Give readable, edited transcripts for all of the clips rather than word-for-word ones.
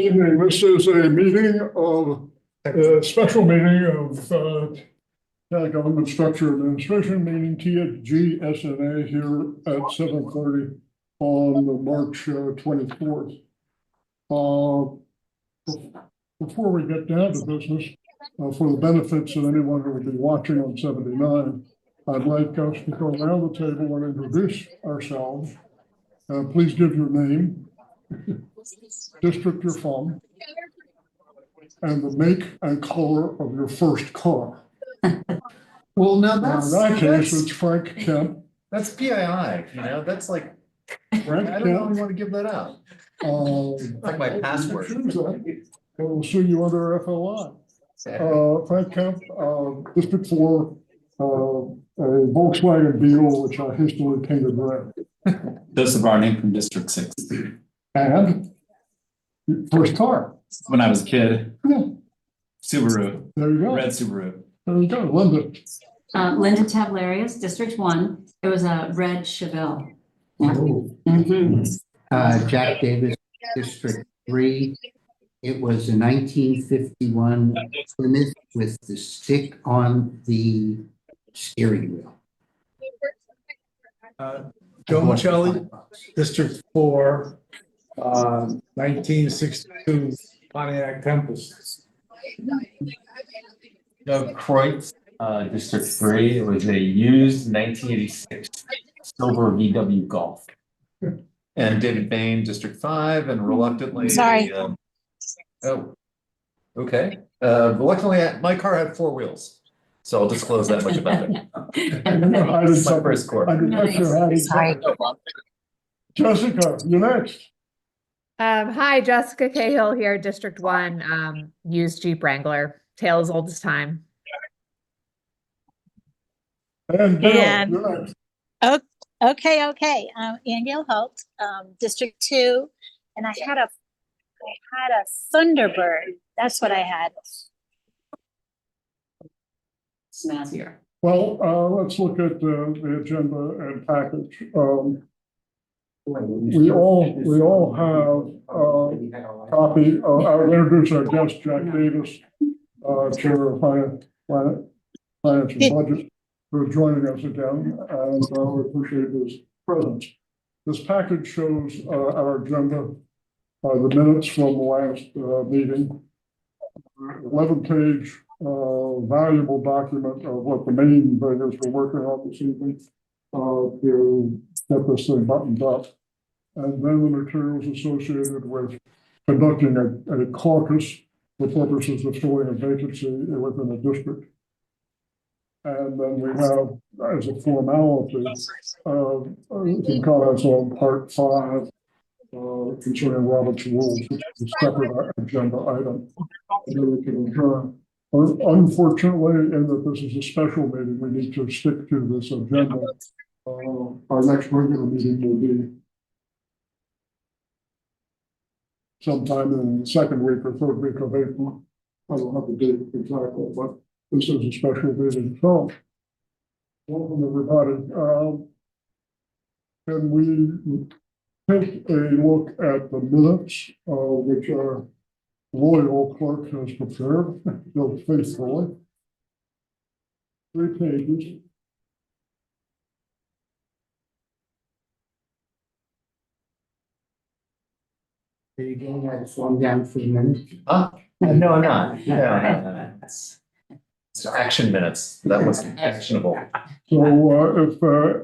Evening. This is a meeting of, a special meeting of Government Structure Administration, meeting Tgs&A here at 7:30 on March 24th. Before we get down to business, for the benefits of anyone who will be watching on 79, I'd like us to go around the table and introduce ourselves. Please give your name, district you're from, and the make and color of your first car. Well, now that's, in that case, it's Frank Kemp. that's PII, you know, that's like, Frank I don't really Kemp. want to give that out. Like my You password. can choose that. It will sue you under FLI. Frank Kemp, District 4, a Volkswagen Beetle, which I hastily painted red. Joseph Barney from District 6. And first car. When I was a kid, Yeah. Subaru, There you go. red Subaru. There you go, Linda. Linda Tavlerius, District 1. It was a red Chevelle. Yeah. Oh. Jack Davis, District 3. It was a 1951 Plymouth with the stick on the steering wheel. Joe Michelli, District 4, 1962 Pontiac Tempest. Doug Kreutz, District 3. It was a used 1986 silver VW Golf. And David Bain, District 5, and reluctantly. Sorry. Oh, okay. Reluctantly, my car had 4 wheels, so I'll disclose that much about it. It's my first car. Sorry. Jessica, you're next. Hi, Jessica Cahill here, District 1, used Jeep Wrangler, tale as old as time. And Gail, And- you're next. Okay. Ann Gail Holt, District 2, and I had a Thunderbird. That's what I had. Snazzier. Well, let's look at the agenda and package. We all have a copy. I'll introduce our guest, Jack Davis, Chair of Finance and Budget, who is joining us again, and we appreciate his presence. This package shows our agenda, the minutes from the last meeting, 11-page valuable document of what the main thing is we're working on this evening to get this thing buttoned up. And then the materials associated with conducting a caucus for purposes of filling a vacancy within a district. And then we have, as a formality, some comments on part 5 concerning Robert's rules, which is a separate agenda item. And then we can adjourn. Unfortunately, in that this is a special meeting, we need to stick to this agenda. Our next regular meeting will be sometime in the second week or third week of April. I don't have the date exactly, but this is a special meeting. So, welcome everybody. Can we take a look at the minutes, which our loyal clerk has prepared, so faithfully. 3 pages. Are you getting that slowing down for a minute? No, I'm not. No. It's action minutes. That was actionable. So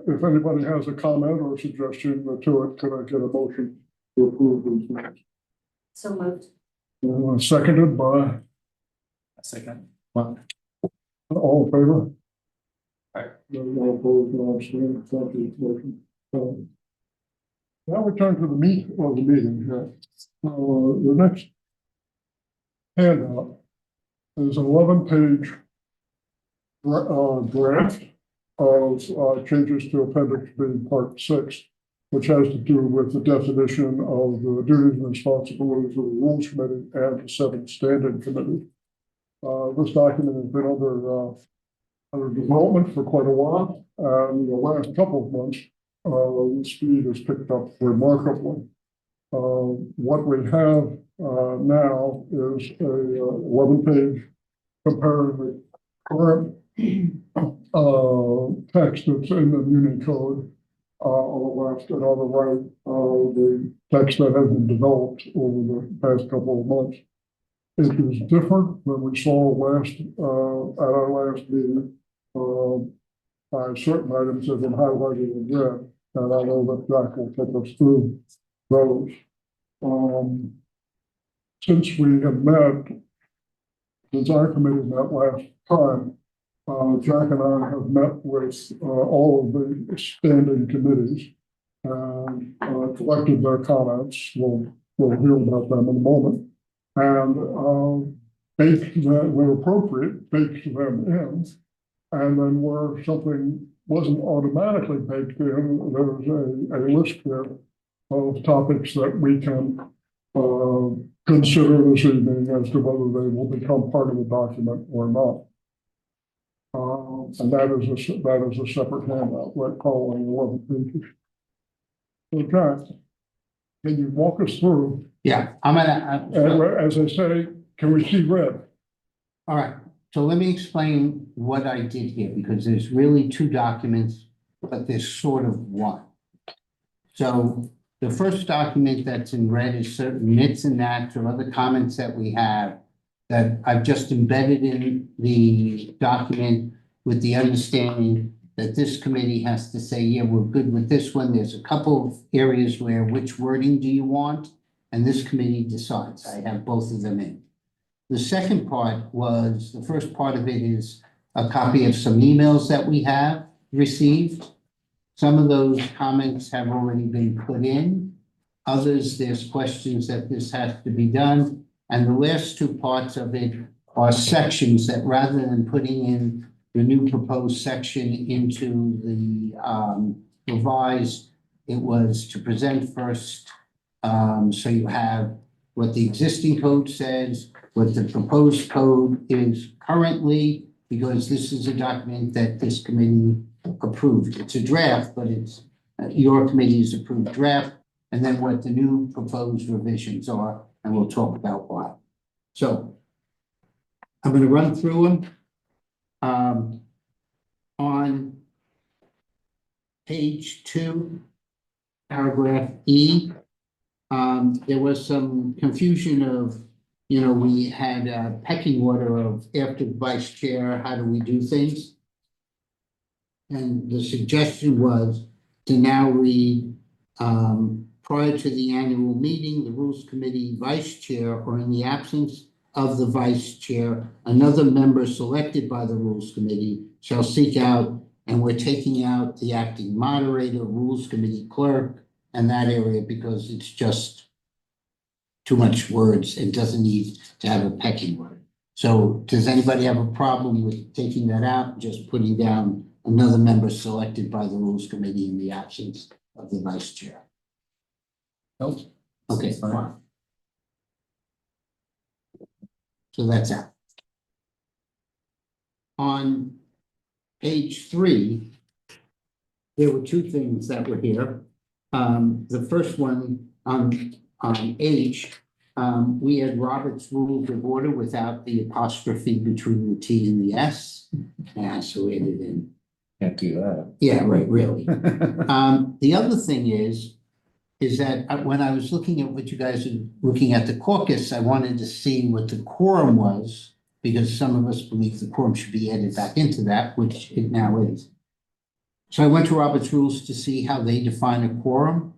if anybody has a comment or suggestion to it, could I get a motion to approve these minutes? So moved. Seconded by A second. all in favor? Aye. No opposed, no abstaining. Thank you. Motion. Now we turn to the meat of the meeting here. The next handout is an 11-page draft of changes to Appendix B, Part 6, which has to do with the definition of the duties and responsibilities of the Rules Committee and the 7 Standing Committee. This document has been under development for quite a while, and the last couple of months, the speed has picked up remarkably. What we have now is a 11-page comparing the current text that's in the Unicode on the left, and on the right, the text that has been developed over the past couple of months. It is different than we saw at our last meeting. Certain items have been highlighted in red, and I know that Jack will take us through those. Since we have met, since our committee met last time, Jack and I have met with all of the standing committees and collected their comments. We'll hear about them in a moment. And baked that where appropriate, baked them in. And then where something wasn't automatically baked in, there's a list here of topics that we can consider this evening as to whether they will become part of the document or not. And that is a separate handout, like following 11 pages. So Jack, can you walk us through? Yeah, I'm gonna, As I say, can we see red? all right, so let me explain what I did here, because there's really two documents, but there's sort of one. So the first document that's in red is certain nits and nats or other comments that we have that I've just embedded in the document with the understanding that this committee has to say, yeah, we're good with this one. There's a couple of areas where which wording do you want? And this committee decides. I have both of them in. The second part was, the first part of it is a copy of some emails that we have received. Some of those comments have already been put in. Others, there's questions that this has to be done. And the last two parts of it are sections that, rather than putting in the new proposed section into the revised, it was to present first. So you have what the existing code says, what the proposed code is currently, because this is a document that this committee approved. It's a draft, but it's your committee's approved draft, and then what the new proposed revisions are, and we'll talk about why. So I'm going to run through them. On page 2, paragraph E, there was some confusion of, we had a pecking order of after vice chair, how do we do things? And the suggestion was to now read, prior to the annual meeting, the Rules Committee vice chair, or in the absence of the vice chair, another member selected by the Rules Committee shall seek out, and we're taking out the acting moderator, Rules Committee clerk, and that area because it's just too much words and doesn't need to have a pecking order. So does anybody have a problem with taking that out and just putting down another member selected by the Rules Committee in the absence of the vice chair? Nope. Okay, fine. So that's out. On page 3, there were two things that were here. The first one on H, we had Robert's Rules of Order without the apostrophe between the T and the S. Yeah, so we added in. Can't do that. Yeah, right, really. The other thing is that when I was looking at what you guys are looking at the caucus, I wanted to see what the quorum was, because some of us believe the quorum should be added back into that, which it now is. So I went to Robert's Rules to see how they define a quorum,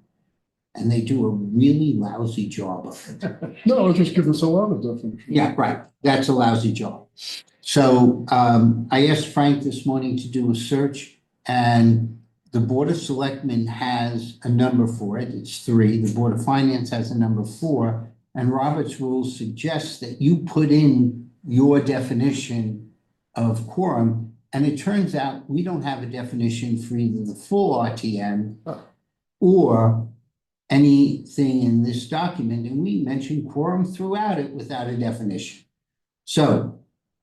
and they do a really lousy job of it. No, just give us a lot of definition. Yeah, right. That's a lousy job. So I asked Frank this morning to do a search, and the Board of Selectmen has a number for it. It's 3. The Board of Finance has a number 4. And Robert's Rules suggests that you put in your definition of quorum. And it turns out we don't have a definition for either the full RTM or anything in this document. And we mentioned quorum throughout it without a definition. So,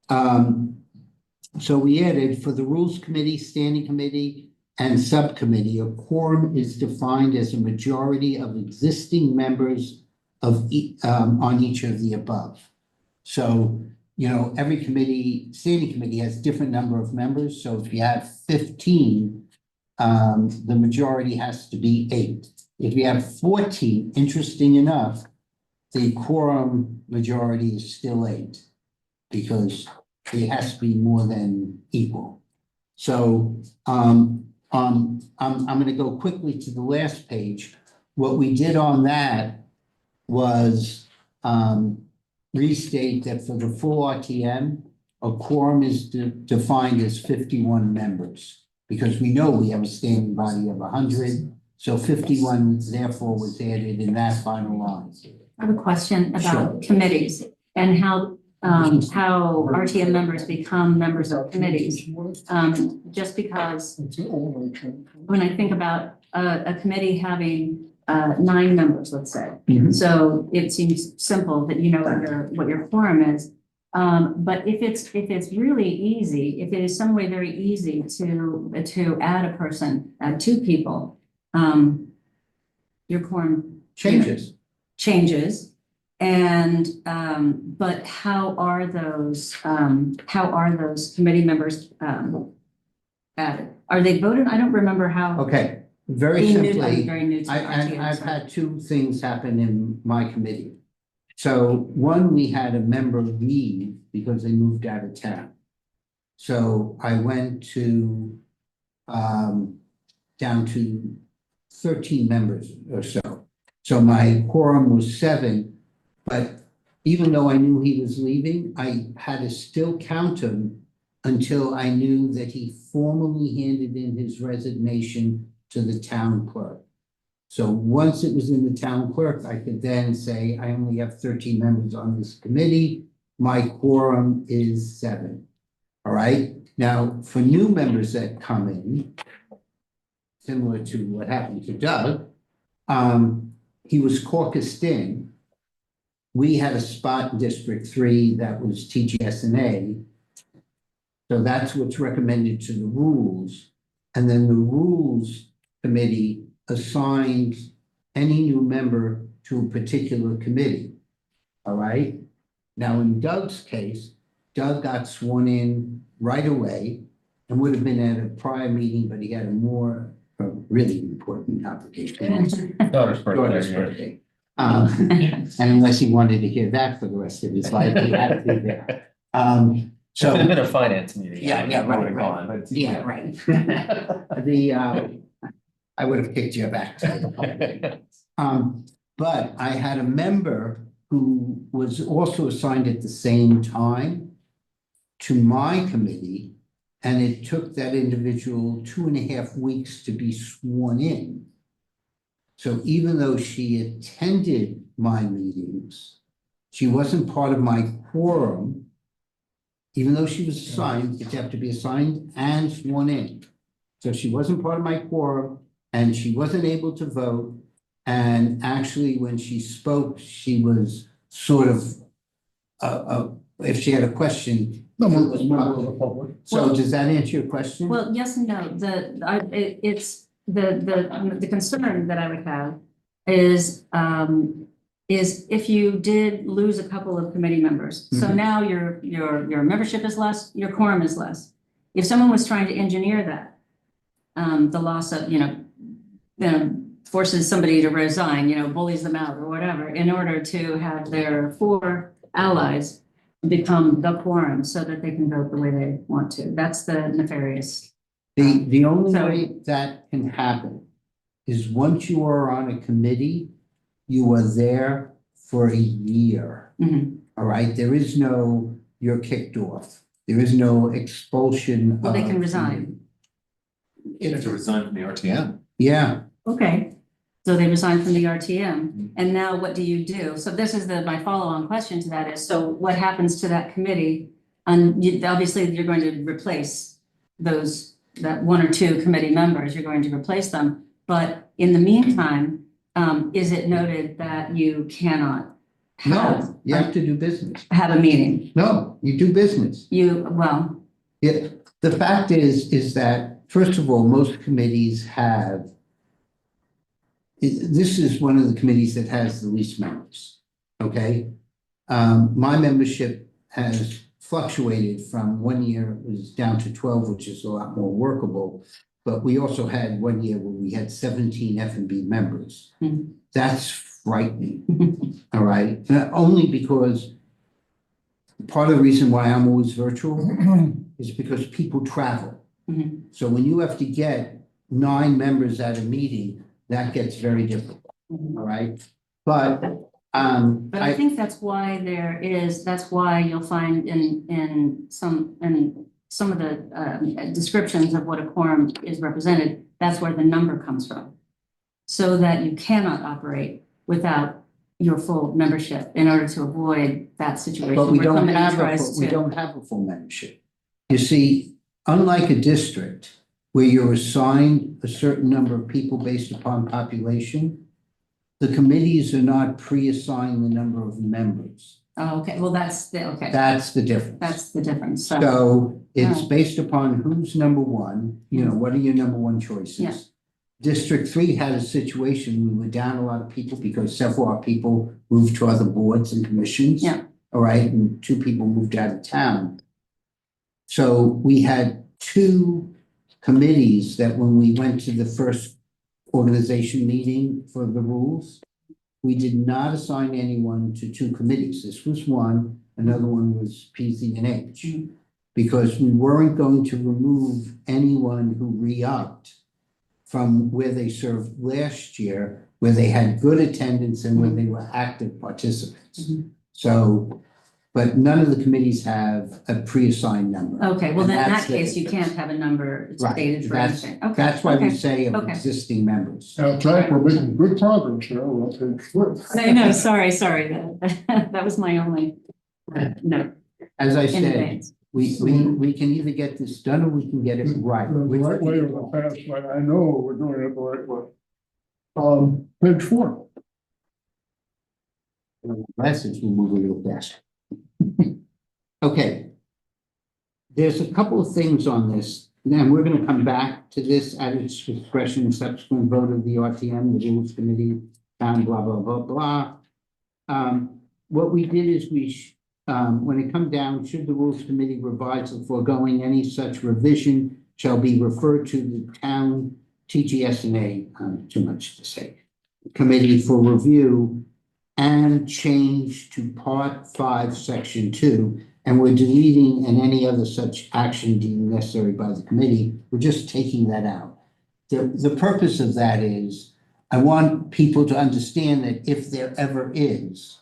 so we added for the Rules Committee, Standing Committee, and subcommittee, a quorum is defined as a majority of existing members of on each of the above. So, you know, every committee, standing committee has different number of members. So if you have 15, the majority has to be 8. If you have 14, interesting enough, the quorum majority is still 8 because it has to be more than equal. So I'm going to go quickly to the last page. What we did on that was restate that for the full RTM, a quorum is defined as 51 members because we know we have a standing body of 100. So 51 therefore was added in that final line. I have a question about Sure. committees and how RTM members become members of committees. Just because It's the only thing. when I think about a committee having 9 members, let's say. Mhm. So it seems simple that you know what your quorum is. But if it's really easy, if it is some way very easy to add a person, add 2 people, your quorum changes. And but how are those committee members added? Are they voted? I don't remember how. Okay, very Being new, I'm simply, very new to RTM, I've so- had 2 things happen in my committee. So one, we had a member leave because they moved out of town. So I went to down to 13 members or so. So my quorum was 7, but even though I knew he was leaving, I had to still count him until I knew that he formally handed in his resignation to the town clerk. So once it was in the town clerk, I could then say, I only have 13 members on this committee. My quorum is 7. All right. Now, for new members that come in, similar to what happened to Doug, he was caucused in. We had a spot in District 3 that was Tgs&A. So that's what's recommended to the rules. And then the rules committee assigns any new member to a particular committee. All right. Now, in Doug's case, Doug got sworn in right away and would have been at a prior meeting, but he had a more really important obligation. Daughter's Daughter's birthday. birthday. And unless he wanted to hear that for the rest of his life, he had to be there. So So it's been a finance meeting. Yeah, I would right. have gone, but yeah, right. I would have kicked you back. But I had a member who was also assigned at the same time to my committee, and it took that individual 2.5 weeks to be sworn in. So even though she attended my meetings, she wasn't part of my quorum. Even though she was assigned, you have to be assigned and sworn in. So she wasn't part of my quorum and she wasn't able to vote. And actually, when she spoke, she was sort of, if she had a question. No, member of the public. So does that answer your question? Well, yes and no. It's the concern that I would have is if you did lose a couple of committee members. So Mhm. now your membership is less, your quorum is less. If someone was trying to engineer that, the loss of, forces somebody to resign, bullies them out or whatever, in order to have their 4 allies become the quorum so that they can vote the way they want to. That's the nefarious. The only So- way that can happen is once you are on a committee, you are there for a year. Mhm. All right, there is no, you're kicked off. There is no expulsion. Well, they can of- resign. You have to resign from the RTM. Yeah, Okay, so they resigned from the RTM, and now what do you do? So this is my follow-on question to that is, so what happens to that committee? And obviously, you're going to replace that 1 or 2 committee members, you're going to replace them. But in the meantime, is it noted that you cannot no, you have to do business. have a meeting? No, you do business. Well, Yeah, the fact is that first of all, most committees have. This is one of the committees that has the least members, okay? My membership has fluctuated from 1 year it was down to 12, which is a lot more workable. But we also had 1 year where we had 17 F&B members. Mhm. That's frightening, all right? Only because part of the reason why I'm always virtual is because people travel. Mhm. So when you have to get 9 members at a meeting, that gets very difficult, Mhm. all right? But But I think that's why that's why you'll find in some of the descriptions of what a quorum is represented, that's where the number comes from. So that you cannot operate without your full membership in order to avoid that situation. But we where don't somebody have tries we to- don't have a full membership. You see, unlike a district where you're assigned a certain number of people based upon population, the committees are not pre-assigned the number of members. Oh, okay, well, that's okay, That's the difference. that's the difference, so. So it's Oh. based upon who's number one, what are your number one choices? Yeah. District 3 had a situation, we were down a lot of people because several of our people moved to other boards and commissions. Yeah. All right, and 2 people moved out of town. So we had 2 committees that when we went to the first organization meeting for the rules, we did not assign anyone to 2 committees. This was one, another one was PZ&H. Mhm. Because we weren't going to remove anyone who re-upped from where they served last year, where they had good attendance and where they were active participants. Mhm. So, but none of the committees have a pre-assigned number. Okay, well, And then in that's that the case, you difference. can't have a number Right, stated for that's- anything. Okay, That's why we okay. say of okay. existing members. Now, Jack, we're making good progress there. We'll take foot. No, sorry, that was my only note As I in said, advance. we can either get this done or we can get it right. The right way or the fast way. I know we're doing it the right way. Page 4. Message will move a little faster. Okay. There's a couple of things on this, and we're gonna come back to this at its discretion, subsequent vote of the RTM, the Rules Committee, blah, blah, blah, blah. What we did is when it come down, should the Rules Committee revise the foregoing, any such revision shall be referred to the town TGS&A, too much to say, committee for review and change to Part 5, Section 2, and we're deleting and any other such action deemed necessary by the committee. We're just taking that out. The purpose of that is I want people to understand that if there ever is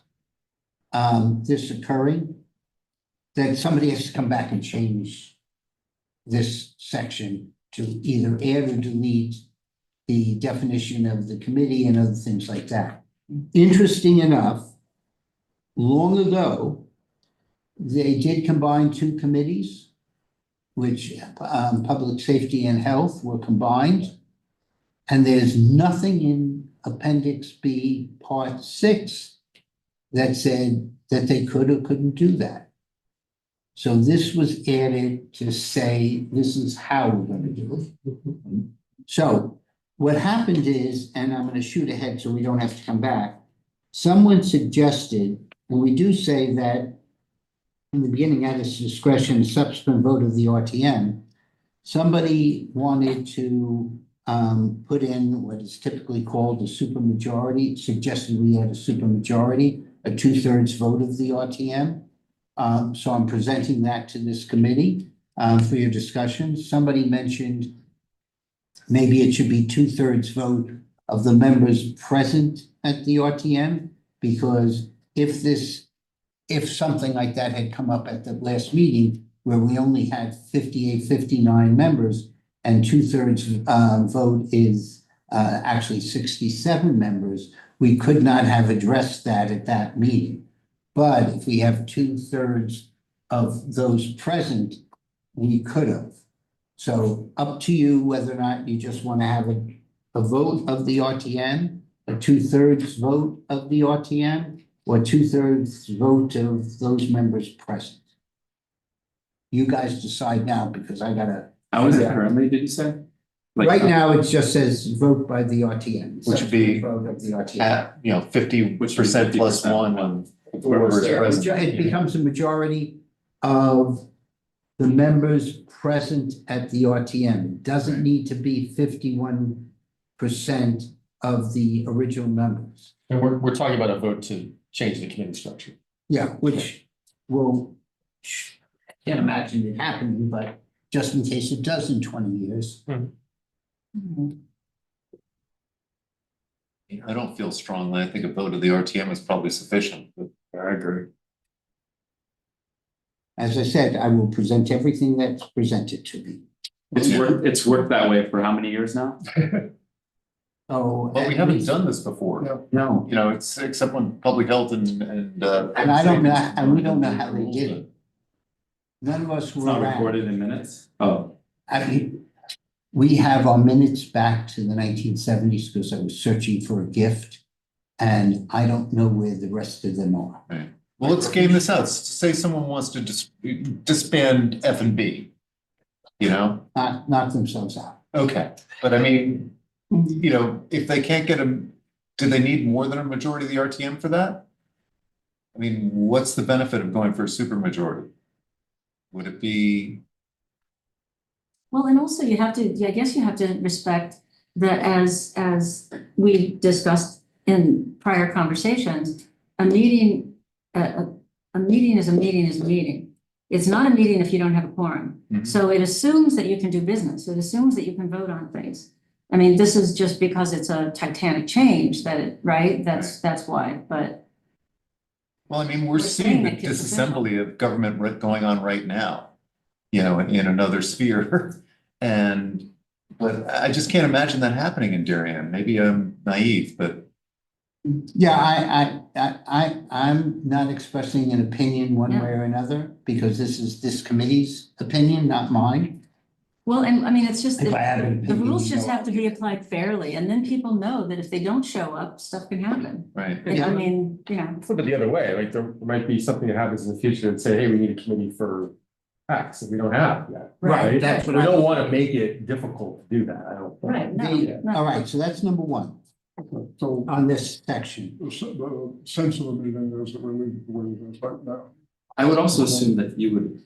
this occurring, that somebody has to come back and change this section to either add or delete the definition of the committee and other things like that. Interesting enough, long ago, they did combine 2 committees, which public safety and health were combined. And there's nothing in Appendix B, Part 6 that said that they could or couldn't do that. So this was added to say, this is how we're gonna do it. So what happened is, and I'm gonna shoot ahead so we don't have to come back, someone suggested, and we do say that in the beginning at its discretion, subsequent vote of the RTM, somebody wanted to put in what is typically called a supermajority, suggested we had a supermajority, a 2/3 vote of the RTM. So I'm presenting that to this committee for your discussion. Somebody mentioned maybe it should be 2/3 vote of the members present at the RTM, because if something like that had come up at the last meeting where we only had 58, 59 members and 2/3 vote is actually 67 members, we could not have addressed that at that meeting. But if we have 2/3 of those present, we could have. So up to you whether or not you just want to have a vote of the RTM, a 2/3 vote of the RTM, or 2/3 vote of those members present. You guys decide now, because I gotta. How is it currently, did you say? Right now, it just says vote by the RTM. Which would be Vote of the RTM. At, 50% plus 50% one on whoever is present. It becomes a majority of the members present at the RTM. It doesn't need to be 51% of the original members. And we're talking about a vote to change the committee structure. Yeah, which will, I can't imagine it happening, but just in case it does in 20 years. I don't feel strongly. I think a vote of the RTM is probably sufficient, but I agree. As I said, I will present everything that's presented to me. It's worked that way for how many years now? Oh. But we haven't done this before. No, It's except when public health and. and I don't know, and we don't know how they did it. None of us It's were not around. recorded in minutes? Oh, I mean, we have our minutes back to the 1970s because I was searching for a gift. And I don't know where the rest of them are. Right. Well, let's game this out. Say someone wants to disband F and B. Knock themselves out. Okay, but I mean, if they can't get them, do they need more than a majority of the RTM for that? I mean, what's the benefit of going for a supermajority? Would it be? Well, and also you have to, I guess you have to respect that as we discussed in prior conversations, a meeting is a meeting. It's not a meeting if you don't have a quorum. Mhm. So it assumes that you can do business. It assumes that you can vote on things. I mean, this is just because it's a titanic change right? That's why, but. Well, I mean, we're We're seeing the saying it gets disassembly of government going on right now, in another sphere. But I just can't imagine that happening in Darien. Maybe I'm naive, but. Yeah, I'm not expressing an opinion one way or another because this is this committee's opinion, not mine. Well, and I mean, it's just, If I had an the opinion, rules you just know, have to be applied fairly, and then people know that if they don't show up, stuff can happen. Right. I mean, Flip it the other way, like there might be something that happens in the future and say, hey, we need a committee for X that we don't have yet. Right, that's what We I- don't want to make it difficult to do that, I don't. think. right, no. All right, so that's number one So on this section. the sense of the meeting is that we're leaving the way it is right now. I would also assume that you would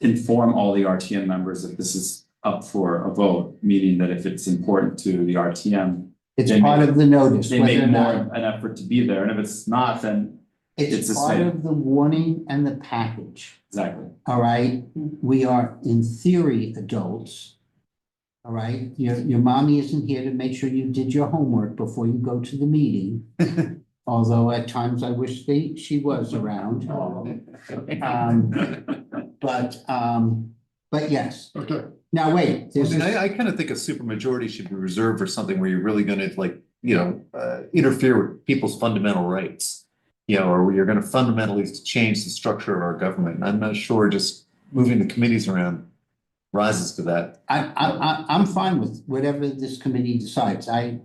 inform all the RTM members that this is up for a vote, meaning that if it's important to the RTM, It's They part make- of the notice. they whether make or more not- an effort to be there, and if it's not, then it's It's the part same. of the warning and the package. exactly. All right, we are in theory adults. All right, your mommy isn't here to make sure you did your homework before you go to the meeting. Although at times I wish she was around. But yes, Okay, now wait, I there's mean, this- I kind of think a supermajority should be reserved for something where you're really gonna interfere with people's fundamental rights. Or where you're gonna fundamentally change the structure of our government. And I'm not sure just moving the committees around rises to that. I'm fine with whatever this committee decides. I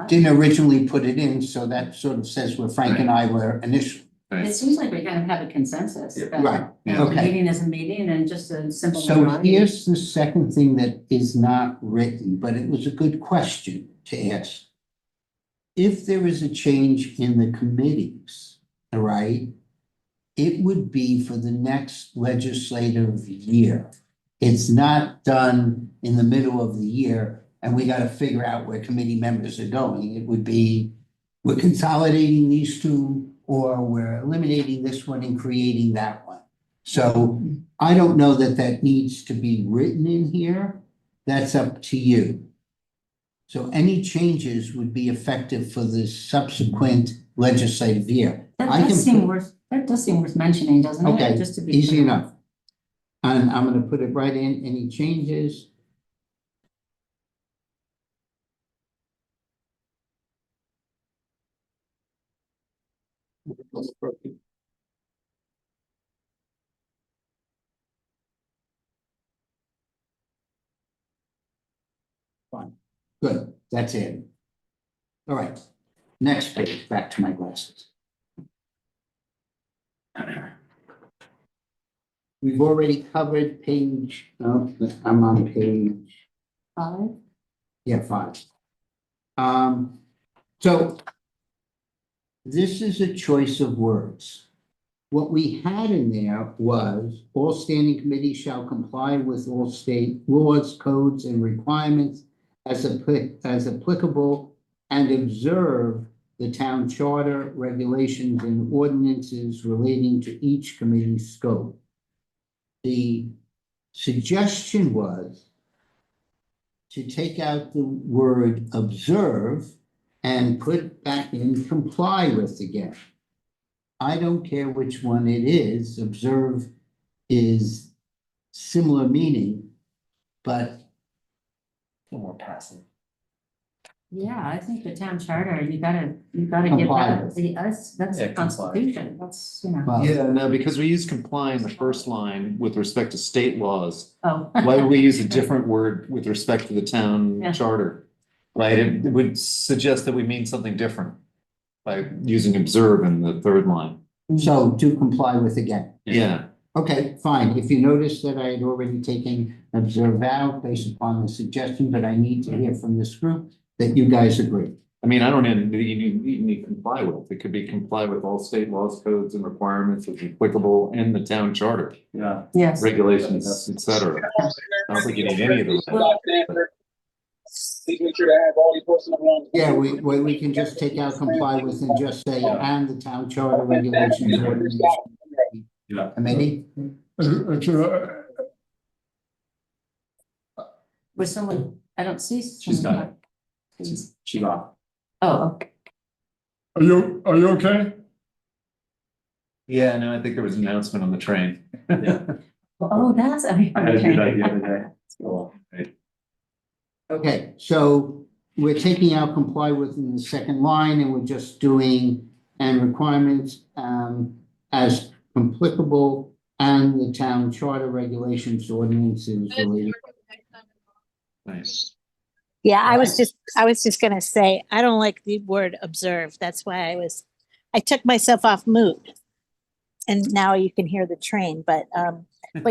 didn't originally put it in, so that sort of says where Frank and I were initially. It seems like we kind of have a consensus. that, Right, you know, a okay. Meeting is a meeting and just a simple. So majority. here's the second thing that is not written, but it was a good question to ask. If there is a change in the committees, all right, it would be for the next legislative year. It's not done in the middle of the year and we gotta figure out where committee members are going. It would be, we're consolidating these two or we're eliminating this one and creating that one. So I don't know that that needs to be written in here. That's up to you. So any changes would be effective for the subsequent legislative year. That I can does seem put- worth mentioning, doesn't it? Okay, Just to be. easy clear. enough. And I'm gonna put it right in, any changes? Fine, good, that's it. All right, next page, back to my glasses. We've already covered page, oh, I'm on page, 5. Yeah, 5. So this is a choice of words. What we had in there was all standing committees shall comply with all state laws, codes, and requirements as applicable and observe the town charter, regulations, and ordinances relating to each committee's scope. The suggestion was to take out the word observe and put back in comply with again. I don't care which one it is. Observe is similar meaning, but More passive. Yeah, I think the town charter, you gotta give Comply that, with. that's Yeah, the comply. constitution, that's, you know, well, Yeah, no, because we use comply in the first line with respect to state laws. oh. Why would we use a different word with respect to the town Yeah. charter? Right, it would suggest that we mean something different by using observe in the third line. so to comply with again. Yeah, Okay, fine. If you notice that I had already taken observe out based upon the suggestion, but I need to hear from this group that you guys agree. I mean, I don't even need comply with. It could be comply with all state laws, codes, and requirements as applicable in the town charter, Yeah. Yes. regulations, et cetera. I don't think you need any of those. Please make sure to have all your personal belongings. Yeah, we can just take out comply with and just say, and the town charter regulations. ordinance, Yeah. Committee. It's, Was someone, I don't see. She's got someone. She got. Oh, okay. are you okay? Yeah, no, I think there was an announcement on the train. Oh, that's, I had to do that okay. the other day. So, right. Okay, so we're taking out comply with in the second line and we're just doing and requirements as applicable and the town charter regulations ordinances related. Nice. Yeah, I was just gonna say, I don't like the word observe. That's why I took myself off mute. And now you can hear the train, but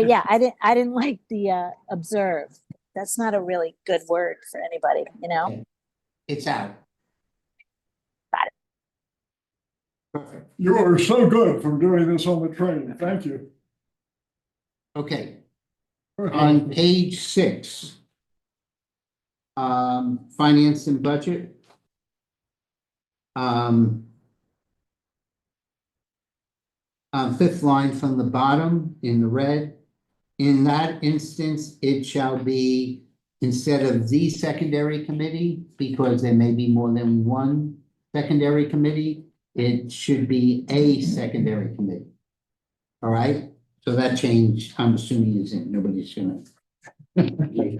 yeah, I didn't like the observe. That's not a really good word for anybody, you know? It's out. Got it. Perfect. You are so good from doing this on the train. Thank you. Okay, on page 6. Finance and budget. Fifth line from the bottom in the red. In that instance, it shall be instead of the secondary committee, because there may be more than one secondary committee, it should be a secondary committee. All right, so that change, I'm assuming, is in, nobody's gonna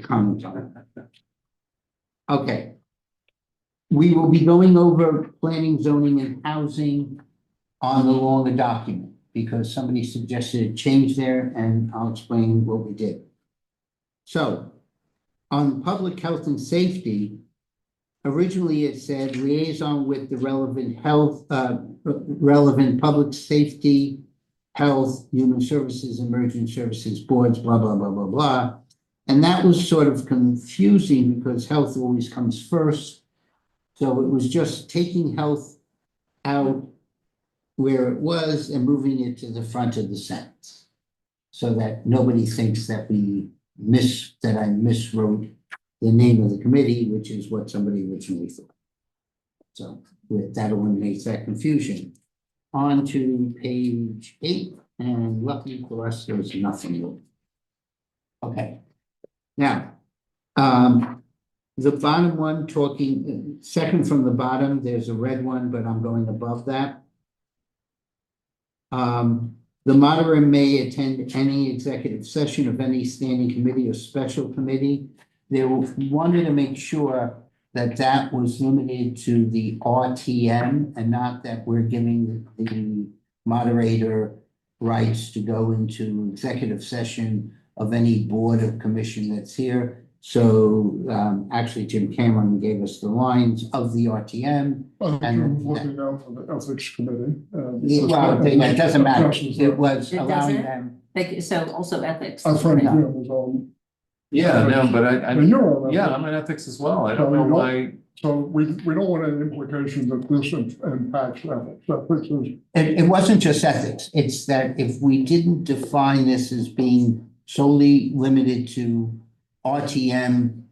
comment on it. Okay. We will be going over planning, zoning, and housing on the longer document because somebody suggested a change there, and I'll explain what we did. So, on public health and safety, originally it said liaison with the relevant relevant public safety, health, human services, emerging services boards, blah, blah, blah, blah, blah. And that was sort of confusing because health always comes first. So it was just taking health out where it was and moving it to the front of the sentence. So that nobody thinks that I miswrote the name of the committee, which is what somebody originally thought. So that eliminates that confusion. On to page 8, and luckily for us, there was nothing. Okay. Now, the bottom one talking, second from the bottom, there's a red one, but I'm going above that. The moderator may attend any executive session of any standing committee or special committee. They wanted to make sure that that was limited to the RTM and not that we're giving the moderator rights to go into executive session of any board or commission that's here. So actually Jim Cameron gave us the lines of the RTM. I'm looking out for the ethics committee. Well, it doesn't matter. It was It allowing doesn't? them. So also ethics. Our friend Jim is on. Yeah, no, but And you're on yeah, that. I'm in ethics as well. I So don't you know don't- why. So we don't want any implication that this impacts ethics. Ethics is, It wasn't just ethics, it's that if we didn't define this as being solely limited to RTM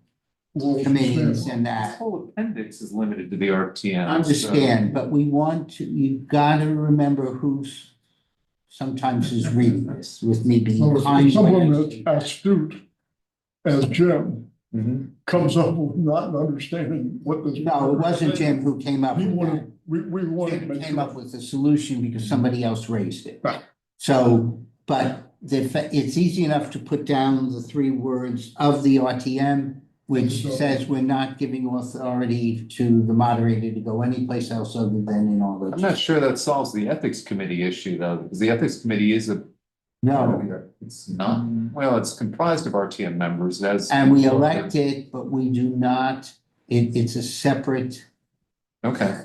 rules and committees standards. and This that. whole appendix is limited to the RTM. I understand, but we want to, you've got to remember who's sometimes is reading this with me being So kind. if someone when I that's astute as Jim Mhm. comes up with not understanding what this. No, it wasn't Jim who came up He with that. wanted, we wanted to Jim make came sure. up with a solution because somebody else raised it. Right. So, but it's easy enough to put down the three words of the RTM, which says we're not giving authority to the moderator to go anyplace else other than in all those. I'm not sure that solves the ethics committee issue though, because the ethics committee is a. No, It's not, well, it's comprised of RTM members as. and we elect it, but we do not, it's a separate, Okay,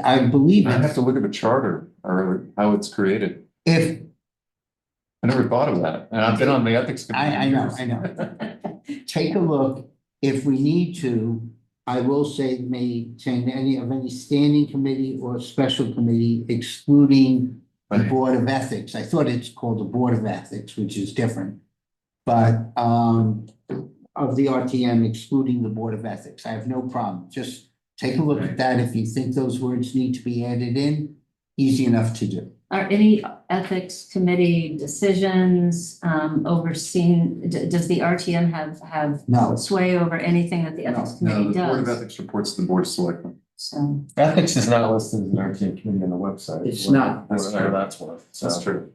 I believe I have it's, to look at the charter or how it's created. if, I never thought of that, and I've been on the ethics committee. I know. Take a look, if we need to, I will say any standing committee or special committee excluding the Right. Board of Ethics. I thought it's called the Board of Ethics, which is different. But of the RTM excluding the Board of Ethics, I have no problem. Just take a look at that. If you think those words need to be added in, easy enough to do. Are any ethics committee decisions overseen, does the RTM have No. sway over anything that the ethics No, committee the Board of does? Ethics reports to the Board of Selectmen. So, Ethics is not listed as an RTM committee on the website. It's not. Whatever that's worth. So That's true.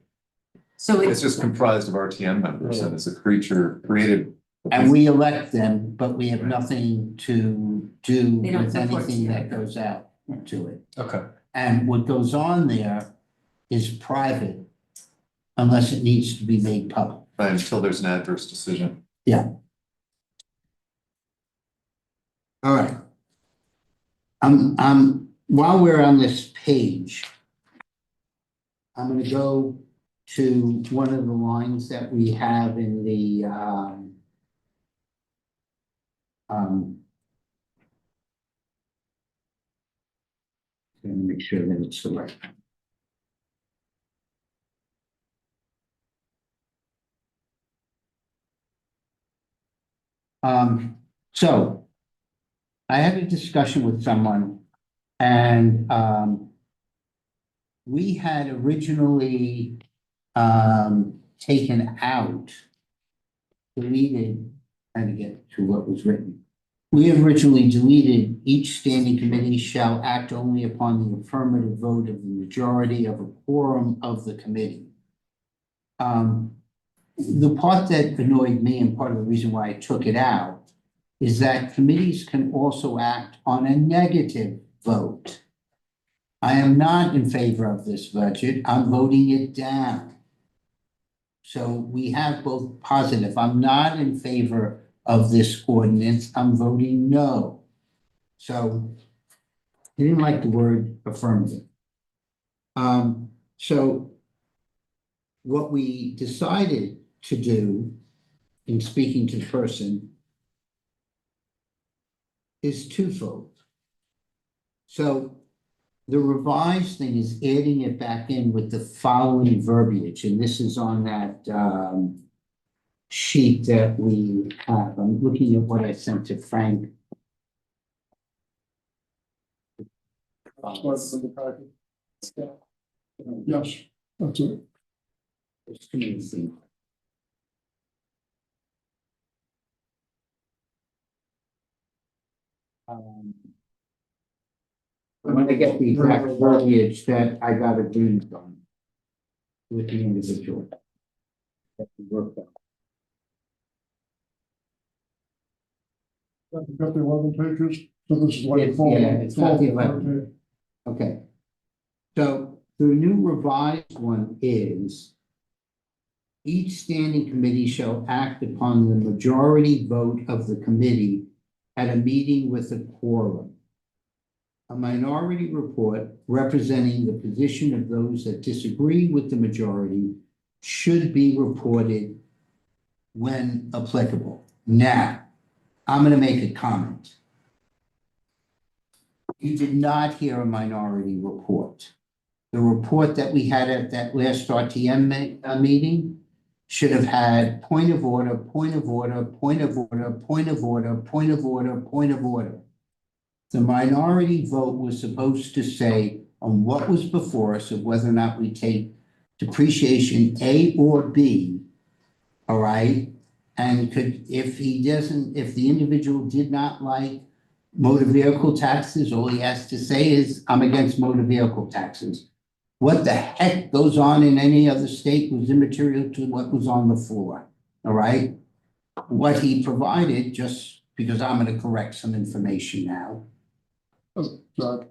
so It's it's, just comprised of RTM members and it's a creature created. And we elect them, but we have nothing to do They don't with report to anything you. that goes out to it. Okay. And what goes on there is private unless it needs to be made public. Right, until there's an adverse decision. All right. While we're on this page, I'm gonna go to one of the lines that we have in the let me make sure that it's the right. So I had a discussion with someone and we had originally taken out, deleted, trying to get to what was written. We had originally deleted each standing committee shall act only upon the affirmative vote of the majority of a quorum of the committee. The part that annoyed me and part of the reason why I took it out is that committees can also act on a negative vote. I am not in favor of this budget. I'm voting it down. So we have both positive. I'm not in favor of this ordinance. I'm voting no. So I didn't like the word affirmative. So what we decided to do in speaking to the person is twofold. So the revised thing is adding it back in with the following verbiage, and this is on that sheet that we have. I'm looking at what I sent to Frank. What's in the package? Yes, that's it. There's too many things. I'm gonna get the exact verbiage that I got agreed on with the individual. That we worked on. Got the 11 pages, so this is like. It's not the 11. Okay. So the new revised one is each standing committee shall act upon the majority vote of the committee at a meeting with a quorum. A minority report representing the position of those that disagree with the majority should be reported when applicable. Now, I'm gonna make a comment. You did not hear a minority report. The report that we had at that last RTM meeting should have had point of order, point of order, point of order, point of order, point of order, point of order. The minority vote was supposed to say on what was before us of whether or not we take depreciation A or B, all right? And if the individual did not like motor vehicle taxes, all he has to say is, I'm against motor vehicle taxes. What the heck goes on in any other state was immaterial to what was on the floor, all right? What he provided, just because I'm gonna correct some information now. The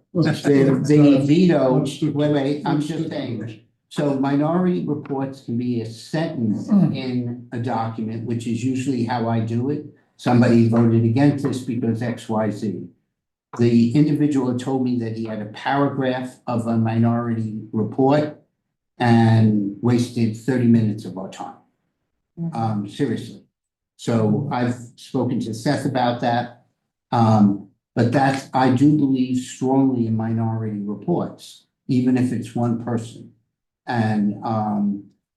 veto, wait, I'm just saying. So minority reports can be a sentence in a document, which is usually how I do it. Somebody voted against this because X, Y, Z. The individual told me that he had a paragraph of a minority report and wasted 30 minutes of our time. Seriously. So I've spoken to Seth about that. But I do believe strongly in minority reports, even if it's one person. And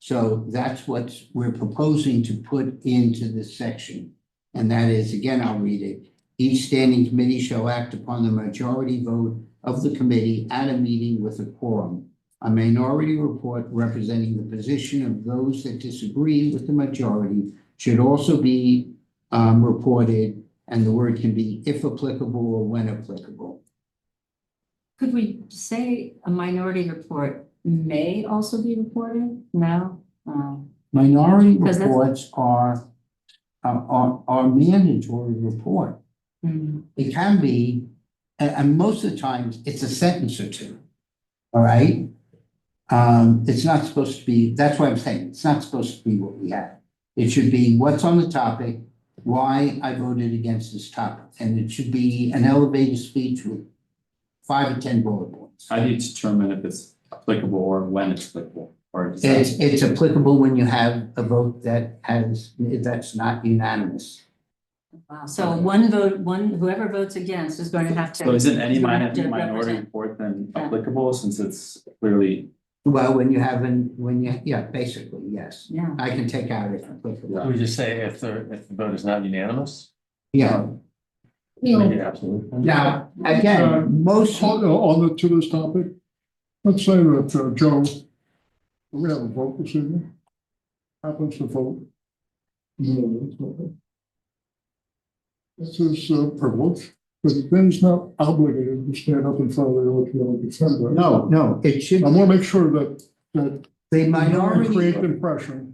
so that's what we're proposing to put into this section. And that is, again, I'll read it. Each standing committee shall act upon the majority vote of the committee at a meeting with a quorum. A minority report representing the position of those that disagree with the majority should also be reported, and the word can be if applicable or when applicable. Could we say a minority report may also be reported? No? Minority Because that's- reports are mandatory report. It can be, and most of the times, it's a sentence or two. All right? It's not supposed to be, that's what I'm saying, it's not supposed to be what we have. It should be what's on the topic, why I voted against this topic, and it should be an elevated speech with 5 or 10 bullet points. How do you determine if it's applicable or when it's applicable? Or is that- It's applicable when you have a vote that's not unanimous. Wow. So whoever votes against is going to have to. So isn't any is going to have to minority represent- report then Yeah. applicable since it's clearly? Well, yeah, basically, yes. Yeah. I can take out if applicable. We just say if the vote is not unanimous? Yeah. Yeah, absolutely. Now, again, most, To this topic, let's say that Joe, we have a vote this evening, happens to vote. No, it's not. This is privilege, but then he's not obligated to stand up in front of the OTO and defend it. no, it should, I want to make sure that the we minority. create the impression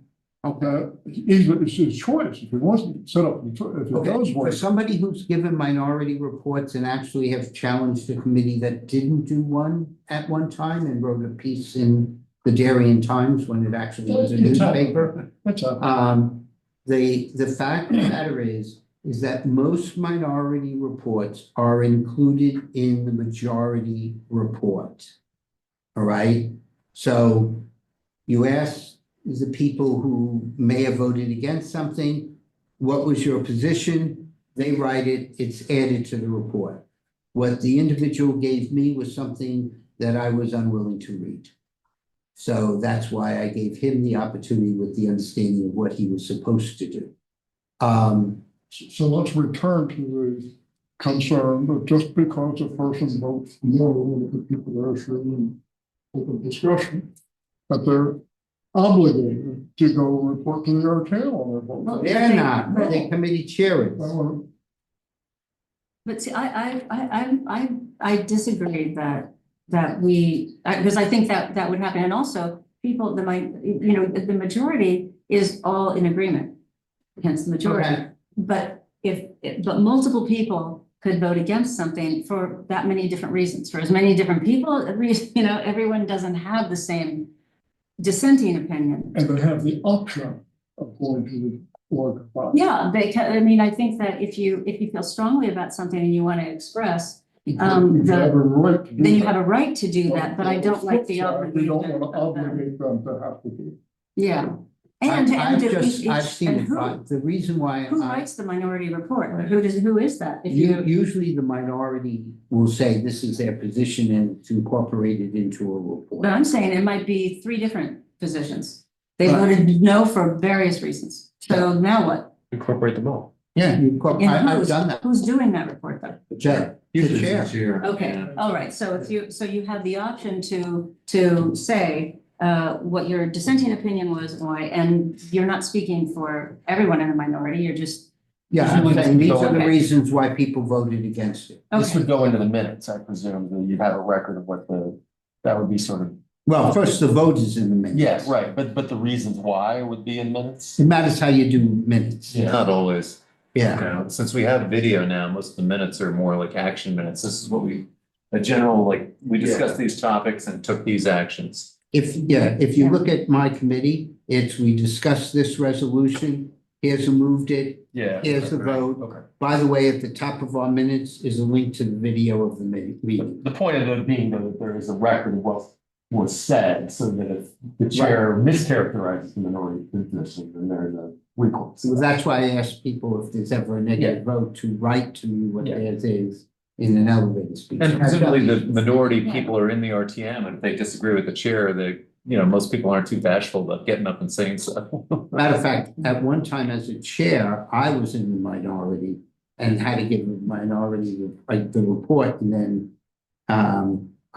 Okay, that it's his choice. If he wants to set up, if he okay, does for want. somebody who's given minority reports and actually have challenged the committee that didn't do one at one time and wrote a piece in the Darien Times when it actually was a newspaper. That's up. The fact of the matter is that most minority reports are included in the majority report. All right, so you ask the people who may have voted against something, what was your position? They write it, it's added to the report. What the individual gave me was something that I was unwilling to read. So that's why I gave him the opportunity with the understanding of what he was supposed to do. So let's return to the concern that just because a person votes no, the people are showing open discussion, that they're obligated to go report to the RTM on their vote. They're not, the committee chair is. But see, I disagree that we, because I think that would happen. And also people that the majority is all in agreement against the majority. Okay. But but multiple people could vote against something for that many different reasons, for as many different people, everyone doesn't have the same dissenting opinion. And they have the option of going to the board. Yeah, I think that if you feel strongly about something and you want to express, You have a right to do then you that. have a right to do that, but I don't like the We obligation. don't want to obligate them to have to do. Yeah, And I've do just, each- I've seen and it, who, but the reason why who I, writes the minority report? Who is that? If you, usually the minority will say this is their position and it's incorporated into a report. but I'm saying it might be three different positions. They Right. voted no for various reasons. So now what? Incorporate them all. Yeah, And I've who's, done that. who's doing that report though? The chair. The chair. Okay, all right, so if you, so you have the option to say what your dissenting opinion was, why, and you're not speaking for everyone in the minority, you're just, Yeah, I'm saying these are the Okay. reasons why people voted against it. This okay, would go into the minutes, I presume, that you'd have a record of what that would be sort of. Well, first the vote is in the minutes. Yes, right, but the reasons why would be in minutes? It matters how you do minutes. Yeah. Not always. Yeah. You know, since we have video now, most of the minutes are more like action minutes. This is what a general, like, we discussed these topics and took these actions. If you look at my committee, we discussed this resolution, here's who moved it, Yeah. here's the vote. Okay. By the way, at the top of our minutes is a link to the video of the meeting. The point of it being that there is a record of what was said, so that if the chair mischaracterizes the minority position, then there's a recourse. So that's why I asked people if there's ever a negative vote to write to me what Yeah. theirs is in an elevated speech. And presumably the minority Yeah. people are in the RTM, and if they disagree with the chair, most people aren't too bashful about getting up and saying so. Matter of fact, at one time as a chair, I was in the minority and had to give the minority the report, and then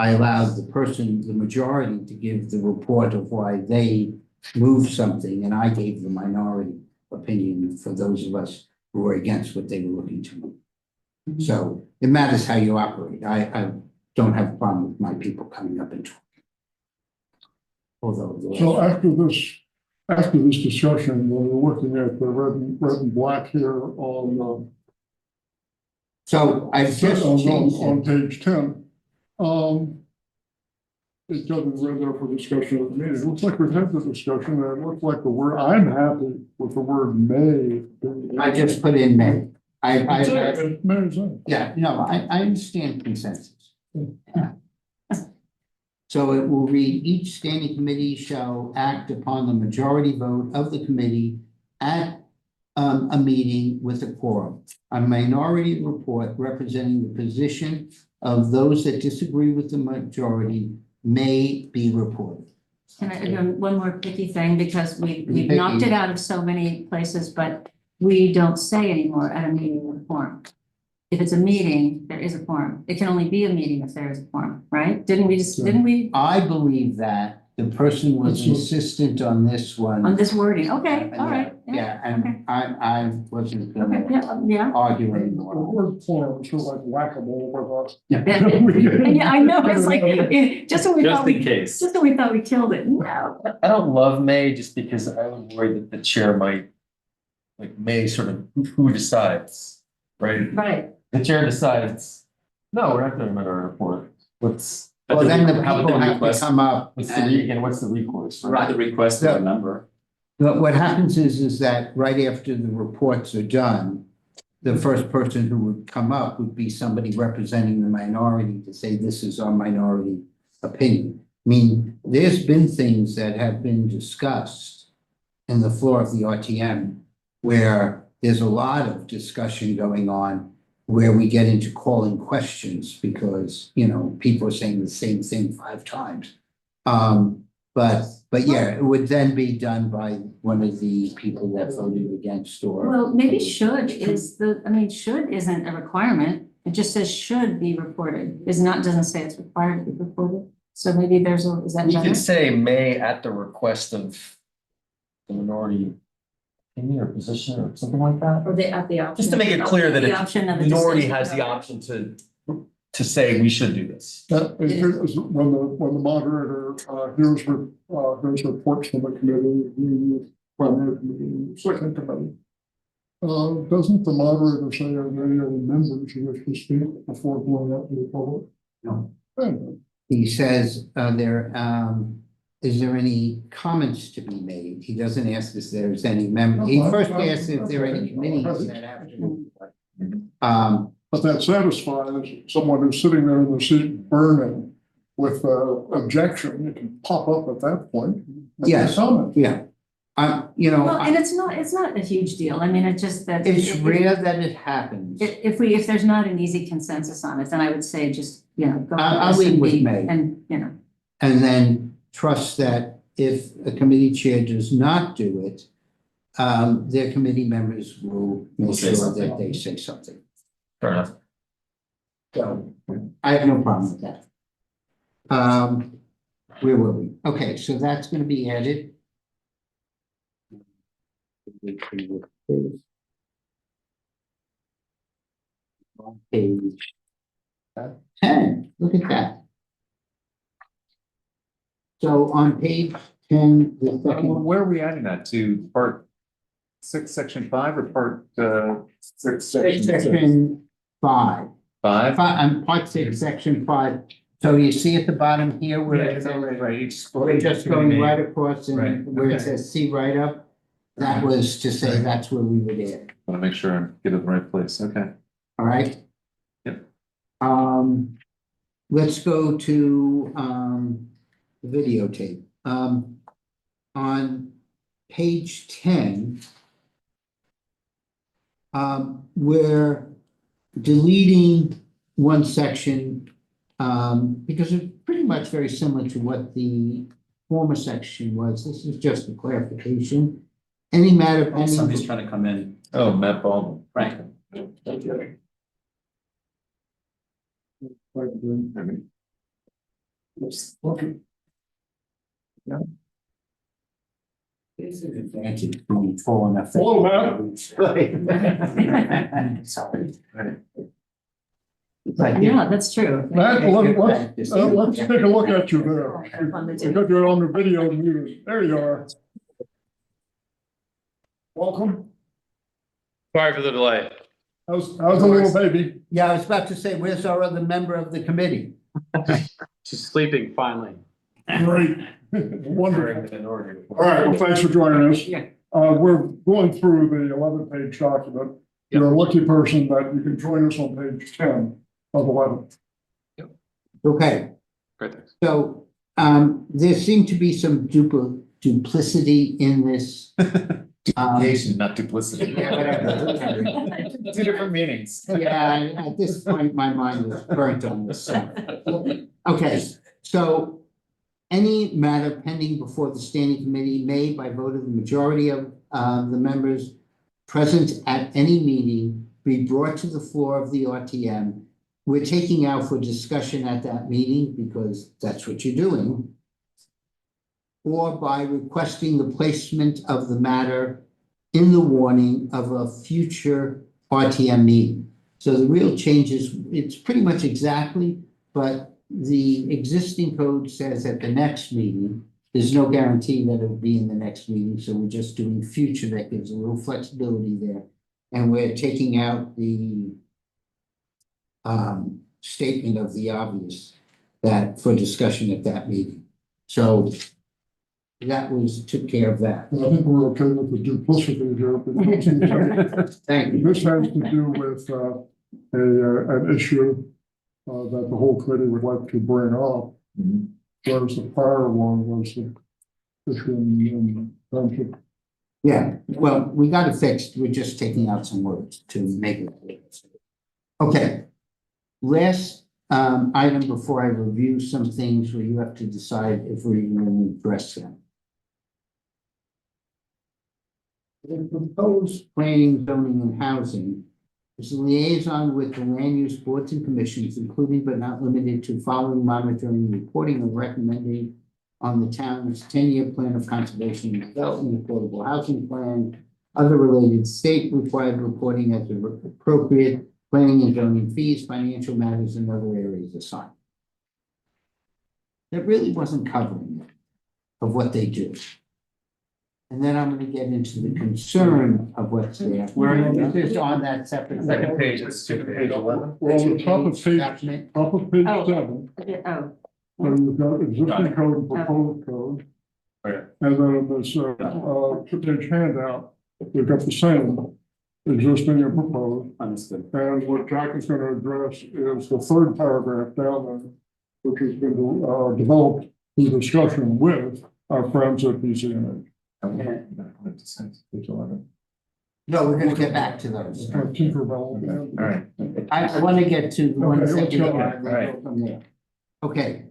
I allowed the majority to give the report of why they moved something, and I gave the minority opinion for those of us who were against what they were looking to move. So it matters how you operate. I don't have a problem with my people coming up and talking. Although. So after this discussion, we're looking at the red and black here on, So I've just changed on it. page 10. It doesn't read there for discussion at the meeting. It looks like we've had the discussion, and it looks like the word, I'm happy with the word may. I just put in May. May is in. Yeah, no, I understand consensus. So it will read, each standing committee shall act upon the majority vote of the committee at a meeting with a quorum. A minority report representing the position of those that disagree with the majority may be reported. can I do one more picky thing, because we've Picky. knocked it out of so many places, but we don't say anymore at a meeting with a quorum. If it's a meeting, there is a quorum. It can only be a meeting if there is a quorum, right? Didn't we, I believe that the person was insistent on this one. on this wording? Okay, all right. Yeah, okay. and I wasn't Okay, gonna yeah. argue The anymore. word form is sort of like whack-a-mole with us. Yeah, I know, it's like, just when we thought Just in we, case. just when we thought we killed it, no. I don't love May just because I was worried that the chair might, like, May sort of who decides, right? Right, The chair decides, no, we're not gonna amend our report. What's? Well, then the How would people they have to request- come up. What's the, and- again, what's the recourse? The request of a member. But what happens is that right after the reports are done, the first person who would come up would be somebody representing the minority to say, this is our minority opinion. I mean, there's been things that have been discussed in the floor of the RTM where there's a lot of discussion going on where we get into calling questions because, people are saying the same thing 5 times. But yeah, it would then be done by one of the people that voted against or. well, maybe should isn't a requirement. It just says should be reported, doesn't say it's required to be reported. So maybe is that You better? could say may at the request of the minority opinion or position or something like that. Or at the option. Just to make it clear that The if option of the the minority dissenting has the vote. option to say we should do this. That is when the moderator hears reports from the committee, the primary committee, second committee. Doesn't the moderator say are there any other members who wish to speak before going out to the public? No. Anyway, He says, is there any comments to be made? He doesn't ask if there's any member. He first asks if there are any committees that have to. But that satisfies someone who's sitting there in their seat burning with objection. You can pop up at that point. Make a Yes. comment. Yeah, You know, Well, and it's not a huge deal. I mean, it's just that. it's rare that it happens. If there's not an easy consensus on it, then I would say just, you know, go. I'll leave with S&P May. And, you know, And then trust that if a committee chair does not do it, their committee members will make say sure that something. they say something. Fair enough. So I have no problem with that. Where were we? Okay, so that's gonna be added. On page 10, look at that. So on page 10, the second, Where are we adding that to part 6, section 5 or part 6, section section 5. 5? I'm part 6, section 5. So you see at the bottom here where it says, we're just going right across Right, and where it okay. says see write up. That was to say that's where we would add, Want to make sure I'm get it in the right place. Okay. all right? Yep. Let's go to the videotape. On page 10, we're deleting one section because it's pretty much very similar to what the former section was. This is just a clarification. Any matter pending. Somebody's trying to come in. Oh, Matt Baldwin. Right. Thank you for being full enough. Hello, Matt. Sorry. yeah, that's true. Matt, let's take a look at you there. Because you're on the video news. There you are. Welcome. Sorry for the delay. How's the little baby? Yeah, I was about to say, where's our other member of the committee? She's sleeping finally. Great. Wonderful. All right, well, thanks for joining us. Yeah. We're going through the 11-page document. You're a lucky person that you can join us on page 10 of 11. Okay, Great, thanks. so there seemed to be some duplicity in this. Duplication, not duplicity. Yeah, whatever. Two different meanings. Yeah, at this point, my mind was burnt on this. Okay, so any matter pending before the standing committee may, by vote of the majority of the members present at any meeting, be brought to the floor of the RTM. We're taking out for discussion at that meeting because that's what you're doing. Or by requesting the placement of the matter in the warning of a future RTM meeting. So the real change is, it's pretty much exactly, but the existing code says at the next meeting, there's no guarantee that it'll be in the next meeting, so we're just doing future. That gives a little flexibility there. And we're taking out the statement of the obvious that for discussion at that meeting. So that took care of that. I think we're okay with the duplicity here. Thank you. This has to do with an issue that the whole committee would like to bring up. Whereas the prior one was the issue in township. Yeah, well, we got it fixed. We're just taking out some words to make it clear. Okay. Last item before I review some things where you have to decide if we're even going to address them. The proposed planning, zoning, and housing is a liaison with the land use boards and commissions, including but not limited to following monitoring, reporting, and recommending on the town's 10-year plan of conservation and development, affordable housing plan, other related state required reporting as appropriate, planning and zoning fees, financial matters, and other areas assigned. That really wasn't covering it of what they do. And then I'm going to get into the concern of what's there. This is on that separate. Second page, it's page 11. Well, on the top of page Document. Oh. 7, Oh, so you've got existing code and proposed code. Okay. And then in this two-page handout, we've got the same existing and proposed. Understood. And what Jack is going to address is the third paragraph down there, which has been developed in discussion with our friends at PCNA. No, we're gonna get back to those. Tinkerbell. All right. I want to get to the ones that let's we go. are, we'll go from there. Okay.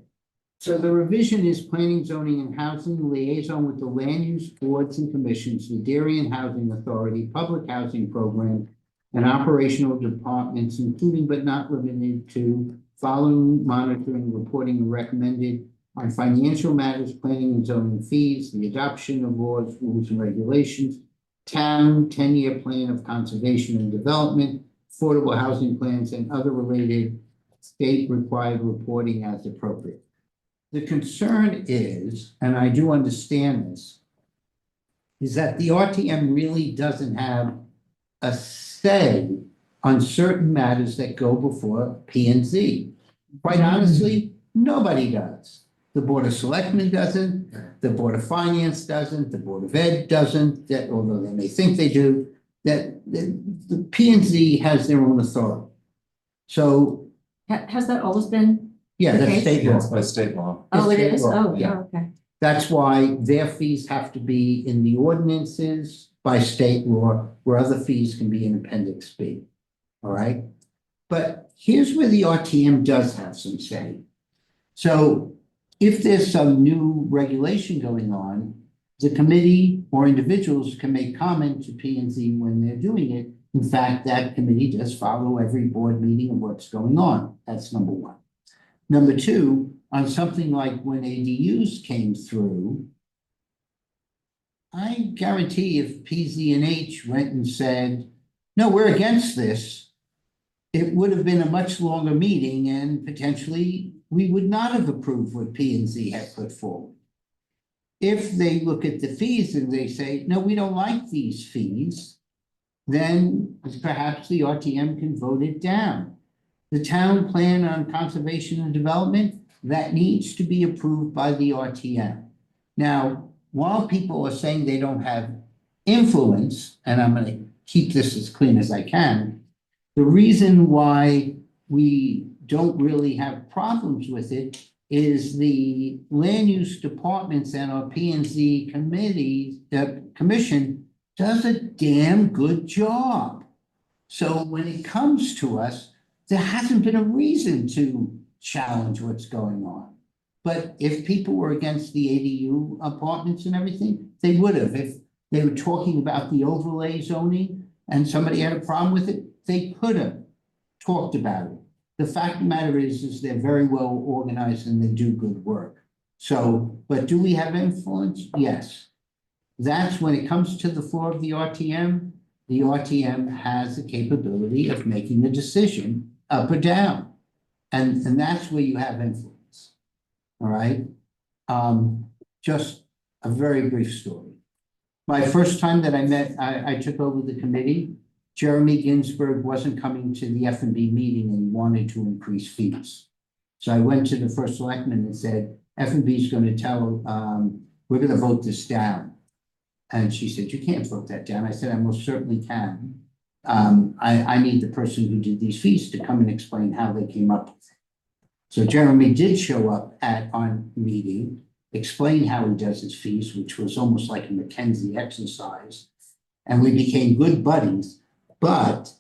So the revision is planning, zoning and housing liaison with the land use boards and commissions, the Darien Housing Authority, public housing program, and operational departments, including but not limited to following monitoring, reporting, and recommended on financial matters, planning and zoning fees, the adoption of laws, rules, and regulations, town 10-year plan of conservation and development, affordable housing plans, and other related state required reporting as appropriate. The concern is, and I do understand this, is that the RTM really doesn't have a say on certain matters that go before P and Z. Quite honestly, nobody does. The Board of Selectmen doesn't, the Board of Finance doesn't, the Board of Ed doesn't, that although they may think they do, that the P and Z has their own authority. So, Has that always been? yeah, that's Okay. state Yeah, law. it's by state law. Oh, it state is? law, Oh, yeah. yeah, okay. That's why their fees have to be in the ordinances by state law, where other fees can be in appendix B. All right? But here's where the RTM does have some say. So if there's some new regulation going on, the committee or individuals can make comment to P and Z when they're doing it. In fact, that committee does follow every board meeting of what's going on. That's number one. Number two, on something like when ADUs came through, I guarantee if PZ&H went and said, no, we're against this, it would have been a much longer meeting and potentially we would not have approved what P and Z had put forward. If they look at the fees and they say, no, we don't like these fees, then perhaps the RTM can vote it down. The town plan on conservation and development, that needs to be approved by the RTM. Now, while people are saying they don't have influence, and I'm gonna keep this as clean as I can, the reason why we don't really have problems with it is the land use departments and our P and Z committees, commission does a damn good job. So when it comes to us, there hasn't been a reason to challenge what's going on. But if people were against the ADU apartments and everything, they would have. If they were talking about the overlay zoning and somebody had a problem with it, they could have talked about it. The fact of the matter is they're very well organized and they do good work. So, but do we have influence? Yes. That's when it comes to the floor of the RTM has the capability of making a decision up or down. And that's where you have influence. All right. Just a very brief story. My first time that I took over the committee, Jeremy Ginsburg wasn't coming to the F&B meeting and wanted to increase fees. So I went to the first selectman and said, F&B is going to tell, we're going to vote this down. And she said, you can't vote that down. I said, I most certainly can. I need the person who did these fees to come and explain how they came up with it. So Jeremy did show up at our meeting, explain how he does his fees, which was almost like a McKinsey exercise. And we became good buddies, but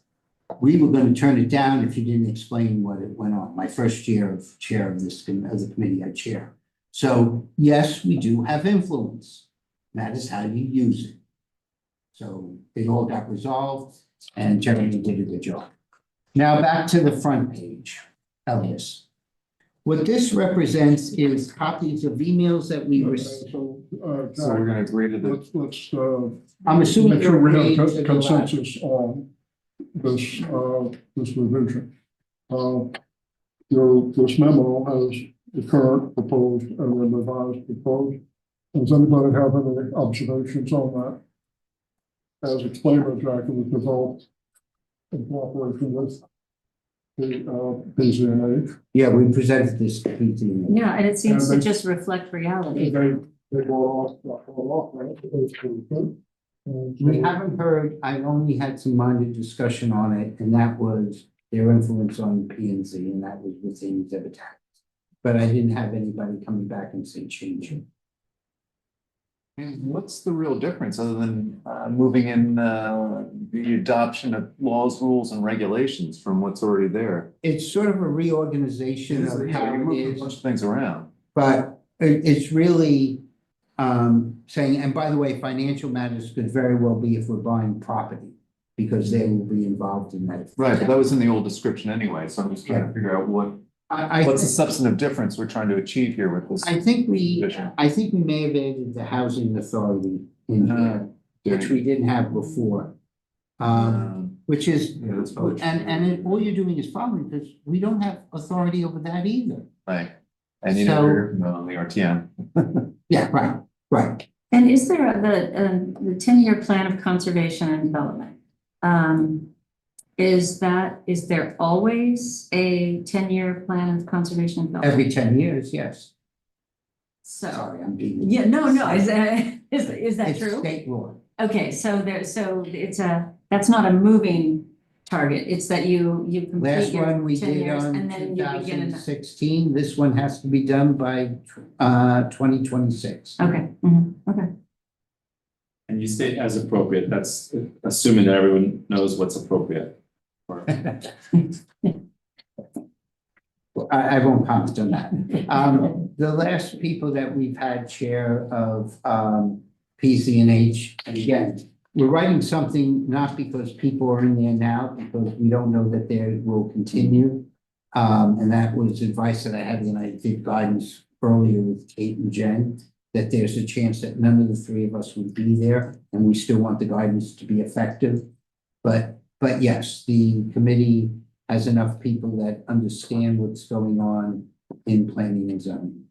we were going to turn it down if you didn't explain what it went on. My first year of chair of this, of the committee I chair. So yes, we do have influence. That is how you use it. So it all got resolved and Jeremy did a good job. Now back to the front page of this. What this represents is copies of emails that we received. So So we're gonna agree to the, let's I'm assuming make sure you're we agreeing have to the consensus on this, this revision. This memo has the current proposed and then revised proposed. Does anybody have any observations on that? As explained by Jackie, was developed in cooperation with the PZ&A. Yeah, we presented this to PTA. Yeah, and it seems to And they- just reflect reality. They go off, right? Those two, good. We haven't heard, I only had some minor discussion on it, and that was their influence on P and Z, and that was within exhibit tax. But I didn't have anybody coming back and say change it. And what's the real difference other than moving in the adoption of laws, rules, and regulations from what's already there? It's sort of a reorganization of You're how it moving a is, bunch of things around. but it's really saying, and by the way, financial matters could very well be if we're buying property, because they will be involved in that. Right, but that was in the old description anyway, so I'm just trying to figure out what's the substantive difference we're trying to achieve here with this? I think we Vision. may have added the housing authority in here, which we didn't have before. Which is, Yeah, that's probably all you're doing is following, because we don't have authority over that either. Right, and you So- know, on the RTM. Yeah, right. And is there the 10-year plan of conservation and development? Is there always a 10-year plan of conservation and development? Every 10 years, yes. So, Sorry, I'm being. yeah, no, is that It's true? state law. Okay, so that's not a moving target, it's that you complete Last your one we 10 did years on and then you begin another. 2016. This one has to be done by 2026. Okay, okay. And you state as appropriate, that's assuming that everyone knows what's appropriate. I won't comment on that. The last people that we've had chair of PCNH, and again, we're writing something not because people are in there now, because we don't know that they will continue. And that was advice that I had when I did guidance earlier with Kate and Jen, that there's a chance that none of the three of us would be there, and we still want the guidance to be effective. But yes, the committee has enough people that understand what's going on in planning and zoning.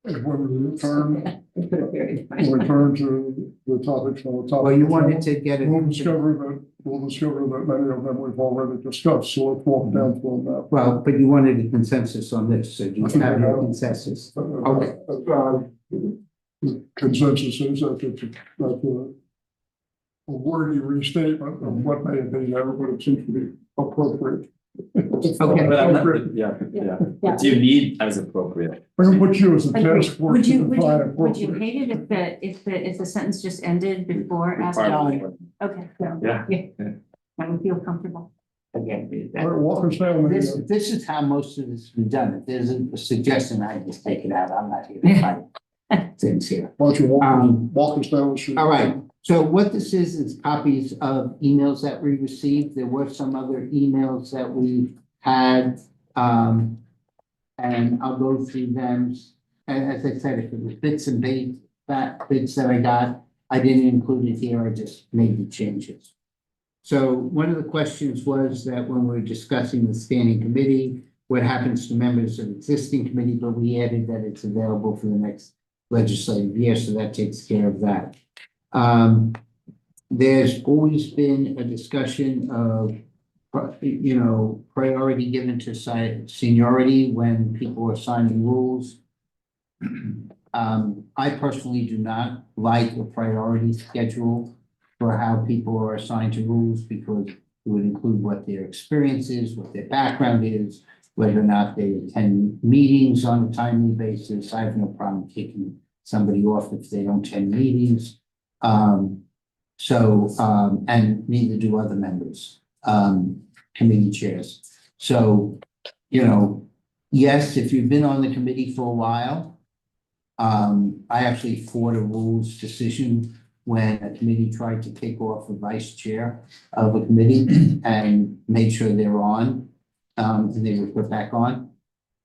And when we return to the topics on the top. Well, you wanted to get it. We'll discover that many of them we've already discussed, so let's walk down through that. Well, but you wanted a consensus on this, so do you have your consensus? Okay. Consensus is that a wordy restatement of what may be there, but it seems to be appropriate. Okay. But I'm not, yeah. Do you need as appropriate? We're gonna put you as a task force. Would to you define hate appropriate. it if the sentence just ended before as? Requirement. Okay. Yeah. I would feel comfortable. Again, All right, walk us down. this is how most of this has been done. If there's a suggestion, I just take it out. I'm not here to fight things here. Why don't you walk us down? All right, so what this is copies of emails that we received. There were some other emails that we had, and I'll go through them. And as I said, if it was bits and bits that I got, I didn't include it here, I just made the changes. So one of the questions was that when we're discussing the standing committee, what happens to members of existing committee, but we added that it's available for the next legislative year, so that takes care of that. There's always been a discussion of, priority given to seniority when people are signing rules. I personally do not like a priority schedule for how people are assigned to rules, because it would include what their experience is, what their background is, whether or not they attend meetings on a timely basis. I have no problem kicking somebody off if they don't attend meetings. And neither do other members, committee chairs. So, yes, if you've been on the committee for a while, I actually fought a rules decision when a committee tried to take off a vice chair of a committee and made sure they're on, and they were put back on.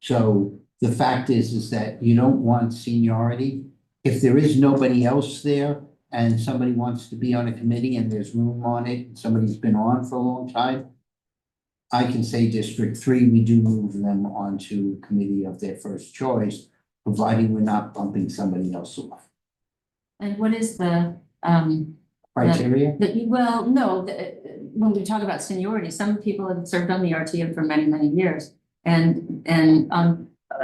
So the fact is that you don't want seniority. If there is nobody else there and somebody wants to be on a committee and there's room on it, and somebody's been on for a long time, I can say District 3, we do move them onto a committee of their first choice, providing we're not bumping somebody else off. And what is the Criteria? When we talk about seniority, some people have served on the RTM for many, many years. And I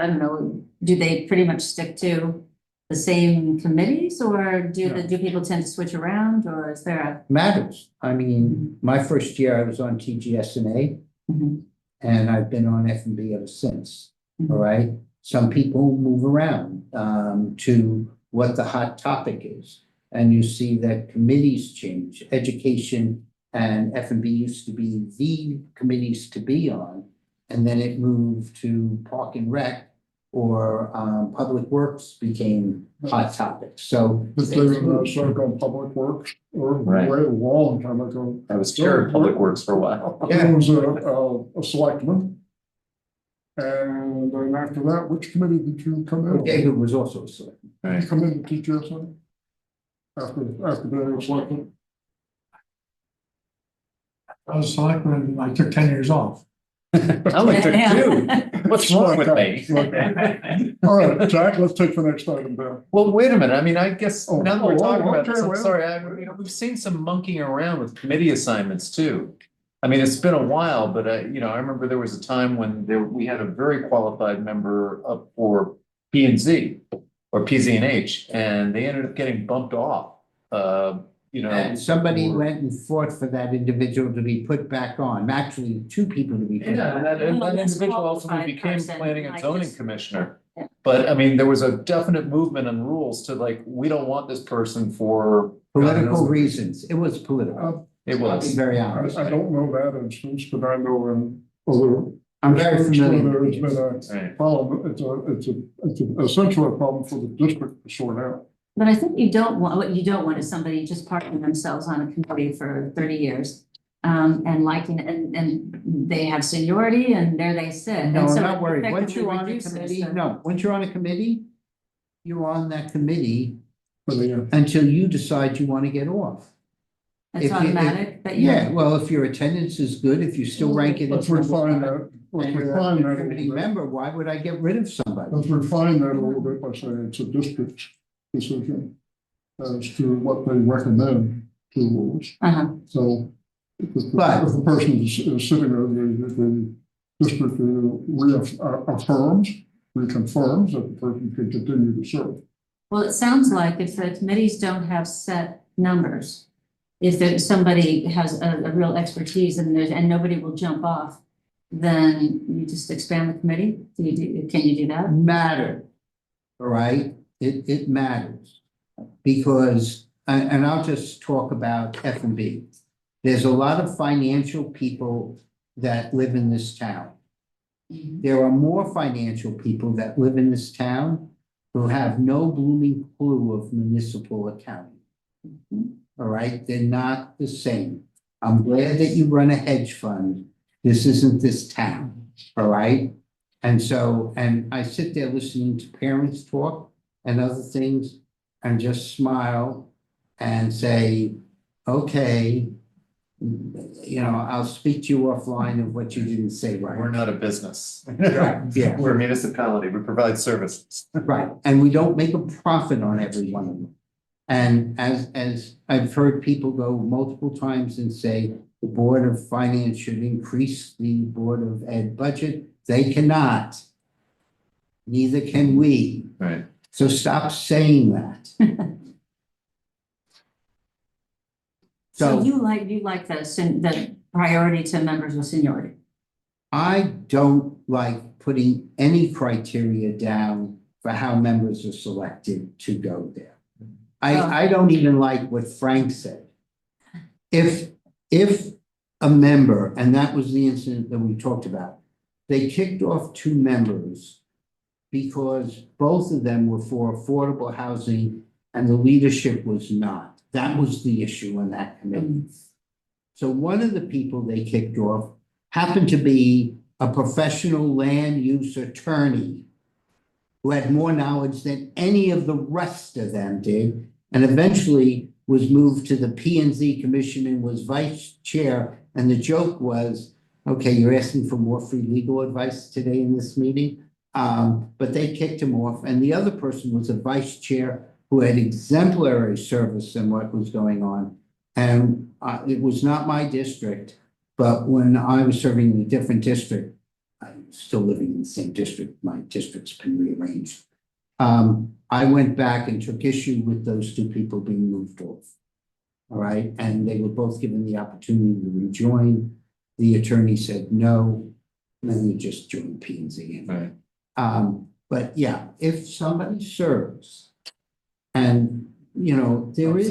don't know, do they pretty much stick to the same committees, or do people tend to switch around, or is there a? Matters. I mean, my first year I was on TGS&A, and I've been on F&B ever since. All right. Some people move around to what the hot topic is. And you see that committees change. Education and F&B used to be the committees to be on. And then it moved to Park and Rec or Public Works became hot topics. So But they served on Public Works or Right. way a long time ago. I was chair of Public Works for a while. I was a selectman. And then after that, which committee did you come in? David was also a selectman. Did you come in to teach us something? After being a selectman? I was selectman, I took 10 years off. I only took two. What's wrong with me? All right, Jack, let's take the next item down. Well, wait a minute. I mean, I guess Oh, now that we're oh, talking about okay, this, I'm well. sorry, we've seen some monkeying around with committee assignments too. I mean, it's been a while, but I remember there was a time when we had a very qualified member up for P and Z or PZ&H, and they ended up getting bumped off. And somebody went and fought for that individual to be put back on, actually two people to be put Yeah, back. and that individual ultimately became planning and zoning commissioner. But I mean, there was a definite movement and rules to like, we don't want this person for. Political reasons. It was political. It I'll be was. very honest. I don't know that instance, but I know in other. I'm very familiar. There's been a Right. problem, it's essentially a problem for the district to sort out. But I think what you don't want is somebody just parking themselves on a committee for 30 years. And liking, and they have seniority and there they sit. No, And I'm so not it worried. Once effectively you're on a reduces committee, the- no, once you're on a committee, you're on that committee For the, until you decide you want to get off. It's if you- automatic, but you. Yeah, well, if your attendance is good, if you still rank it. let's as refine number that, let's and you're refine a that a committee little bit. member, why would I get rid of somebody? Let's refine that a little bit by saying it's a district decision as to what they recommend to rules. Uh-huh. So if the But- if the person is sitting there, the district reaffirms, reconfirms that the person can continue to serve. Well, it sounds like if the committees don't have set numbers, if there, somebody has a real expertise and nobody will jump off, then you just expand the committee? Can you do that? Matter, all right? It matters. Because, and I'll just talk about F&B. There's a lot of financial people that live in this town. There are more financial people that live in this town who have no blooming clue of municipal accounting. All right, they're not the same. I'm glad that you run a hedge fund. This isn't this town, all right? And so, and I sit there listening to parents talk and other things and just smile and say, okay, I'll speak to you offline of what you didn't say right. We're not a business. Right, yeah. We're a municipality. We provide services. Right, and we don't make a profit on every one of them. And as I've heard people go multiple times and say, the Board of Finance should increase the Board of Ed budget, they cannot. Neither can we. Right. So stop saying that. So So you like the priority to members with seniority? I don't like putting any criteria down for how members are selected to go there. I don't even like what Frank said. If a member, and that was the incident that we talked about, they kicked off two members because both of them were for affordable housing and the leadership was not. That was the issue in that committee. So one of the people they kicked off happened to be a professional land use attorney who had more knowledge than any of the rest of them did, and eventually was moved to the P&Z Commission and was vice chair. And the joke was, okay, you're asking for more free legal advice today in this meeting? But they kicked him off, and the other person was a vice chair who had exemplary service in what was going on. And it was not my district, but when I was serving in a different district, I'm still living in the same district, my district's been rearranged. I went back and took issue with those two people being moved off. All right, and they were both given the opportunity to rejoin. The attorney said no, and then we just joined P&Z. Right. But yeah, if somebody serves and, there is.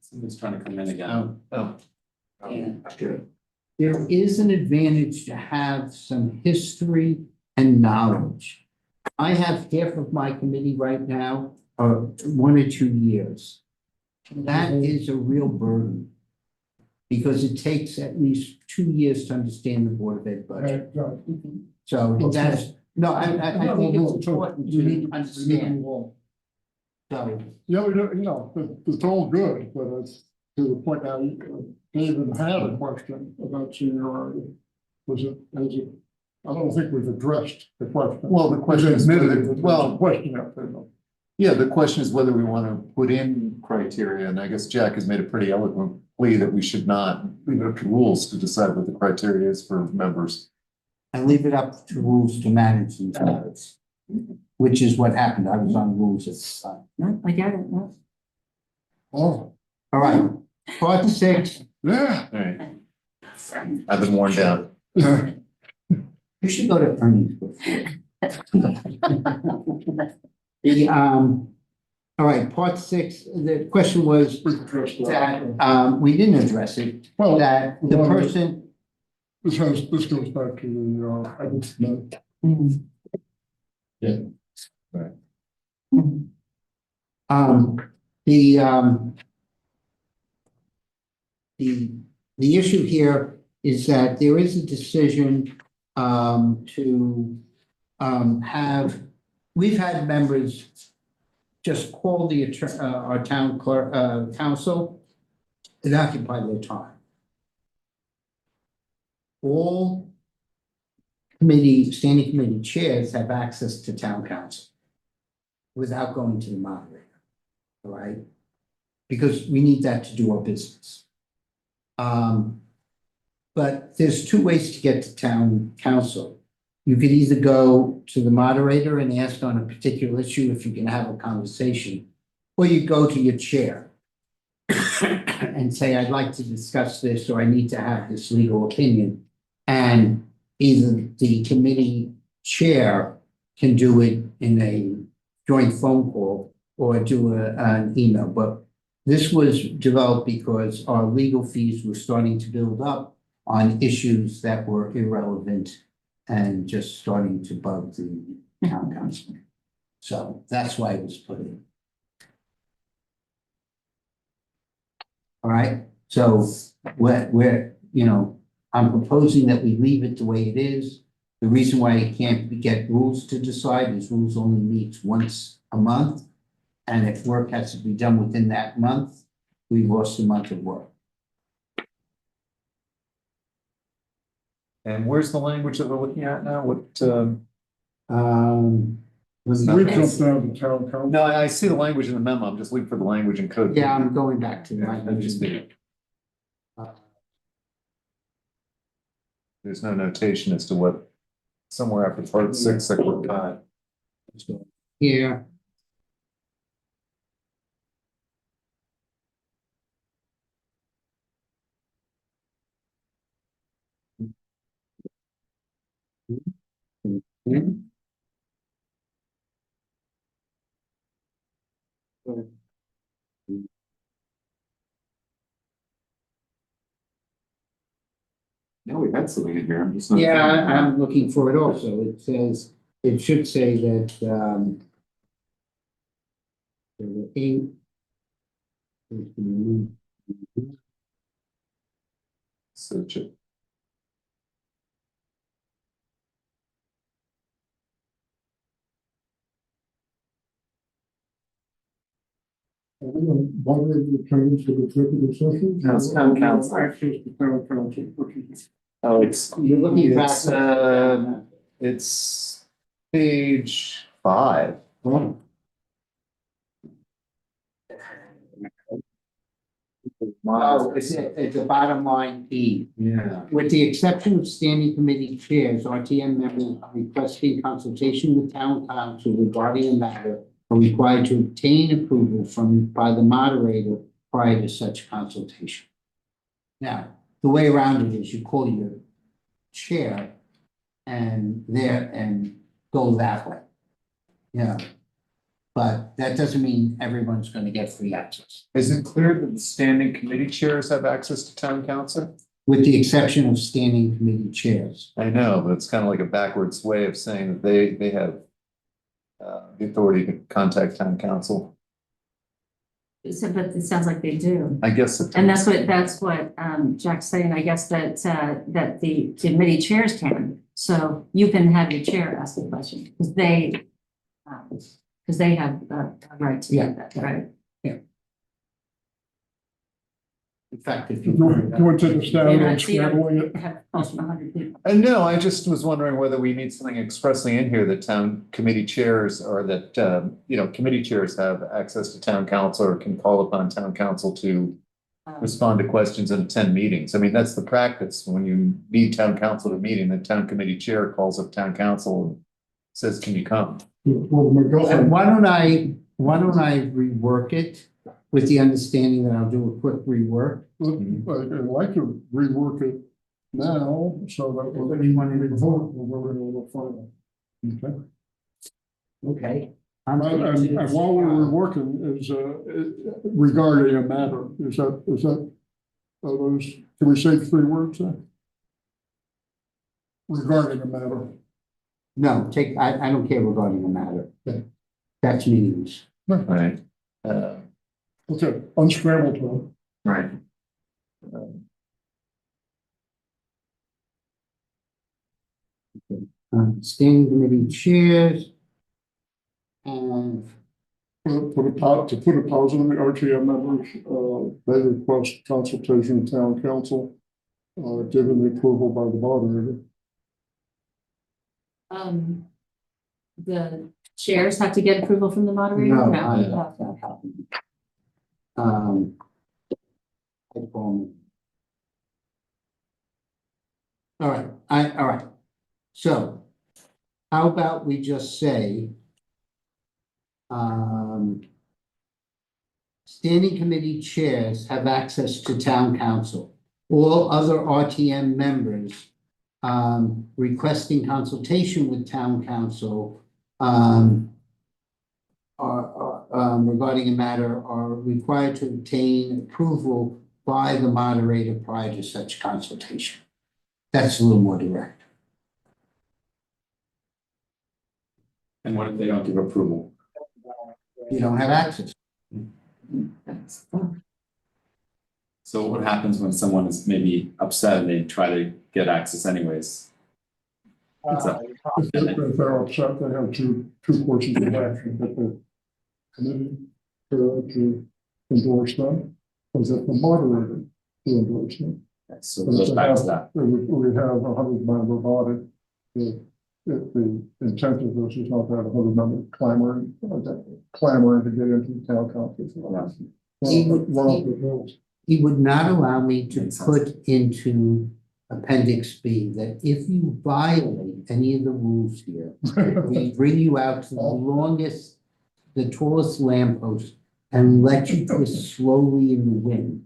Somebody's trying to come in again. There is an advantage to have some history and knowledge. I have half of my committee right now, 1 or 2 years. That is a real burden. Because it takes at least 2 years to understand the Board of Ed budget. So that's, no, I think it's important to understand. So, Yeah, we don't, it's all good, but it's to the point now, David had a question about seniority. Was it, I don't think we've addressed the question. Well, the question is Admitted whether- that there's a well- question out there, though. Yeah, the question is whether we want to put in criteria, and I guess Jack has made a pretty eloquent plea that we should not leave it up to rules to decide what the criteria is for members. I leave it up to rules to manage themselves, which is what happened. I was on rules at the time. No, I get it, no. Oh, All right, part 6, yeah. All right. I've been worn down. you should go to earnings before. All right, part 6, the question was that, we didn't address it, Well, that the well, person. this goes back to the, I just know. Yeah. Right. The issue here is that there is a decision to have, we've had members just call our town clerk, council and occupy their time. All standing committee chairs have access to town council without going to the moderator, all right? Because we need that to do our business. But there's 2 ways to get to town council. You could either go to the moderator and ask on a particular issue if you can have a conversation, or you go to your chair and say, I'd like to discuss this, or I need to have this legal opinion. And either the committee chair can do it in a joint phone call or do an email. But this was developed because our legal fees were starting to build up on issues that were irrelevant and just starting to bug the town council. So that's why it was put in. All right, so I'm proposing that we leave it the way it is. The reason why it can't get rules to decide is rules only meets once a month. And if work has to be done within that month, we lost a month of work. And where's the language that we're looking at now? What, We jumped down to town council. no, I see the language in the memo. I'm just looking for the language in code. Yeah, I'm going back to Yeah, that. I'm just thinking. There's no notation as to what, somewhere after part 6, section 5. Here. No, we had something in here. I'm just not. Yeah, I'm looking for it also. It says, it should say that, there were 8. Search it. One of the attorneys for the executive session. No, it's town council. Access to town council, which is. Oh, it's, You're looking back. It's page 5. Oh, it's a bottom line E. Yeah. With the exception of standing committee chairs, RTM members are requesting consultation with town council regarding a matter are required to obtain approval by the moderator prior to such consultation. Now, the way around it is you call your chair and go that way. Yeah. But that doesn't mean everyone's gonna get free access, Is it clear that the standing committee chairs have access to town council? with the exception of standing committee chairs. I know, but it's kind of like a backwards way of saying that they have the authority to contact town council. So, but it sounds like they do. I guess. it- And that's what Jack's saying, I guess that the committee chairs can. So you can have your chair ask the question, because they have a right to do that, right? In fact, if Do you. you want to take a stab They're on not- they don't scrambling it? Have close to 100 people. No, I just was wondering whether we need something expressly in here that town committee chairs or that, committee chairs have access to town council or can call upon town council to respond to questions and attend meetings. I mean, that's the practice. When you need town council to meeting, the town committee chair calls up town council and says, can you come? Well, McGuffin, Why don't I rework it with the understanding that I'll do a quick rework? I'd like to rework it now, so that when you want to vote, we're going to the final. Okay. Okay. And while we're reworking, is regarding a matter, is that, are those, can we say 3 words there? Regarding a matter. No, I don't care regarding the matter. That's meaningless. Right. Okay, unscrambled one. Right. Standing committee chairs. And Put a pause on the RTM members, they request consultation with town council, given the approval by the moderator. The chairs have to get approval from the moderator? no, No. I have that happen. All right. So how about we just say standing committee chairs have access to town council. All other RTM members requesting consultation with town council regarding a matter are required to obtain approval by the moderator prior to such consultation. That's a little more direct. And what if they don't give approval? You don't have access. So what happens when someone is maybe upset and they try to get access anyways? If they're upset, they have two courses of action, that the committee to endorse them, or that the moderator to endorse them. So it goes back to that. We have a 100-member body. If the intent of this is not to have a 100-member clamoring to get into the town council. He would not allow me to put into appendix B that if you violate any of the rules here, we bring you out to the tallest lamppost and let you twist slowly in the wind.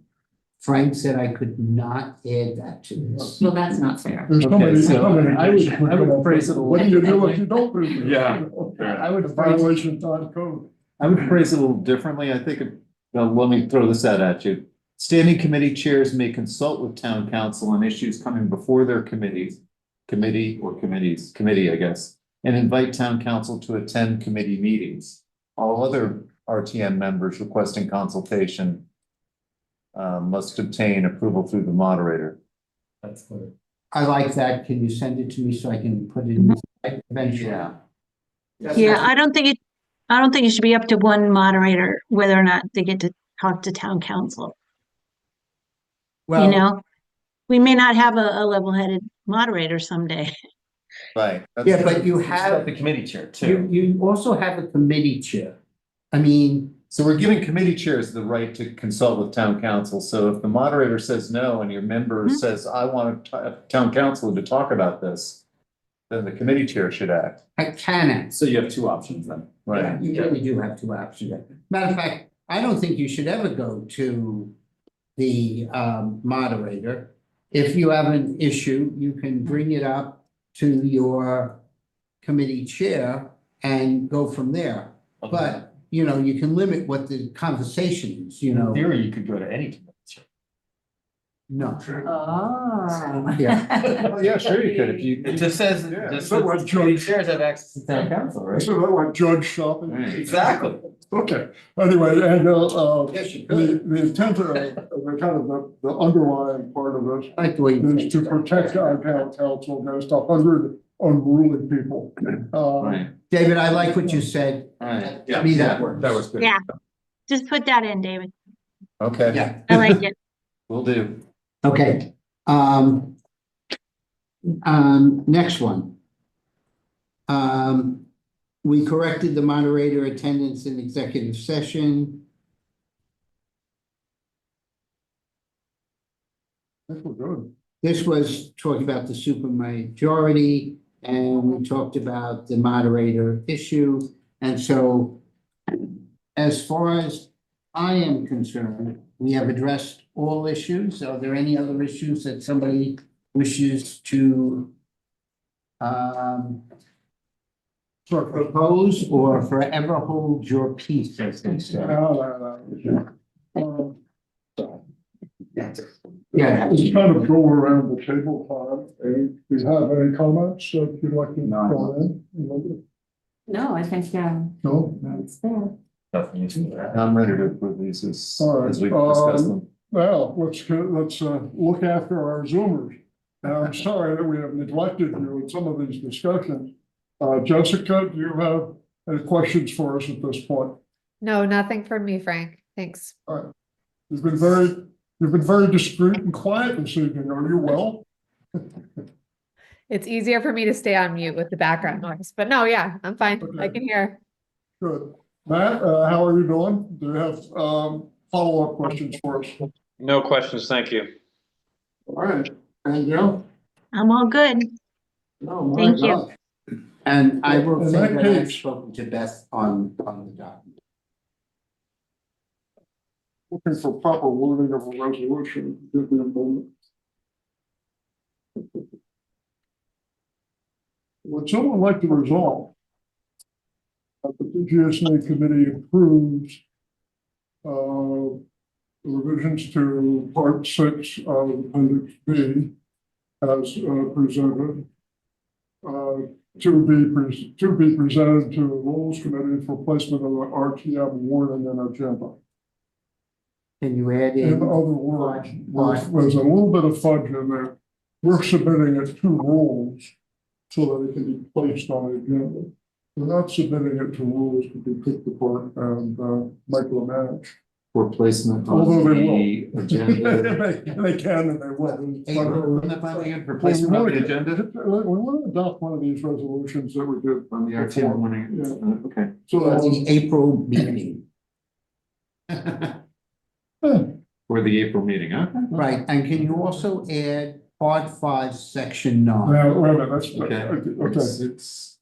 Frank said I could not add that to this. Well, that's not fair. There's Okay, so I would phrase it a little. What do you do if you don't do this? Yeah. I would violation time code. I would phrase it a little differently. I think, let me throw this out at you. Standing committee chairs may consult with town council on issues coming before their committee, I guess, and invite town council to attend committee meetings. All other RTM members requesting consultation must obtain approval through the moderator. That's clear. I like that. Can you send it to me so I can put it in eventually? Yeah, I don't think it should be up to one moderator whether or not they get to talk to town council. Well, We may not have a level-headed moderator someday. Right. yeah, but you have, The committee chair too. you also have a committee chair. I mean, So we're giving committee chairs the right to consult with town council. So if the moderator says no and your member says, I want town council to talk about this, then the committee chair should act. I can act. So you have two options then. Right. You really do have two options. Matter of fact, I don't think you should ever go to the moderator. If you have an issue, you can bring it up to your committee chair and go from there. But, you know, you can limit what the conversation is, you In know, theory, you could go to any committee. no. Oh. Yeah. Yeah, sure you could, if you. It just says, Yeah, just so what says committee Judge- chairs have access to town council, right? So that like judge shopping? Right. Exactly. Okay, anyway, and, Yes, you the, could. the intent of, the kind of the underlying part of this I like the way you is to protect our town council against 100 unruly people. Right, David, I like what you said. right. To me, that Yeah, works. that was good. Yeah. Just put that in, David. Okay. Yeah. I like it. Will do. Okay. Next one. We corrected the moderator attendance in executive session. I think we're good. This was talking about the supermajority, and we talked about the moderator issue. And so, as far as I am concerned, we have addressed all issues. Are there any other issues that somebody wishes to propose or forever hold your peace, as they say? Yeah. Just kind of go around the table, Todd. Do you have any comments that you'd like to throw in? No, I think, No? it's there. I'm ready to approve these All right, as we discuss them. Well, let's look after our Zoomers. And I'm sorry that we have neglected you in some of these discussions. Jessica, do you have any questions for us at this point? No, nothing from me, Frank. Thanks. You've been very discreet and quiet this evening. Are you well? It's easier for me to stay on mute with the background noise, but no, yeah, I'm fine. I Okay. can hear. Good. Matt, how are you doing? Do you have follow-up questions for us? No questions, thank you. All right. And Joe? I'm all good. No, my Thank you. God. And I will In say that that I've case- spoken to Beth on the document. Looking for proper wording of a resolution. Give me a moment. Would someone like to resolve that the DGSA committee approves revisions to part 6 of appendix B as presented to be presented to the rules committee for placement of the RTM warning and agenda. Can you add In in? other words, there's a little bit of fudge in there. We're submitting it to rules so that it can be placed on the agenda. We're not submitting it to rules to be picked apart and micromanaged. For placement Although on they the agenda. They can and they will. April. For placement on the agenda We want to adopt one of these resolutions that we did. on the RTM warning. Yeah. Okay. So the April meeting, For the April meeting, huh? right? And can you also add part 5, section 9? Now, wait a minute, that's, Okay. okay. It's.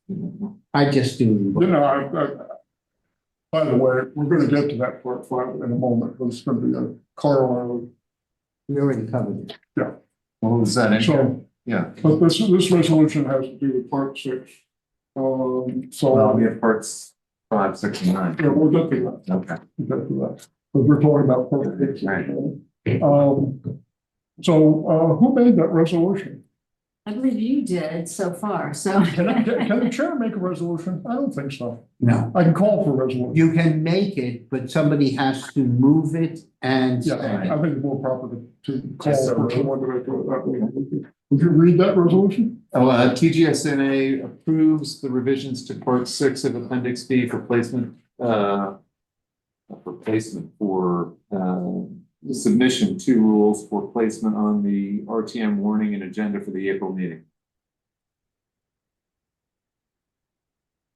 I just do. You know, by the way, we're gonna get to that part 5 in a moment, but it's gonna be a Carlisle. We already covered it. What was that? So, Yeah. but this resolution has to do with part 6. Well, So, we have parts 5, 6, and 9. yeah, we'll get to that. Okay. We'll get to that. But we're talking about part 6. Right. So, who made that resolution? I believe you did so far, so. Can the chair make a resolution? I don't think so. No, I can call for a resolution. you can make it, but somebody has to move it and. Yeah, second. I think it's more proper to call Yes, sir. for someone to make that. Would you read that resolution? TGSA approves the revisions to part 6 of appendix B for placement, for submission to rules for placement on the RTM warning and agenda for the April meeting.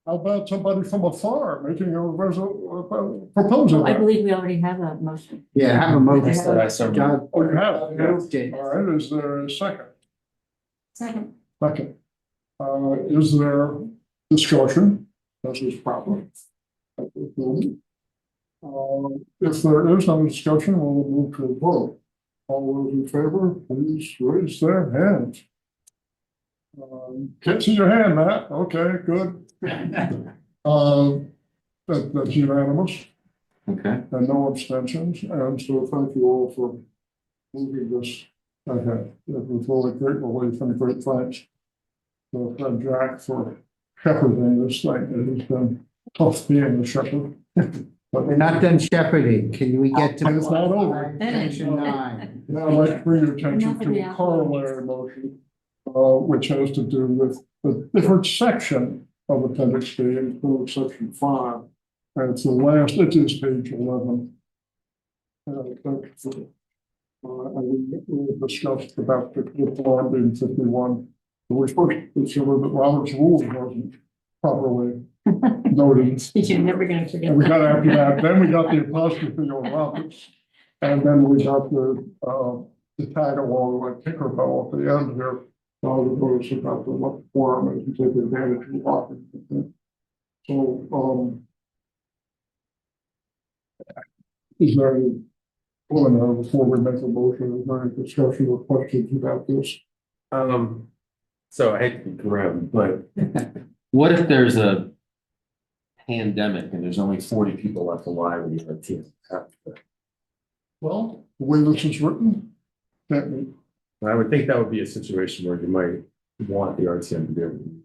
How about somebody from afar making a proposal? I believe we already have a motion. Yeah, have a motion. Yeah. John Oh, you have? moved it. All right, is there a second? Second. Second. Is there discussion? This is proper. If there is no discussion, we'll move to a vote. All those in favor, please raise their hands. Can't see your hand, Matt. Okay, good. That's unanimous Okay. and no abstentions, and so thank you all for moving this ahead. It was really great, well, we think great thanks. So Jack for shepherding this thing, it has been tough being a shepherd. But We're not done shepherding. Can we get to? It's not over. Section 9. Now I'd like to bring your attention Enough of to the a corollary motion, which has to do with the different section of Appendix B, including Section 5. And it's the last, it is page 11. And we discussed about the form being 51. But we first considered that Robert's rule wasn't properly noted. You're never gonna forget And we got that. after that, then we got the apostrophe on Roberts. And then we got the title all the way Tinkerbell at the end here. All the notice about what the forum is and take advantage of the So, is there any, before we make a motion, is there any discussion or questions about this? So I hate to be grim, but what if there's a pandemic and there's only 40 people left alive in the RTM? Well, the way this is written, that means. I would think that would be a situation where you might want the RTM to be able to.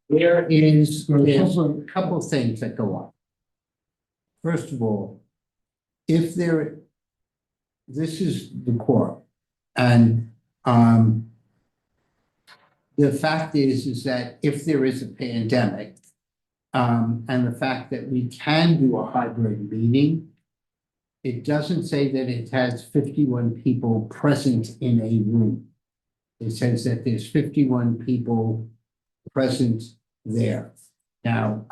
There's There's a couple of things that go on. First of all, if this is the quorum, and the fact is that if there is a pandemic, and the fact that we can do a hybrid meeting, it doesn't say that it has 51 people present in a room. It says that there's 51 people present there. Now,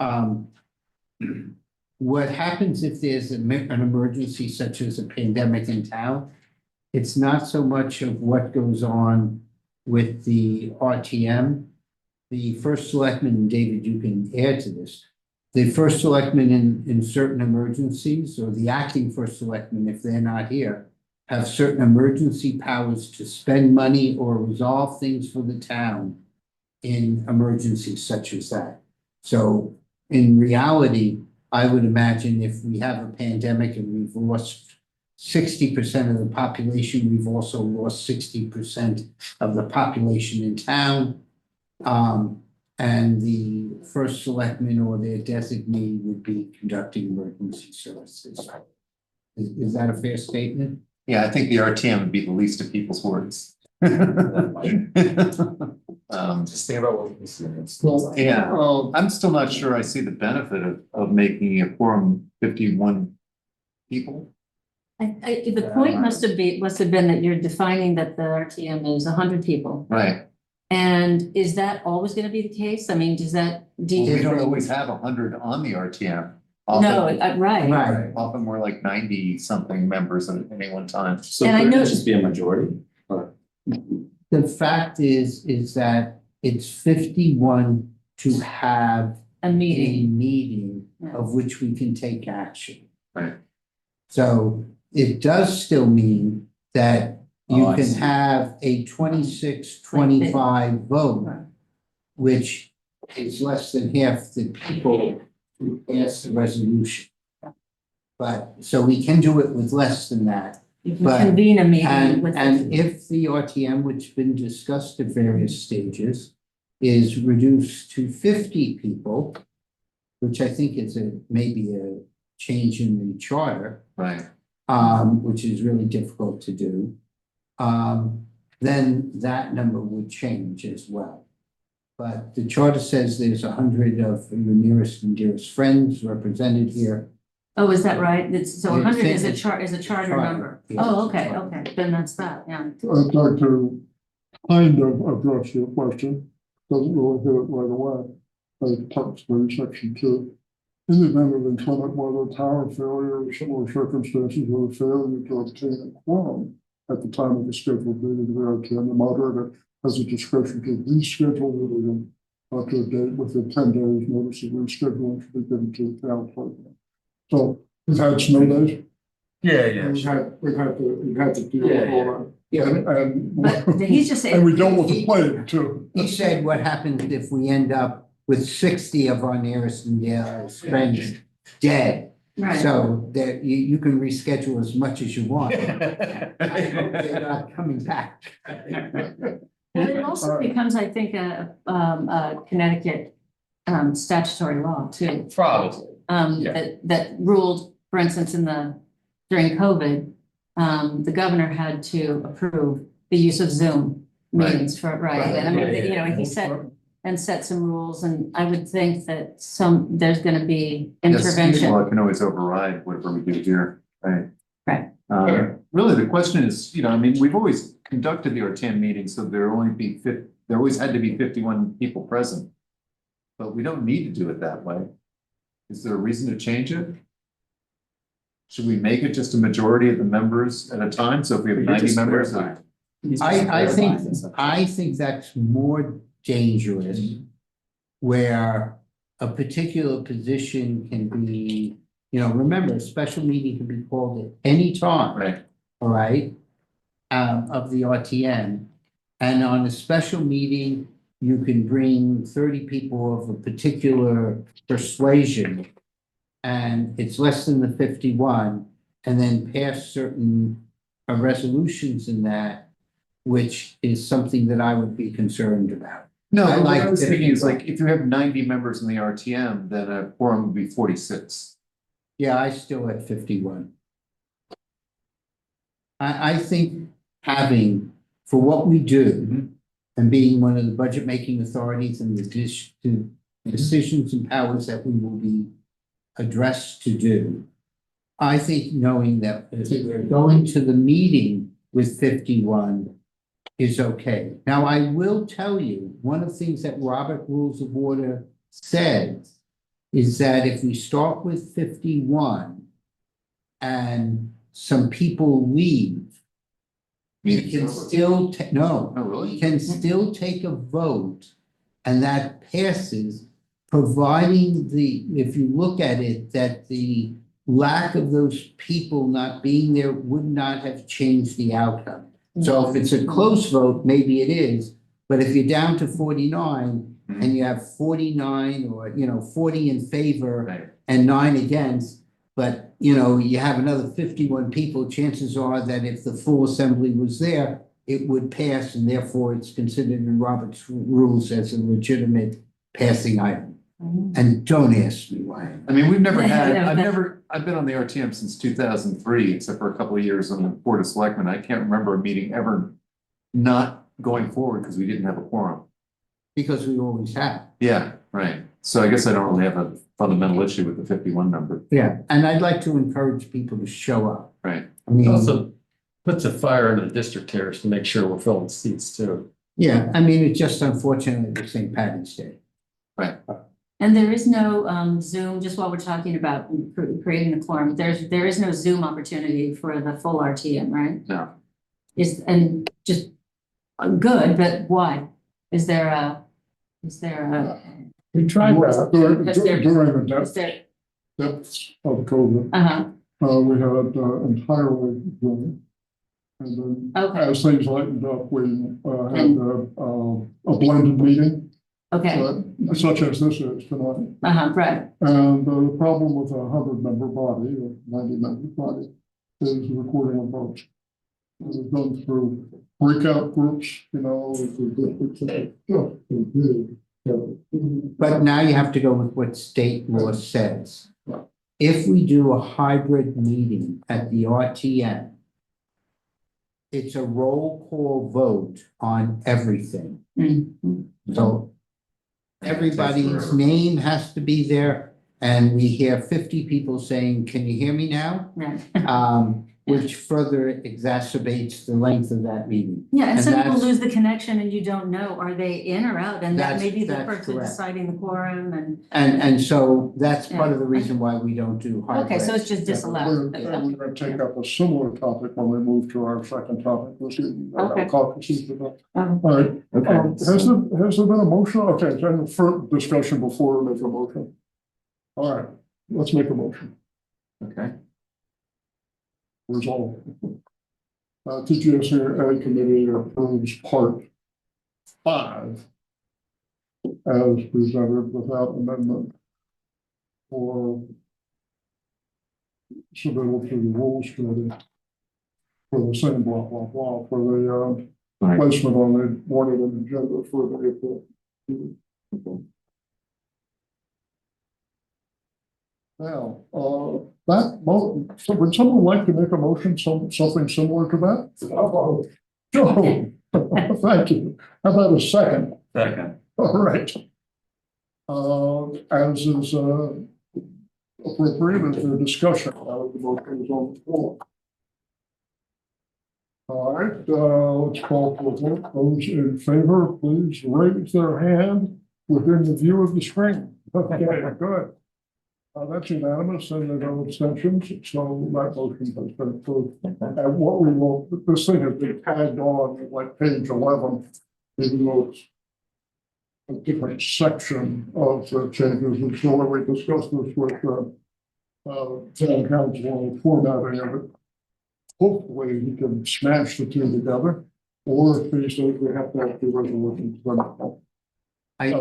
what happens if there's an emergency such as a pandemic in town? It's not so much of what goes on with the RTM. The first selectman, and David, you can add to this. The first selectman in certain emergencies, or the acting first selectman, if they're not here, have certain emergency powers to spend money or resolve things for the town in emergencies such as that. So in reality, I would imagine if we have a pandemic and we've lost 60% of the population, we've also lost 60% of the population in town. And the first selectman or their designee would be conducting emergency services. Is that a fair statement? Yeah, I think the RTM would be the least of people's worries. Just think about what you see. Yeah, I'm still not sure I see the benefit of making a quorum 51 people. The point must have been that you're defining that the RTM is 100 people. Right. And is that always gonna be the case? I mean, does that? We don't always have 100 on the RTM. No, right. Right. Often we're like 90 something members at any one time. So And I could know- it just be a majority? Or The fact is that it's 51 to have A a meeting. meeting Yeah. of which we can take action. Right. So it does still mean that you Oh, I can see. have a 26-25 vote, Right. which is less than half the people who passed the resolution. But, so we can do it with less than that. You can But- convene a meeting And, with. and if the RTM, which has been discussed at various stages, is reduced to 50 people, which I think is maybe a change in the charter, Right. which is really difficult to do, then that number would change as well. But the charter says there's 100 of your nearest and dearest friends represented here. Oh, is that right? So Yeah, 100 is a it's- charter charter, number. yeah, Oh, it's a okay, charter. okay, then that's that, yeah. I'd like to kind of address your question, doesn't really hit it right away. Parts in section 2. In the event of inclement weather, tower failure, or similar circumstances with a failure to obtain a quorum at the time of the scheduled meeting of the RTM, the moderator has a discretion to reschedule the meeting to a date within 10 days. Notice of rescheduling should be given to the town clerk. So we've had snow days. Yeah, We've had to deal with all that. But he's just saying. And we dealt with the plague too. He said, what happens if we end up with 60 of our nearest and dearest friends dead? Right. So that you can reschedule as much as you want. I hope they're not coming back. Well, it also becomes, I think, a Connecticut statutory law too. Probably. That ruled, for instance, during COVID, the governor had to approve the use of Zoom meetings for, and I mean, you know, he set some rules, and I would think that there's gonna be intervention. Well, it can always override whatever we do here, right? Right. Really, the question is, you know, I mean, we've always conducted the RTM meetings, so there always had to be 51 people present. But we don't need to do it that way. Is there a reason to change it? Should we make it just a majority of the members at a time? So if we have 90 members. I think that's more dangerous where a particular position can be, you know, remember, a special meeting can be called at any time. Right. All right, of the RTM. And on a special meeting, you can bring 30 people of a particular persuasion. And it's less than the 51, and then pass certain resolutions in that, which is something that I would be concerned about. No, I what I like was that- thinking is like, if you have 90 members in the RTM, then a quorum would be 46. Yeah, I still at 51. I think having, for what we do, and being one of the budget making authorities and the decisions and powers that we will be addressed to do, I think knowing that if we're going to the meeting with 51 is okay. Now, I will tell you, one of the things that Robert Rules of Order says is that if we start with 51 and some people leave, we can still Oh, really? we can still take a vote, and that passes, providing if you look at it, that the lack of those people not being there would not have changed the outcome. So if it's a close vote, maybe it is, but if you're down to 49 and you have 49 or, you know, 40 in favor Right. and 9 against, but, you know, you have another 51 people, chances are that if the full assembly was there, it would pass, and therefore it's considered in Robert's rules as a legitimate passing item. And don't ask me why. I mean, we've never had, No, I've been on the RTM since 2003, except for a couple of years on the Board of Selectmen. I can't remember a meeting ever not going forward because we didn't have a quorum. Because we always have. Yeah, right. So I guess I don't really have a fundamental issue with the 51 number. Yeah, and I'd like to encourage people to show up. Right. I mean, Also puts a fire under the district chairs to make sure we're filling seats too. yeah, I mean, it's just unfortunately it's St. Patty's Day. Right. And there is no Zoom, just while we're talking about creating the quorum, there is no Zoom opportunity for the full RTM, right? No. And just good, but why? Is there a? We tried that during the Is there? depths of COVID. We had entirely Zoom. And then Okay. as things lightened up, we had a blended meeting. Okay, Such as this is tonight. right, And the problem with a 100-member body, or 90-member body, is recording of votes. It was done through breakout groups, you know. But now you have to go with what state law says. If we do a hybrid meeting at the RTM, it's a roll call vote on everything. So everybody's name has to be there, and we hear 50 people saying, "Can you hear me now?" right. Which further exacerbates the length of that meeting. Yeah, and And some people that's- lose the connection and you don't know, are they in or out? And that may be the That's person correct. deciding the quorum and, And so that's part of the Yeah. reason why we don't do hybrid. okay, so it's just We're disallowed. going to take up a similar topic when we move to our second topic. This evening, Okay. caucuses, but, Um, all right. Okay. Has there been a motion? Okay, is there any further discussion before we make a motion? All right, let's make a motion. Okay. Resolve. TGS&A committee approves part 5 as presented without amendment for submittal to the rules committee for the same blah, blah, blah, for the placement on the morning of the agenda for the April. Now, so would someone like to make a motion, something similar to that? Joe, thank you. How about a second? Second. All right. As is appropriate as the discussion of the motion is on the floor. All right, let's call for the vote. Those in favor, please raise their hand within the view of the screen. Okay, good. That's unanimous and there are no abstentions, so that motion has been approved. And what we will, this thing has been tagged on like page 11, even though it's a different section of the changes. And so when we discussed this with town council on the formatting of it, hopefully we can smash the two together, or if he says we have to have two resolutions. I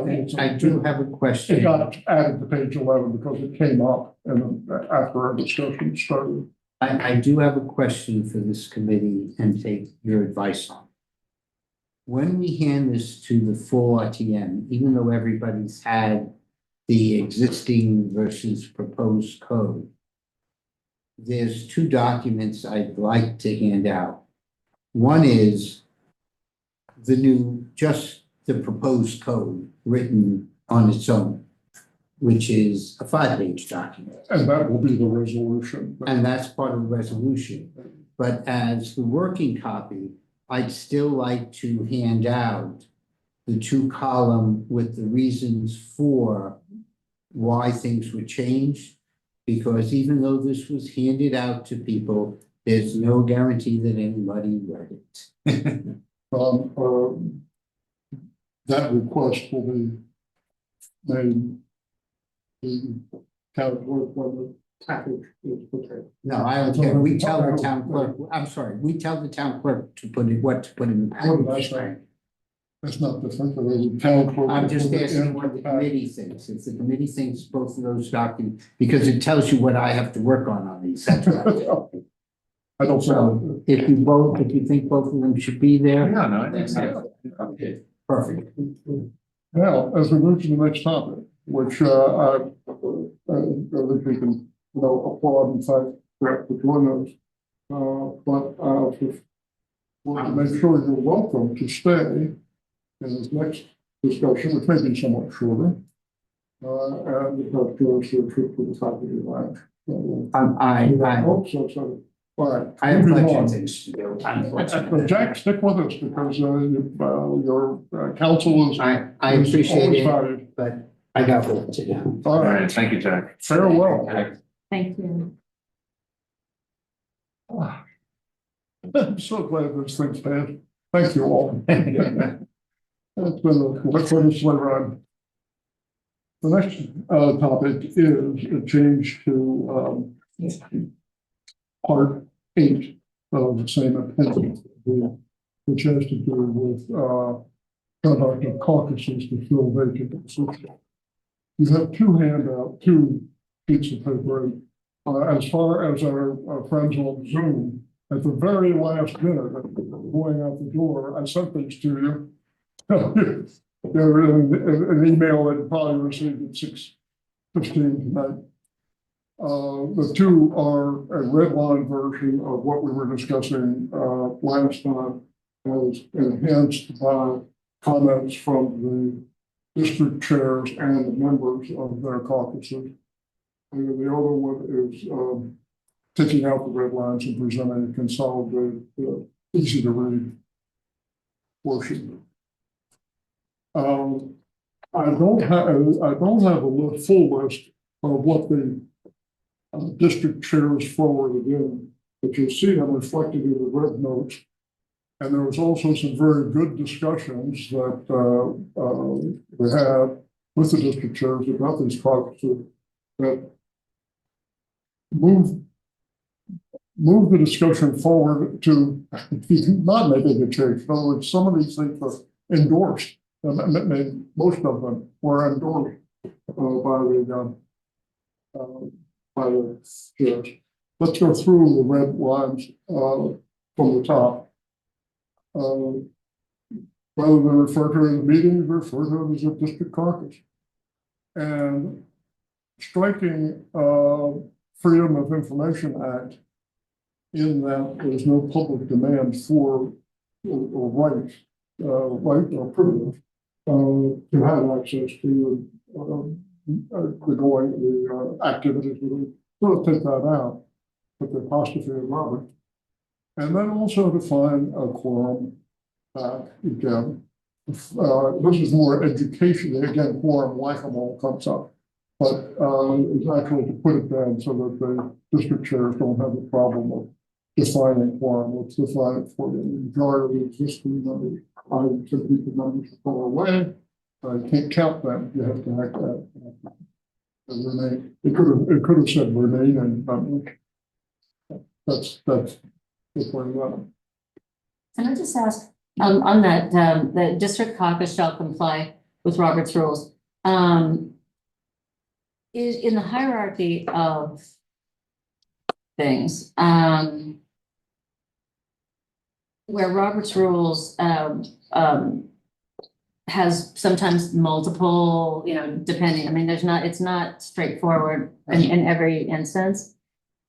do have a question. It got added to page 11 because it came up and after our discussion started. I do have a question for this committee and take your advice on. When we hand this to the full RTM, even though everybody's had the existing versus proposed code, there's 2 documents I'd like to hand out. One is just the proposed code written on its own, which is a 5-page document. And that will be the resolution. And that's part of the resolution. But as the working copy, I'd still like to hand out the 2-column with the reasons for why things were changed. Because even though this was handed out to people, there's no guarantee that anybody read it. That request will be made the town clerk when the package is prepared. No, I don't care. We tell the town clerk, I'm sorry, we tell the town clerk to put in what to put in the package. That's not different. The town clerk. I'm just asking what the committee thinks. If the committee thinks both of those documents, because it tells you what I have to work on these. That's right. I don't So know. if you think both of them should be there. Yeah, no, I think so. Okay, perfect. Now, as we move to the next topic, which I think we can, applaud and thank Brett for joining us. But I just want to make sure you're welcome to stay in this next discussion, which may be somewhat shorter. And because George a trip to the top of your life. I hope so. All right. I have moving budget on. things to do. Jack, stick with us because your counsel is. I appreciate always it, valued. but I got work to do. All All right, right, thank you, Jack. farewell. Thank you. I'm so glad this thing's passed. Thank you all. It's been a sleigh ride. The next topic is a change to part 8 of the same appendix, which has to do with conduct of caucuses to fill vacant positions. You have 2 sheets of paper. As far as our friends on Zoom, at the very last minute, going out the door, I sent these to you. They're an email that you probably received at 6:15 tonight. The 2 are a red line version of what we were discussing last time, as enhanced by comments from the district chairs and the members of their caucuses. And the other one is taking out the red lines and presenting a consolidated, easy to read portion. I don't have a full list of what the district chairs forwarded in, but you'll see them reflected in the red notes. And there was also some very good discussions that we had with the district chairs about these caucuses that move move the discussion forward to not making a change. In other words, some of these things are endorsed. Most of them were endorsed by the judge. Let's go through the red lines from the top. Rather than refer to it as meetings, refer to it as a district caucus. And striking Freedom of Information Act in that there's no public demand for or right or privilege to have access to the activities. Sort of take that out, put the apostrophe in Robert, and then also define a quorum. Again, this is more education. Again, quorum whack-a-mole comes up, but it's actually to put it down so that the district chairs don't have a problem of defining quorum. Let's define it for the majority of the existing members. I should keep the numbers far away. I can't count them. You have to act that. Remain. It could have said remain and members. That's the point of that. Can I just ask? On that, the district caucus shall comply with Robert's rules. Is in the hierarchy of things, where Robert's rules has sometimes multiple, depending. I mean, it's not straightforward in every instance.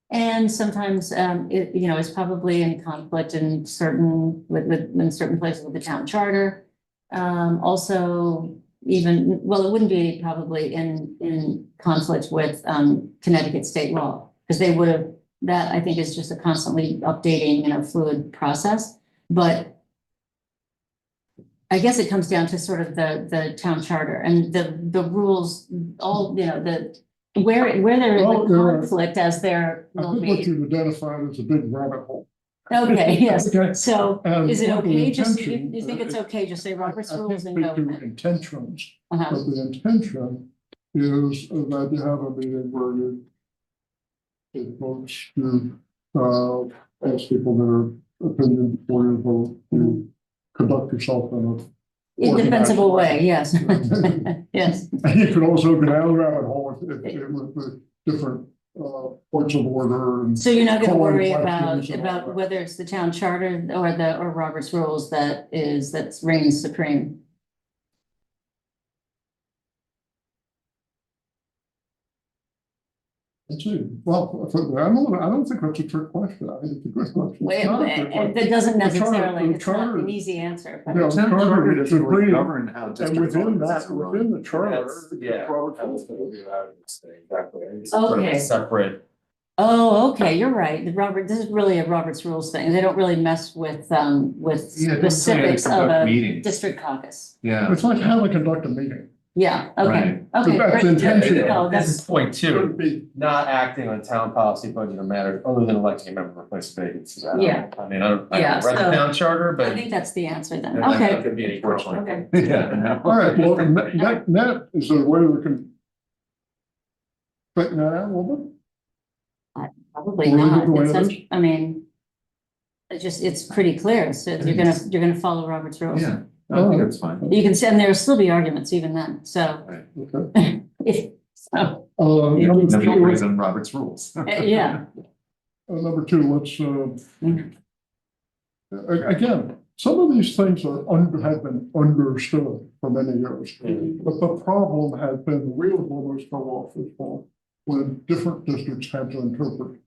And sometimes it's probably in conflict in certain places with the town charter. Also, it wouldn't be probably in conflict with Connecticut state law, because they would have, that I think is just a constantly updating, fluid process. But I guess it comes down to sort of the town charter and the rules, all, where there is a conflict as there will I think what be. you've identified as a big rabbit hole. Okay, yes. Okay. So is it What the okay, just, intention- you think it's okay, just say Robert's rules and go? speak to intentions, Uh-huh. but the intention is that you have a meeting where you get folks to ask people their opinion before you vote, to conduct yourself in In a defensible way, yes. Yes. and you could also go down the rabbit hole with different points of order. And So you're not gonna calling worry questions and all about that. whether it's the town charter or Robert's rules that reigns supreme. Let's see. Well, I don't think that's a trick question. I think it's a good question. Wait, It's not a trick question. that doesn't The charter- necessarily, the it's not charter- an easy answer. But Yeah, the Town charter charter is doesn't really supreme, govern how and district within offices that, are within run. the charter. That's- yeah, Robert's that was rules. gonna be what I would say, exactly. It's Okay. sort of a separate. Oh, okay, you're right. This is really a Robert's rules thing. They don't really mess with Yeah, it doesn't say how to specifics of conduct a meetings. district caucus. Yeah. It's like how to conduct a meeting. Yeah, okay, Right. okay. But that's great. intentional. No, This that's, is point two, Shouldn't be. not acting on town policy, budget, or matter other than electing a member to replace vacancies. I don't- Yeah. I mean, I haven't Yeah, read the so- town charter, but. I think that's the answer then. there's not Okay, gonna be any problem. okay. Yeah. All right, well, net is there a way we can straighten that out a little bit? Probably Or leave it not. the way It's it such, is? I mean, it's pretty clear. So you're gonna follow Robert's rules. Yeah, I think that's fine. You can say, and there'll still be arguments even then, so. Okay. So, Number Nobody two, agrees on Robert's rules. yeah. number two, let's, again, some of these things have been understood for many years. But the problem has been the wheels almost fell off this fall when different districts had to interpret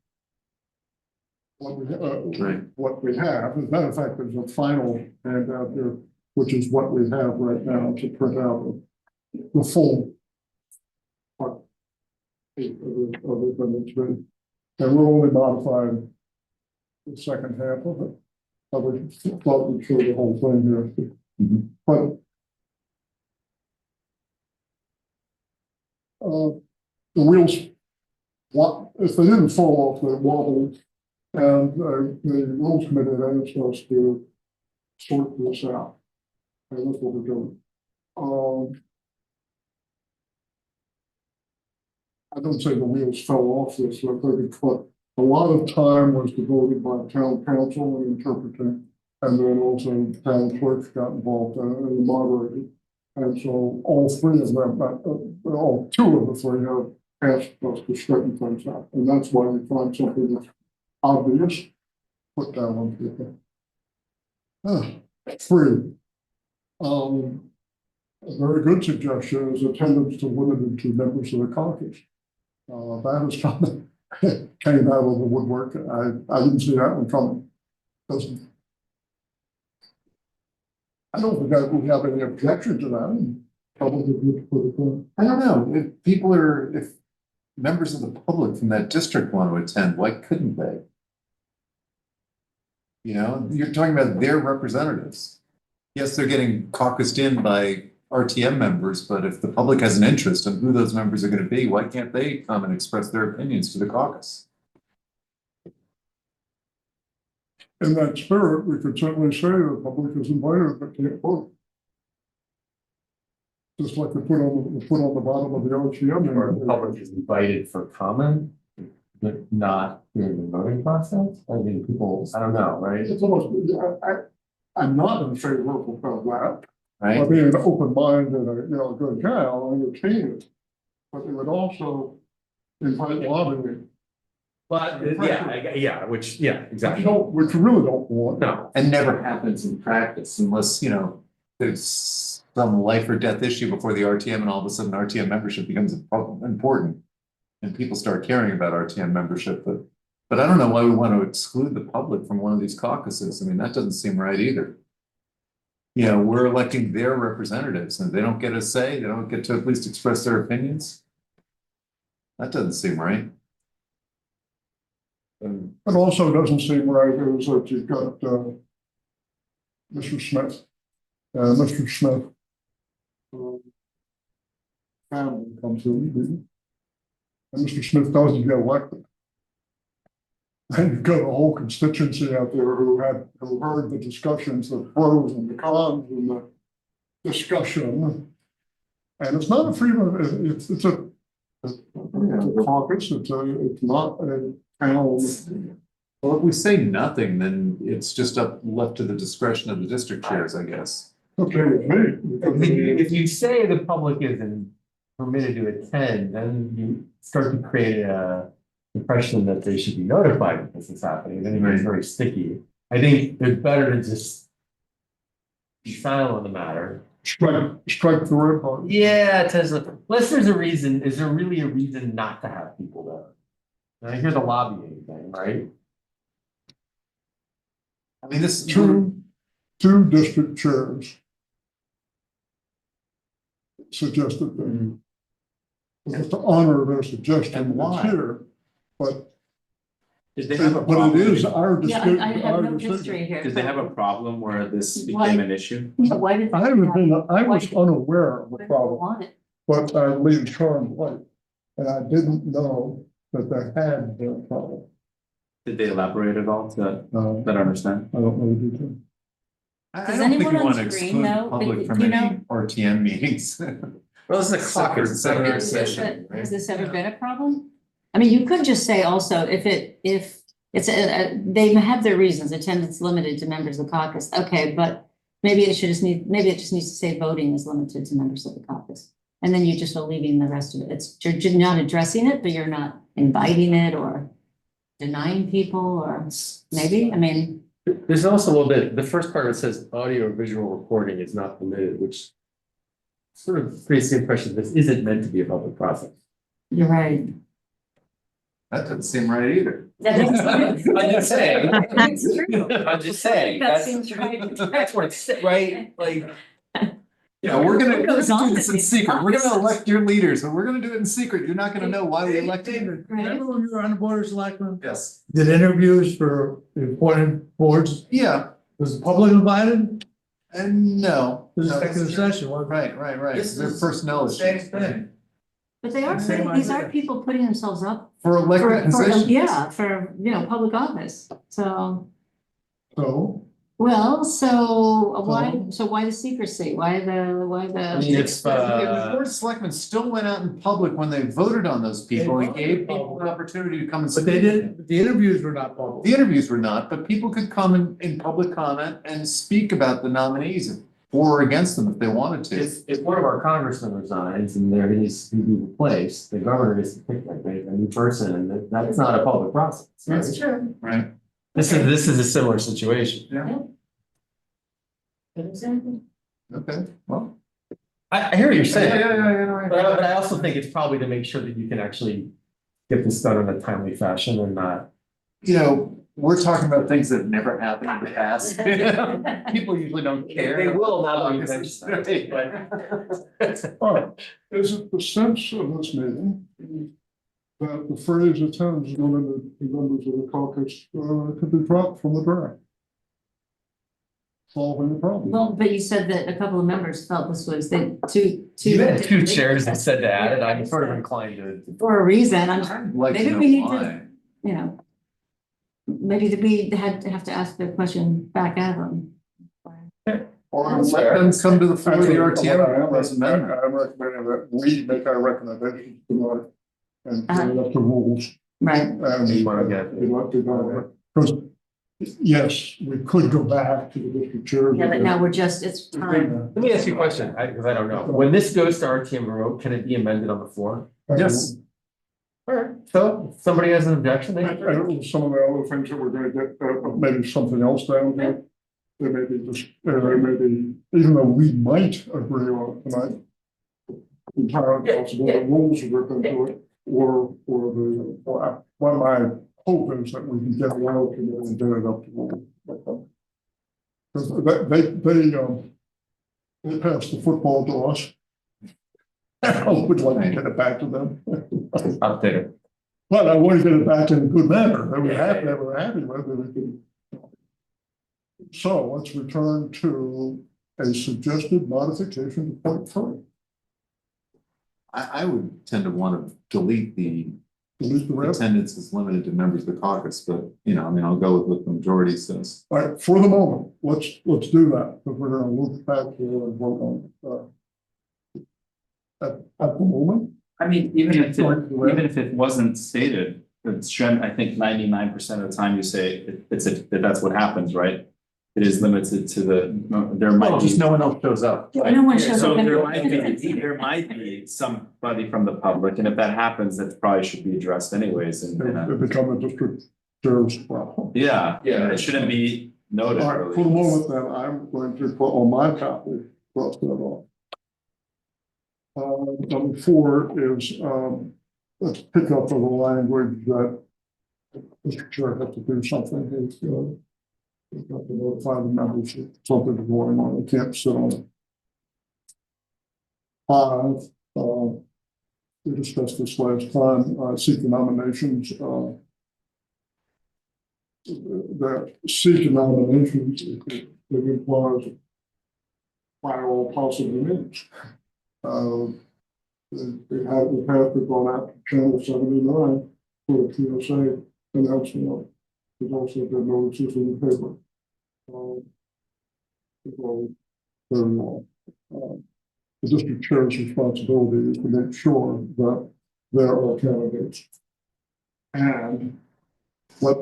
Right. what we have. As a matter of fact, there's a final handout here, which is what we have right now to print out the full part of the amendment. And we're only modifying the second half of it. I would thought we'd show the whole thing here. But the wheels, what if they didn't fall off, they wobbled. And the rules committee then asked us to sort this out. And that's what we're doing. I don't say the wheels fell off this, but a lot of time was devoted by town council in interpreting, and then also town clerks got involved in the moderating. And so all three of them, all two of the three have asked us to straighten things out, and that's why we find something that's obvious, put down on paper. Three. A very good suggestion is attendance to limited to members of the caucus. That is coming, came out of the woodwork. I didn't see that one coming. Doesn't. I don't think we have any objection to that. I don't know, if members of the public from that district want to attend, why couldn't they? You know, you're talking about their representatives. Yes, they're getting caucused in by RTM members, but if the public has an interest in who those members are going to be, why can't they come and express their opinions to the caucus? In that spirit, we could certainly say the public is invited but can't vote. Just like they put on the bottom of the RTM. Or the public is invited for comment, but not during the voting process. I mean, people, I don't know, right? It's almost, I'm not in favor of that. Right? I mean, an open mind and a good guy, I'll entertain it. But it would also invite lobbying. But which exactly. Which you really don't want. No, And never happens in practice unless, there's some life or death issue before the RTM and all of a sudden RTM membership becomes important. And people start caring about RTM membership, but I don't know why we want to exclude the public from one of these caucuses. I mean, that doesn't seem right either. We're electing their representatives and they don't get a say, they don't get to at least express their opinions. That doesn't seem right. It also doesn't seem right is that you've got Mr. Smith. Mr. Smith family comes to the meeting. And Mr. Smith doesn't get elected. And you've got a whole constituency out there who heard the discussions, the pros and the cons and the discussion. And it's not a freedom, it's a caucus, it's not a panel. Well, if we say nothing, then it's just left to the discretion of the district chairs, I guess. Okay with me. if you say the public isn't permitted to attend, then you start to create a impression that they should be notified that this is happening. Then it gets very sticky. I think it's better to just be silent on the matter. Strike the red button. Yeah, unless there's a reason, is there really a reason not to have people there? And I hear the lobbying thing, right? I mean, this Two district chairs suggested that. To honor their suggestion. And why? Here, but Did they have a but problem? it is our Yeah, decision. I have no history here. Did they have a problem where this Why- became an issue? Why did? I was unaware of the Why problem, want it? but I lead charmed light, and I didn't know that there had been a problem. Did they elaborate at all to No, that understand? I don't know the detail. I Does don't think anyone we on want to screen exclude know? the public from You any know- RTM meetings. Well, this is a caucus, it's not an Executive RTM. session. Has this ever been a problem? I mean, you could just say also, if it's they have their reasons, attendance limited to members of the caucus, okay, but maybe it just needs to say voting is limited to members of the caucus. And then you just are leaving the rest of it. You're not addressing it, but you're not inviting it or denying people or maybe, I mean. There's also a little bit, the first part, it says audio or visual recording is not permitted, which sort of creates the impression this isn't meant to be a public process. You're right. That doesn't seem right either. I'm just saying. It's true. I'm just saying, That that's, seems right. that's where it's, right, like. Yeah, we're gonna What goes on do this in in these secret. We're gonna caucuses? elect your leaders, but we're gonna do it in secret. You're not gonna know why we elected you. Remember when you were on the board of selectmen? Yes. Did interviews for important boards, Yeah, was the public invited? and no. It was No, a executive session, wasn't it? Right. This Their is personnel the same issues. thing. But they are, Same these are idea. people putting themselves up For elected for positions. yeah, for, public office, so. So Well, so why the secrecy? Why the? I mean, it's, The board of selectmen still went out in public when they voted on those people They and voted gave in people public. an opportunity to come and But they speak. didn't, the interviews were not public. The interviews were not, but people could come in public comment and speak about the nominees for or against them if they wanted to. if one of our congressmen resigns and there needs to be replaced, the governor is to pick like a new person, and that's not a public process. Right? That's true. Right. This is a similar situation. Exactly. Okay, well. I hear what you're saying. Yeah. But I also think it's probably to make sure that you can actually get this done in a timely fashion and not. You know, we're talking about things that have never happened in the past. People usually don't care. They will now that we've Because mentioned it's- All right, is it the sense of this meeting that the phrase attends limited to members of the caucus could be dropped from the draft? Solving the problem. Well, but you said that a couple of members felt this was the two. You had two chairs that said to add it. I'm sort of inclined to. For a reason, I'm, I'd like to maybe know we need why. to, you know. Maybe we had to have to ask the question back at them. Or let them come to the floor of the RTM as amendment. I'm recommending that we make our recommendations tonight and bring it up to rules. Right. And You wanna get- we'd like to go, because yes, we could go back to the district chairs. Yeah, but now we're just, it's time. Let me ask you a question, because I don't know. When this goes to RTM remote, can it be amended on the floor? Yes. Alright, so if somebody has an objection, they I don't know, some of the other things that we're gonna get, maybe something else down here. There may be just, there may be, even though we might agree on it tonight. Entirely possible, the rules are going to do it, or one of my hope is that we can get around to it and get it up to rules. Because they passed the football to us. I would like to get it back to them. up there. But I want to get it back in a good manner, that we have, that we're happy with, that we can. So let's return to a suggested modification to point 3. I would tend to want to delete the Delete the rest. attendance is limited to members of the caucus, but, you know, I mean, I'll go with what the majority says. All right, for the moment, let's do that, because we're gonna look back here and vote on it. At the moment, I mean, even if it wasn't stated, it's shown, I think 99% of the time you say that's what happens, right? It is limited to there might be. Just no one else shows up. No one shows So up. there might be somebody from the public, and if that happens, that probably should be addressed anyways, it become a district chair's problem. yeah, it shouldn't be noted. All right, for the moment then, I'm going to put on my copy, cross that off. Number 4 is, let's pick up on the language that Mr. Chair has to do something. He's got to notify the members that something is going on. They can't sit on it. 5, we discussed this last time, seek nominations. That seek nominations, it implies by all possible means. It had gone out to channel 79 for the PSA announcement. There's also been notices in the paper. Very long. The district chair's responsibility is to make sure that there are candidates. And let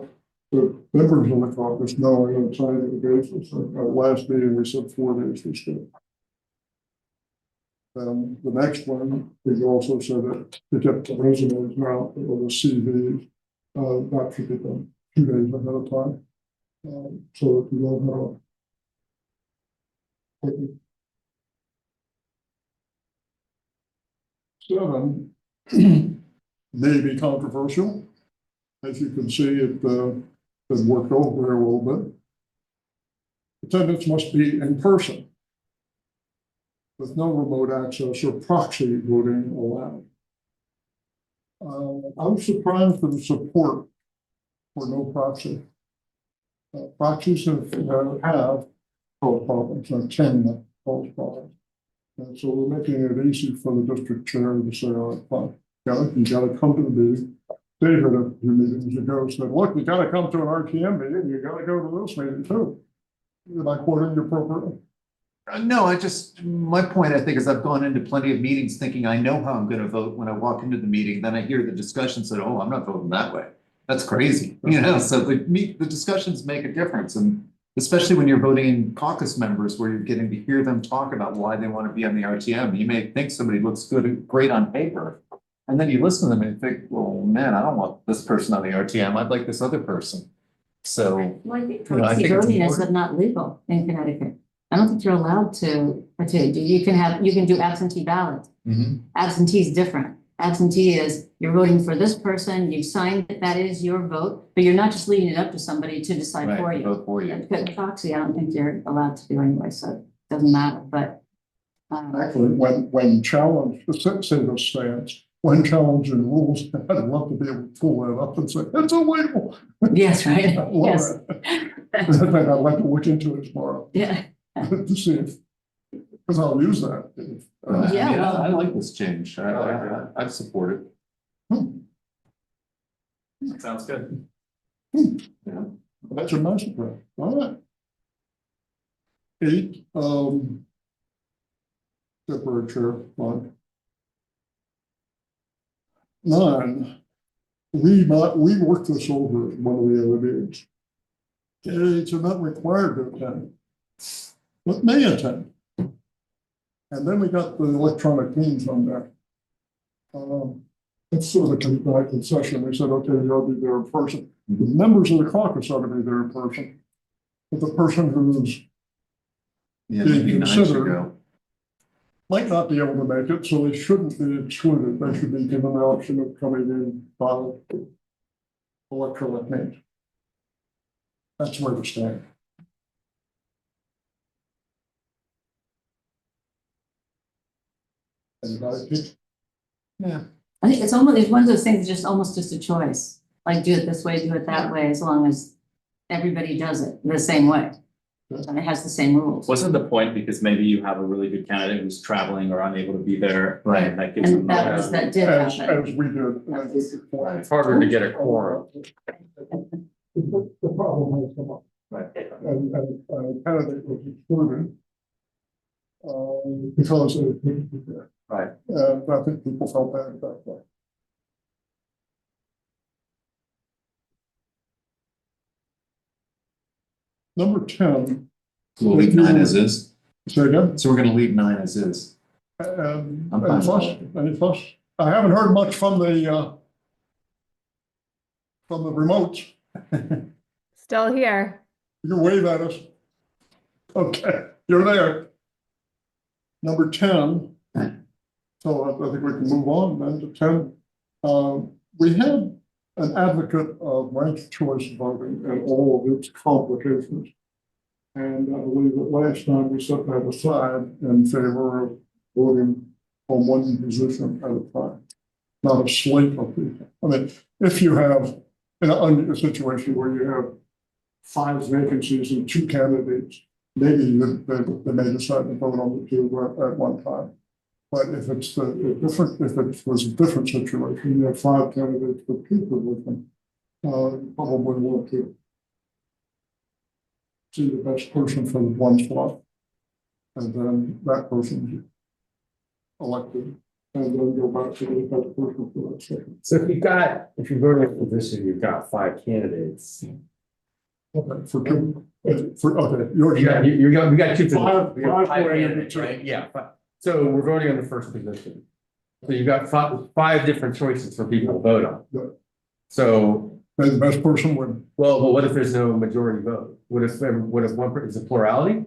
the members of the caucus know on a timely basis. Last meeting, we said 4 days was good. The next one, we also said that to get the resumes out or the CVs, that should be done 2 days ahead of time. So that we don't have. 7 may be controversial. As you can see, it has worked over here a little bit. Attendance must be in person, with no remote access or proxy voting allowed. I was surprised at the support for no proxy. Proxies have caused problems, and can cause problems. And so we're making it easy for the district chair to say, all right, fine, you gotta come to the meeting. David at a few meetings ago said, look, you gotta come to an RTM meeting, you gotta go to this meeting too. Am I quoting you appropriately? No, my point, I think, is I've gone into plenty of meetings thinking I know how I'm gonna vote when I walk into the meeting, then I hear the discussion said, oh, I'm not voting that way. That's crazy, so the discussions make a difference, and especially when you're voting in caucus members where you're getting to hear them talk about why they want to be on the RTM. You may think somebody looks great on paper, and then you listen to them and you think, well, man, I don't want this person on the RTM, I'd like this other person. So, Well, I think You know, I proxy think it's voting is important. not legal in Connecticut. I don't think you're allowed to, you can do absentee ballot. Absentee is different. Absentee is you're voting for this person, you've signed it, that is your vote, but you're not just leaving it up to somebody to decide for right, you. vote for you. But proxy, I don't think you're allowed to do anyway, so it doesn't matter, but. Actually, when challenged, say those stands, when challenged in rules, I'd love to be able to pull that up and say, it's illegal. Yes, right, I love yes. that. In fact, I'd like to look into it tomorrow Yeah, to see if, because I'll use that. Yeah, well- I like this change, I support it. Sounds good. That's a nice surprise. All right. 8, temporary chair, fine. 9, we worked this over at one of the other meetings. Candidates are not required to attend, but may attend. And then we got the electronic means on there. It's sort of a concession. We said, okay, you ought to be there in person. The members of the caucus ought to be there in person. But the person who's Yeah, being maybe 9 should considered go. might not be able to make it, so they shouldn't be excluded. They should be given the option of coming in by electronic means. That's where we stand. Anybody? Yeah. I think it's one of those things, just almost just a choice. Like do it this way, do it that way, as long as everybody does it the same way. And it has the same rules. Wasn't the point because maybe you have a really good candidate who's traveling or unable to be there? Right. And that gives them. And that did As happen. we did. It's harder to get a quorum. The problem has come up. Right. And candidate was excluded. Because of. Right. I think people felt bad about that. Number 10. We'll leave 9 as is. Say again? So we're gonna leave 9 as is. Any I'm fine with fuss? that. Any fuss? I haven't heard much from the remotes. Still here. You can wave at us. Okay, you're there. Number 10. So I think we can move on then to 10. We had an advocate of ranked choice voting and all of its complications. And I believe that last time we set that aside in favor of voting on one position at a time, not a slate of people. I mean, if you have a situation where you have 5 vacancies and 2 candidates, maybe they may decide to vote on the 2 at one time. But if it was a different situation, you have 5 candidates with 2 positions, probably want to see the best person for the one slot, and then that person's elected, and then go back to the best person for that second. So if you're voting for a position, you've got 5 candidates. Okay, for 2, okay, We got 2 Five- positions. We got 5 going into candidates, 2. right? Yeah. So we're voting on the first position. So you've got 5 different choices for people to vote on. Yeah. So, May the best person win. well, but what if there's no majority vote? What if one person is a plurality?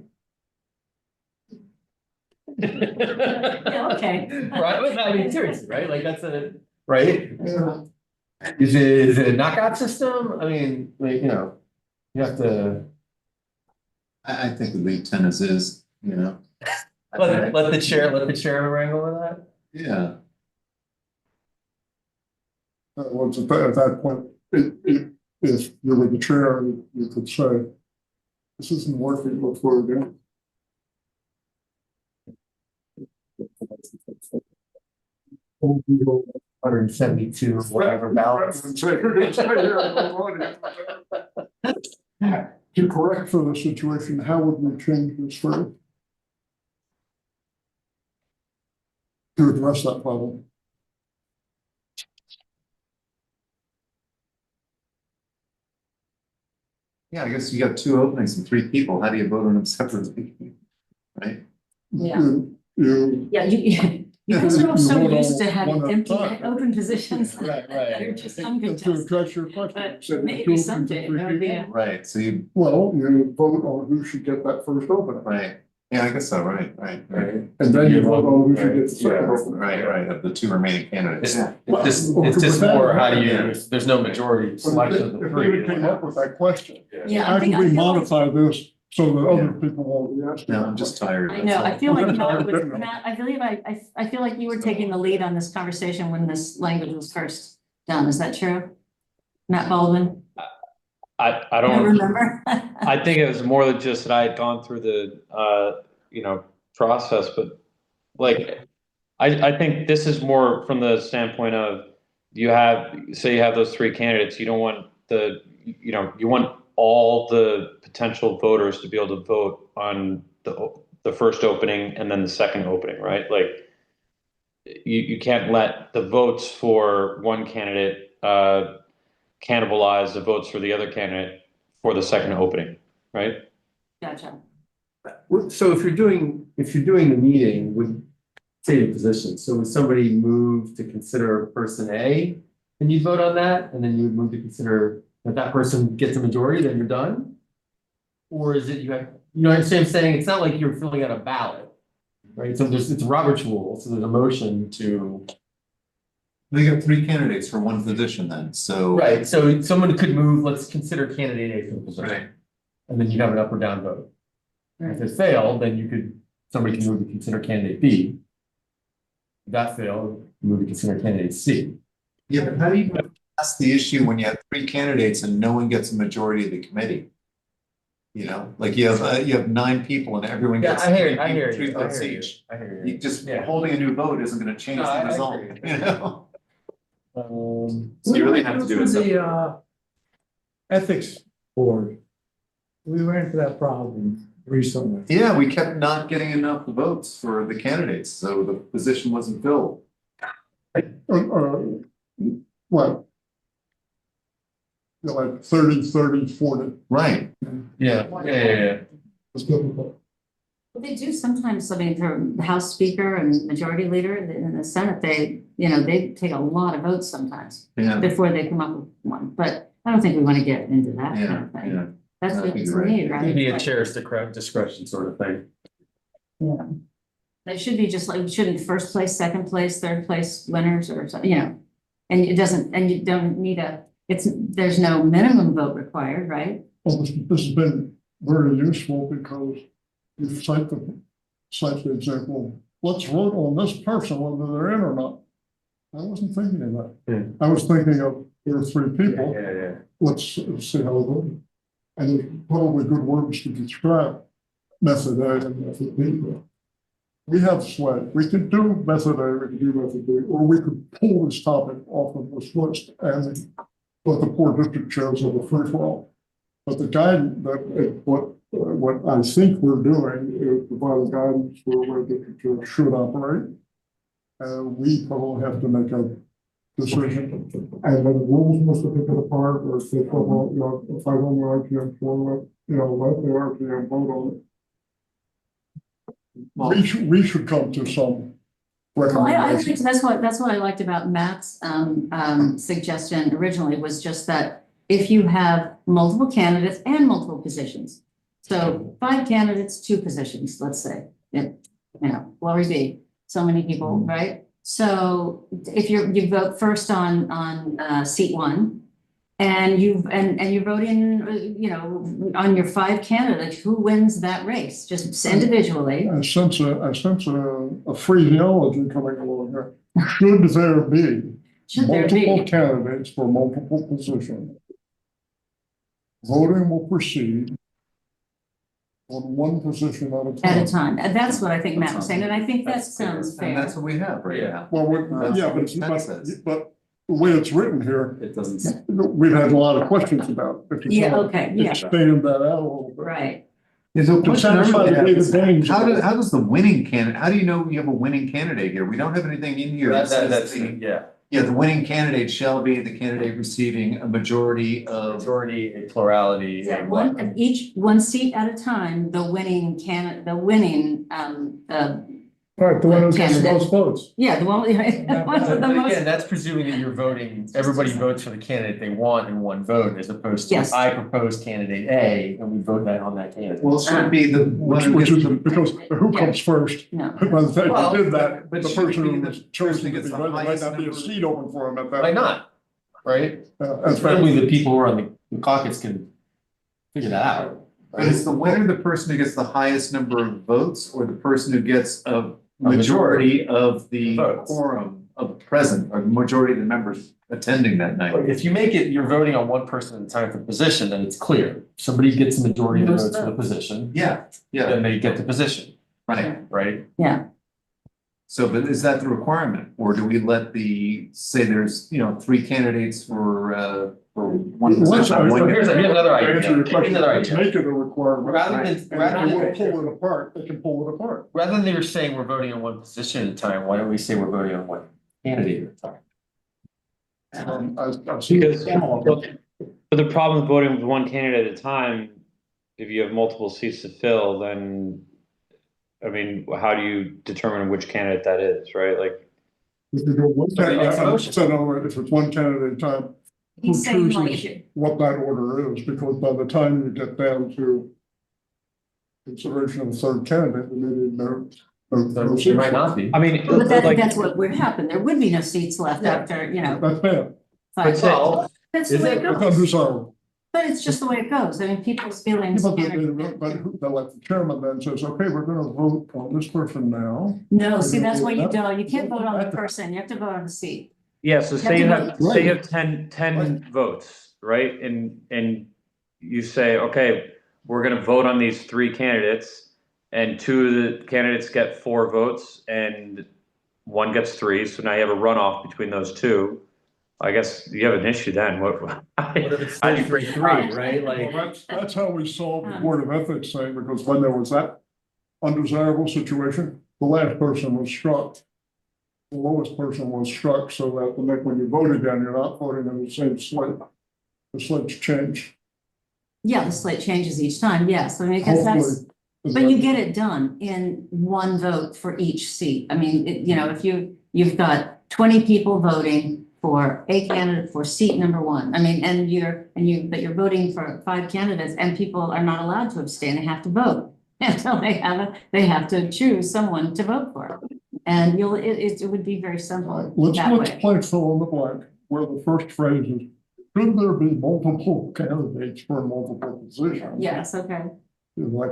Yeah, okay. Right, well, I mean, seriously, right? Like that's right? Is it a knockout system? I mean, like, you have to. I think we leave 10 as is, Let the chair wrangle with that? Yeah. Once at that point, if you were the chair, you could say, this isn't working, let's go again. 172, whatever ballots. to correct for the situation, how would we change this for to address that problem? Yeah, I guess you got two openings and three people. How do you vote on them separately? Right? Yeah. You, Yeah, you guys are all You so vote on used to one having at a empty, time. open positions. Right, That are just to uncontested. address your question. But you said two maybe openings and someday three there would be people. a. Right, so you, Well, you vote on who should get that first opening. right, yeah, I guess so, right. And then you vote on who should get the second Yeah. opening. Right, of the two remaining candidates. It's just more, how do you, Yeah. there's no majority selection of the If three. David came up with that question, Yeah, how I think, can I we feel like, modify this so that other people won't be asking? No, I'm just tired. I know, I feel like Matt was, Different. Matt, I believe I feel like you were taking the lead on this conversation when this language was first done. Is that true? Matt Baldwin? I I don't, remember. I think it was more than just that I had gone through the, process, but like, I think this is more from the standpoint of you have, say you have those three candidates, you don't want you want all the potential voters to be able to vote on the first opening and then the second opening, right? Like, you can't let the votes for one candidate cannibalize the votes for the other candidate for the second opening, right? Gotcha. So if you're doing the meeting with same position, so would somebody move to consider person A, and you vote on that, and then you would move to consider that that person gets a majority, then you're done? Or is it you have, you know what I'm saying? It's not like you're filling out a ballot, right? So it's Robert's rule, so there's a motion to. They got three candidates for one position then, so. Right, so someone could move, let's consider candidate A for the position. Right. And then you have an up or down vote. If it failed, then somebody can move to consider candidate B. If that failed, move to consider candidate C. Yeah, but how do you ask the issue when you have three candidates and no one gets a majority of the committee? You know, like you have 9 people and everyone Yeah, gets I hear three you, votes each. I hear You just Yeah. holding a new vote isn't gonna change No, I the result, agree. you know? So you really have to do it. The ethics board. We ran into that problem recently. Yeah, we kept not getting enough votes for the candidates, so the position wasn't filled. What? Like 30, 40. Right. Yeah. It's difficult. Well, they do sometimes, I mean, for the House Speaker and Majority Leader in the Senate, they take a lot of votes sometimes Yeah, before they come up with one, but I don't think we want to get into that kind yeah, of thing. yeah. That's I what think to you're me, right. right? It'd be a Like, chair's discretion sort of thing. yeah. They should be just like, shouldn't first place, second place, third place winners or something, and it doesn't, and you don't need there's no minimum vote required, right? Well, this has been very useful because you cite the example, let's vote on this person, whether they're in or not. I wasn't thinking of that. Yeah. I was thinking of there are 3 people. Yeah. Let's see how they vote. And there's probably good words to describe method A and method B. We have sway. We could do method A, we could do method B, or we could pull this topic off of this list and let the poor district chairs have a free for all. But the guidance what I think we're doing is providing guidance for where district chairs should operate. We probably have to make a decision, and then the rules must have been put apart, or if they follow, if I don't know RTM for let the RTM vote on it. Well, We should come to some Well, I recommendation. think that's what I liked about Matt's suggestion originally was just that if you have multiple candidates and multiple positions, so 5 candidates, 2 positions, let's say, Glory be, so many people, right? So if you vote first on seat 1, and you vote in, on your 5 candidates, who wins that race, just individually. I sense a phraseology coming along here. Should there be Should there multiple be? candidates for multiple positions? Voting will proceed on one position at a time. At a time, and that's what I think Matt was saying, and I think that sounds And fair. that's what we have right Yeah. now. Well, That's yeah, what Ken says. but the way it's written here, It doesn't. we've had a lot of questions about. If you Yeah, wanna okay, yeah, Expand that out a little bit. right. Is a To question satisfy the David Baines. how does the winning candidate, how do you know you have a winning candidate here? We don't have anything in here. that says That's, the- yeah, Yeah, the winning candidate shall be the candidate receiving a majority of. majority, a plurality, Yeah, a one, what? one seat at a time, the winning Right, the one who gets the Candidate. most votes. yeah, the one, the one with the But again, most. that's presuming that you're voting, everybody votes for the candidate they want in one vote, as opposed to Yes. I propose candidate A, and we vote that on that candidate. Well, it should be the one Which who is, gets the. because who comes first? No, By the time Well, you did that, but the should it person be who the was person chosen who to gets be the voted, might highest not be a number? seat open for him at that. Why not? Right? That's Certainly the people who are on the caucus can figure that out. But is the winner the person who gets the highest number of votes, or the person who gets a majority majority of the votes. quorum of present, or majority of the members attending that night? If you make it, you're voting on one person at a time for the position, then it's clear. Somebody gets a majority of the votes for the position, Yeah, yeah, then they get the position, right. right? yeah, So, but is that the requirement, or do we let say there's, three candidates for one position? Here's another idea. Answer your question, Here's another let's idea. make it a requirement. Rather than- And rather they than- will pull it apart, they can pull it apart. Rather than you're saying we're voting on one position at a time, why don't we say we're voting on one candidate at a time? I've seen Because, some of them. but the problem with voting with one candidate at a time, if you have multiple seats to fill, then, I mean, how do you determine which candidate that is, right? Like, If you go one Somebody makes a candidate, motion. so in other words, if it's one candidate at a time, who he's saying like, chooses what that order is, because by the time you get down to consideration of the third candidate, there may be no There might not be. I mean, but like, that's what would happen, there would be no seats left Yeah. after, That's bad, five. Well, That's the is way it? it it's goes, undesirable. but it's just the way it goes, I mean, people's feelings. But the chairman then says, okay, we're gonna vote on this person now. No, see, that's why you don't, you can't vote on the person, you have to vote on the seat. yeah, so say Right. you have 10 votes, right? And you say, okay, we're gonna vote on these three candidates, and two of the candidates get 4 votes, and one gets 3, so now you have a runoff between those two. I guess you have an issue then, what? What if it's 3-3-3, right? Like, Well, that's how we solved the Board of Ethics thing, because when there was that undesirable situation, the last person was struck. The lowest person was struck, so that when you vote again, you're not voting on the same slate. The slate's changed. Yeah, the slate changes each time, yes, I mean, because that's, Hopefully. but you get it done in one vote for each seat. I mean, if you've got 20 people voting for a candidate for seat number 1. I mean, but you're voting for 5 candidates and people are not allowed to abstain, they have to vote. Until they have to choose someone to vote for. And it would be very simple Let's that way. play fill in the blank, where the first phrase is, should there be multiple candidates for multiple positions? Yes, okay. Like.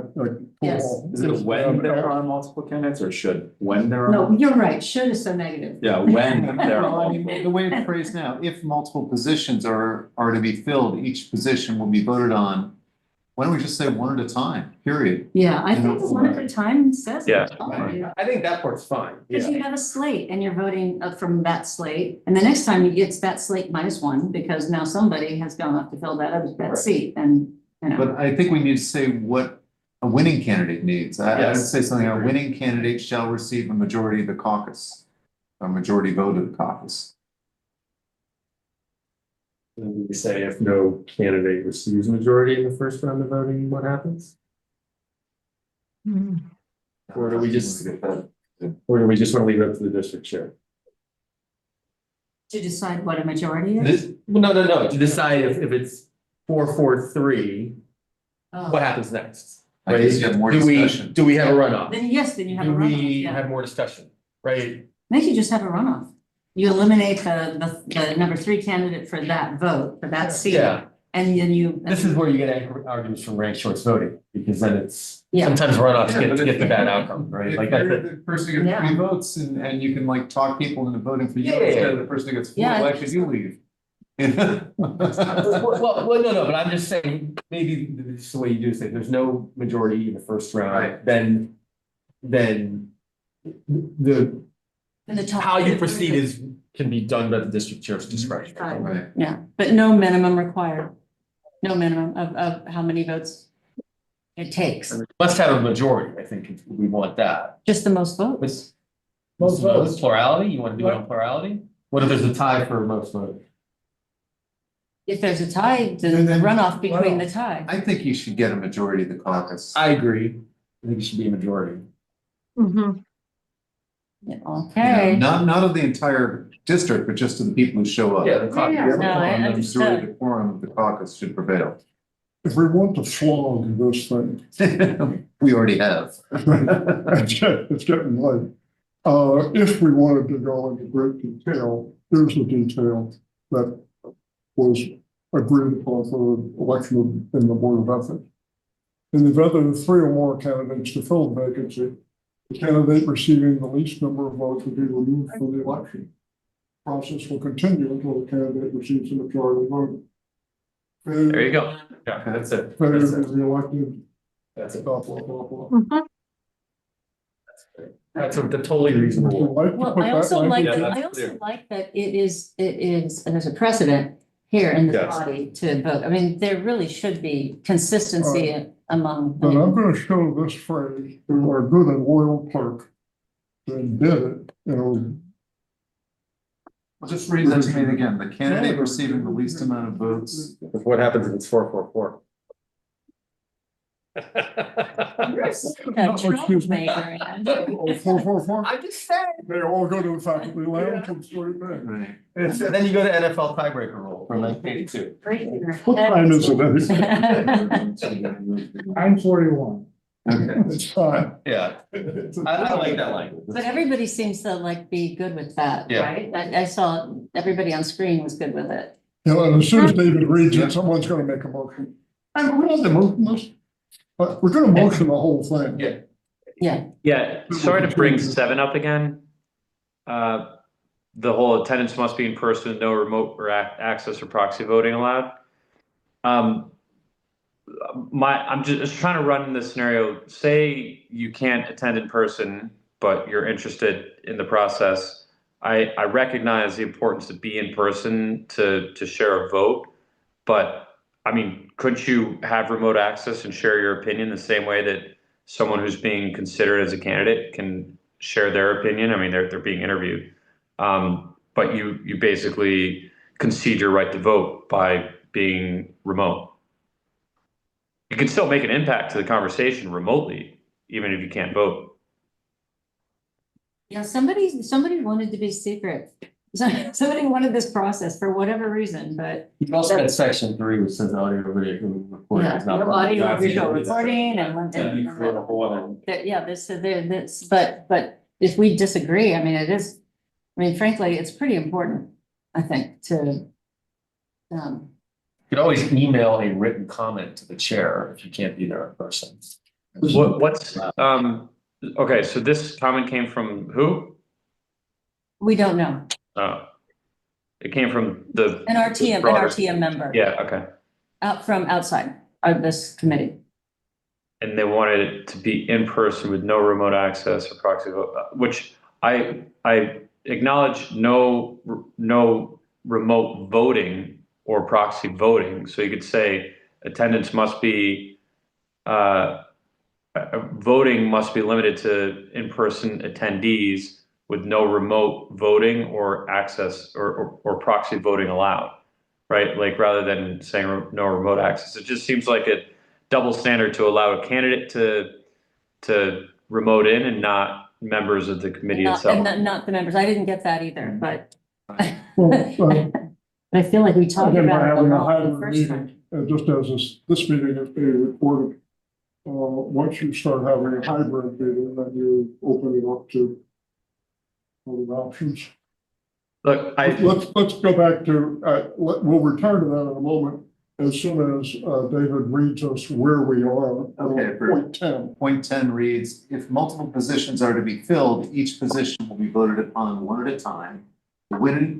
Yes. Is it when there are multiple candidates, or should, when there are? No, you're right, should is so negative. Yeah, when there Well, I are. mean, the way it's phrased now, if multiple positions are to be filled, each position will be voted on. Why don't we just say one at a time, period? Yeah, I think one at a time says it. Yeah. I think that part's fine. Because Yeah. you have a slate and you're voting from that slate, and the next time it's that slate -1, because now somebody has gone up to fill that seat, and, But I think we need to say what a winning candidate needs. I would Yes. say something, a winning candidate shall receive a majority of the caucus, a majority vote of the caucus. And we say if no candidate receives a majority in the first round of voting, what happens? Or do we just want to leave it up to the district chair? to decide what a majority is. No, to decide if it's 4-4-3, Oh. what happens next? I guess you have more discussion. Do we have a runoff? Then yes, then you have a Do runoff, we yeah. have more discussion, right? Then you just have a runoff. You eliminate the number 3 candidate for that vote, for that seat. Yeah, And then you. this is where you get arguments from ranked choice voting, because then it's, Yeah. sometimes runoffs Yeah, but get if the you- bad outcome, right? If Like that's you're it. the person who gets Yeah. 3 votes and you can like talk people into voting for you Yeah, yeah, instead yeah. of the person who gets 4, Yeah. why should you leave? Well, no, but I'm just saying, maybe this is the way you do is if there's no majority in the first round, Right. then the And the top. How you proceed is, can be done by the district chair's discretion. Right. Yeah, but no minimum required. No minimum of how many votes it takes, Let's have a majority, I think, if we want that. just the most votes. Most votes, plurality, you wanna do it on plurality? What if there's a tie for most votes? If there's a tie, then the runoff between the tie. I think you should get a majority of the caucus. I agree. I think it should be a majority. Mhm. Yeah, You know, okay. not of the entire district, but just of the people who show up. Yeah, the caucus. Yeah, no, I And the understood. majority of the quorum of the caucus should prevail. If we want to flog this thing, We already have. it's getting late. If we wanted to go into great detail, here's the detail that was agreed upon for election in the Board of Ethics. In the event of 3 or more candidates to fill the vacancy, the candidate receiving the least number of votes will be removed from the election. Process will continue until the candidate receives a majority vote. There you go. Yeah, that's it. Failure That's to it. be elected, That's it. blah, blah, blah, blah. Mhm. That's a totally Would you reasonable. like to Well, put I that also like, language- Yeah, that. I that's also clear. like that it is, and there's a precedent here in the Yes. body to vote. I mean, there really should be consistency among. But I'm gonna show this phrase to our good and loyal clerk. And did it, you know, Just read that to me again. The candidate receiving the least amount of votes. What happens if it's 4-4-4? A excuse me. troublemaker. oh, 4-4-4, I'm just saying. they all go to the faculty lounge and sleep in. Right. And then you go to NFL tiebreaker rule for 1982. What time is it anyway? I'm 41. Okay. It's fine. Yeah, I like that language. But everybody seems to like be good with that, Yeah. right? I saw everybody on screen was good with it. You know, and as soon as David reads it, someone's gonna make a motion. And we're not the motion this, but we're gonna motion the whole thing. Yeah. Yeah, Yeah, sorry to bring 7 up again. The whole attendance must be in person, no remote or access or proxy voting allowed. I'm just trying to run this scenario. Say you can't attend in person, but you're interested in the process. I recognize the importance to be in person to share a vote, but I mean, couldn't you have remote access and share your opinion the same way that someone who's being considered as a candidate can share their opinion? I mean, they're being interviewed, but you basically concede your right to vote by being remote. You can still make an impact to the conversation remotely, even if you can't vote. yeah, somebody wanted to be secret. Somebody wanted this process for whatever reason, but You also had section 3, which says audio video recording yeah, is not. no audio not- visual recording and. Then you create a whole other. Yeah, this, but if we disagree, I mean, it is, I mean, frankly, it's pretty important, I think, to. You could always email a written comment to the chair if you can't be there in person. What's okay, so this comment came from who? We don't know, Oh. It came from the. an RTM member. Yeah, okay. Out from outside of this committee. And they wanted it to be in person with no remote access or proxy vote, which I acknowledge no remote voting or proxy voting. So you could say attendance must be, voting must be limited to in-person attendees with no remote voting or access or proxy voting allowed, right? Like rather than saying no remote access, it just seems like a double standard to allow a candidate to remote in and not members of the committee itself. Not the members, I didn't get that either, but. Well, I feel like we talked again, by about it a having a lot the hybrid first time. meeting, just as this meeting is being recorded, once you start having a hybrid meeting, then you open it up to other options. Look, Let's go back to, we'll return to that in a moment, as soon as David reads us where we are. Okay, Point 10. Point 10 reads, if multiple positions are to be filled, each position will be voted upon one at a time. The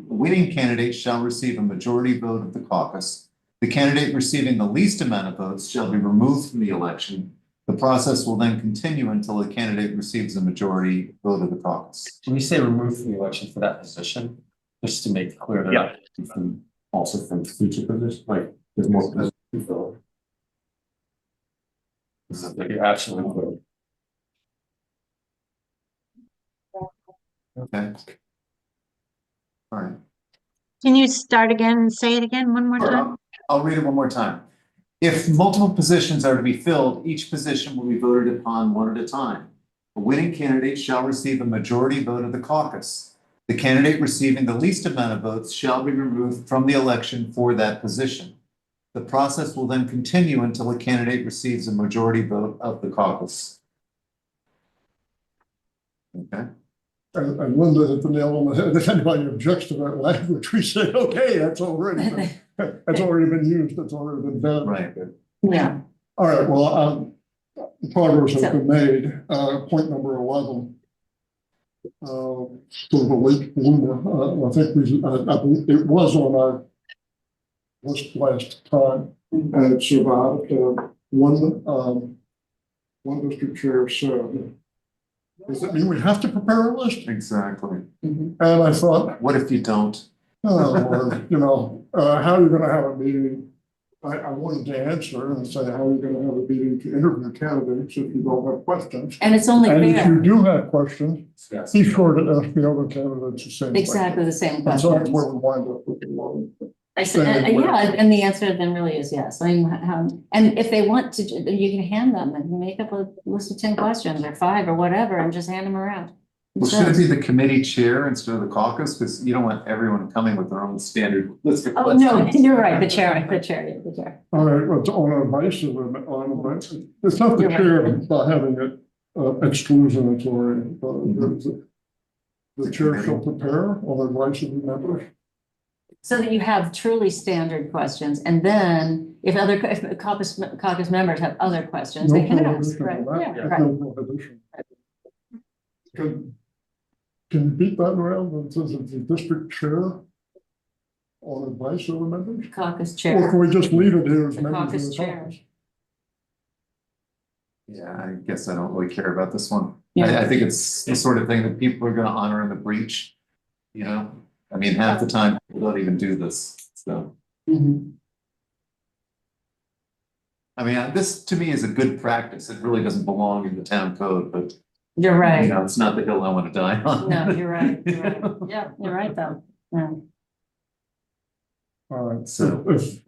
winning candidate shall receive a majority vote of the caucus. The candidate receiving the least amount of votes shall be removed from the election. The process will then continue until the candidate receives a majority vote of the caucus. When you say remove from the election for that position, just to make it clear that. Yeah. From, also from future positions, like, there's more positions to fill. You're absolutely correct. Okay. All right. Can you start again and say it again one more Sure, time? I'll read it one more time. If multiple positions are to be filled, each position will be voted upon one at a time. A winning candidate shall receive a majority vote of the caucus. The candidate receiving the least amount of votes shall be removed from the election for that position. The process will then continue until a candidate receives a majority vote of the caucus. Okay. And Linda hit the nail on the head. If anybody objects to that language, we say, okay, that's already been used, that's already been done. Right. Yeah. All right, well, progress has been made. Point number 11. Sort of a late bloomer. I think I believe it was on our list last time, and it survived. One district chair said, does it mean we have to prepare a list? Exactly. And I thought, What if you don't? oh, Lord, you know, how are you going to have a meeting? I wanted to answer and say, how are you going to have a meeting to interview candidates if you don't have questions? And it's only And if fair. you do have questions, Yes. be sure to ask the other candidates the same Exactly the same question. And so that's question. where we wind up with a lot. I said, yeah, and the answer then really is yes. I mean, and if they want to, you can hand them and make up a list of 10 questions or 5 or whatever and just hand them around. Well, should it be the committee chair instead of the caucus? Because you don't want everyone coming with their own standard list of Oh, questions. no, you're right, the chair. All right, well, it's on advice of it's not the You're chair by having it exclusionary. The chair shall prepare on advice of the members. So that you have truly standard questions, and then if caucus members have other questions, they can ask, right? Yeah, right. No prohibition. Can you beat that around and says it's the district chair on advice of the members? Caucus Or chair. can we just leave it here as The members caucus of the chair. caucus? Yeah, I guess I don't really care about this one. Yeah. I think it's the sort of thing that people are gonna honor in the breach, you know? I mean, half the time, people don't even do this, so. Mhm. I mean, this to me is a good practice. It really doesn't belong in the town code, but You're you right. know, it's not the hill I want to die on. No, you're right. You're right. Yeah, you're right, though. Yeah. All right, So- if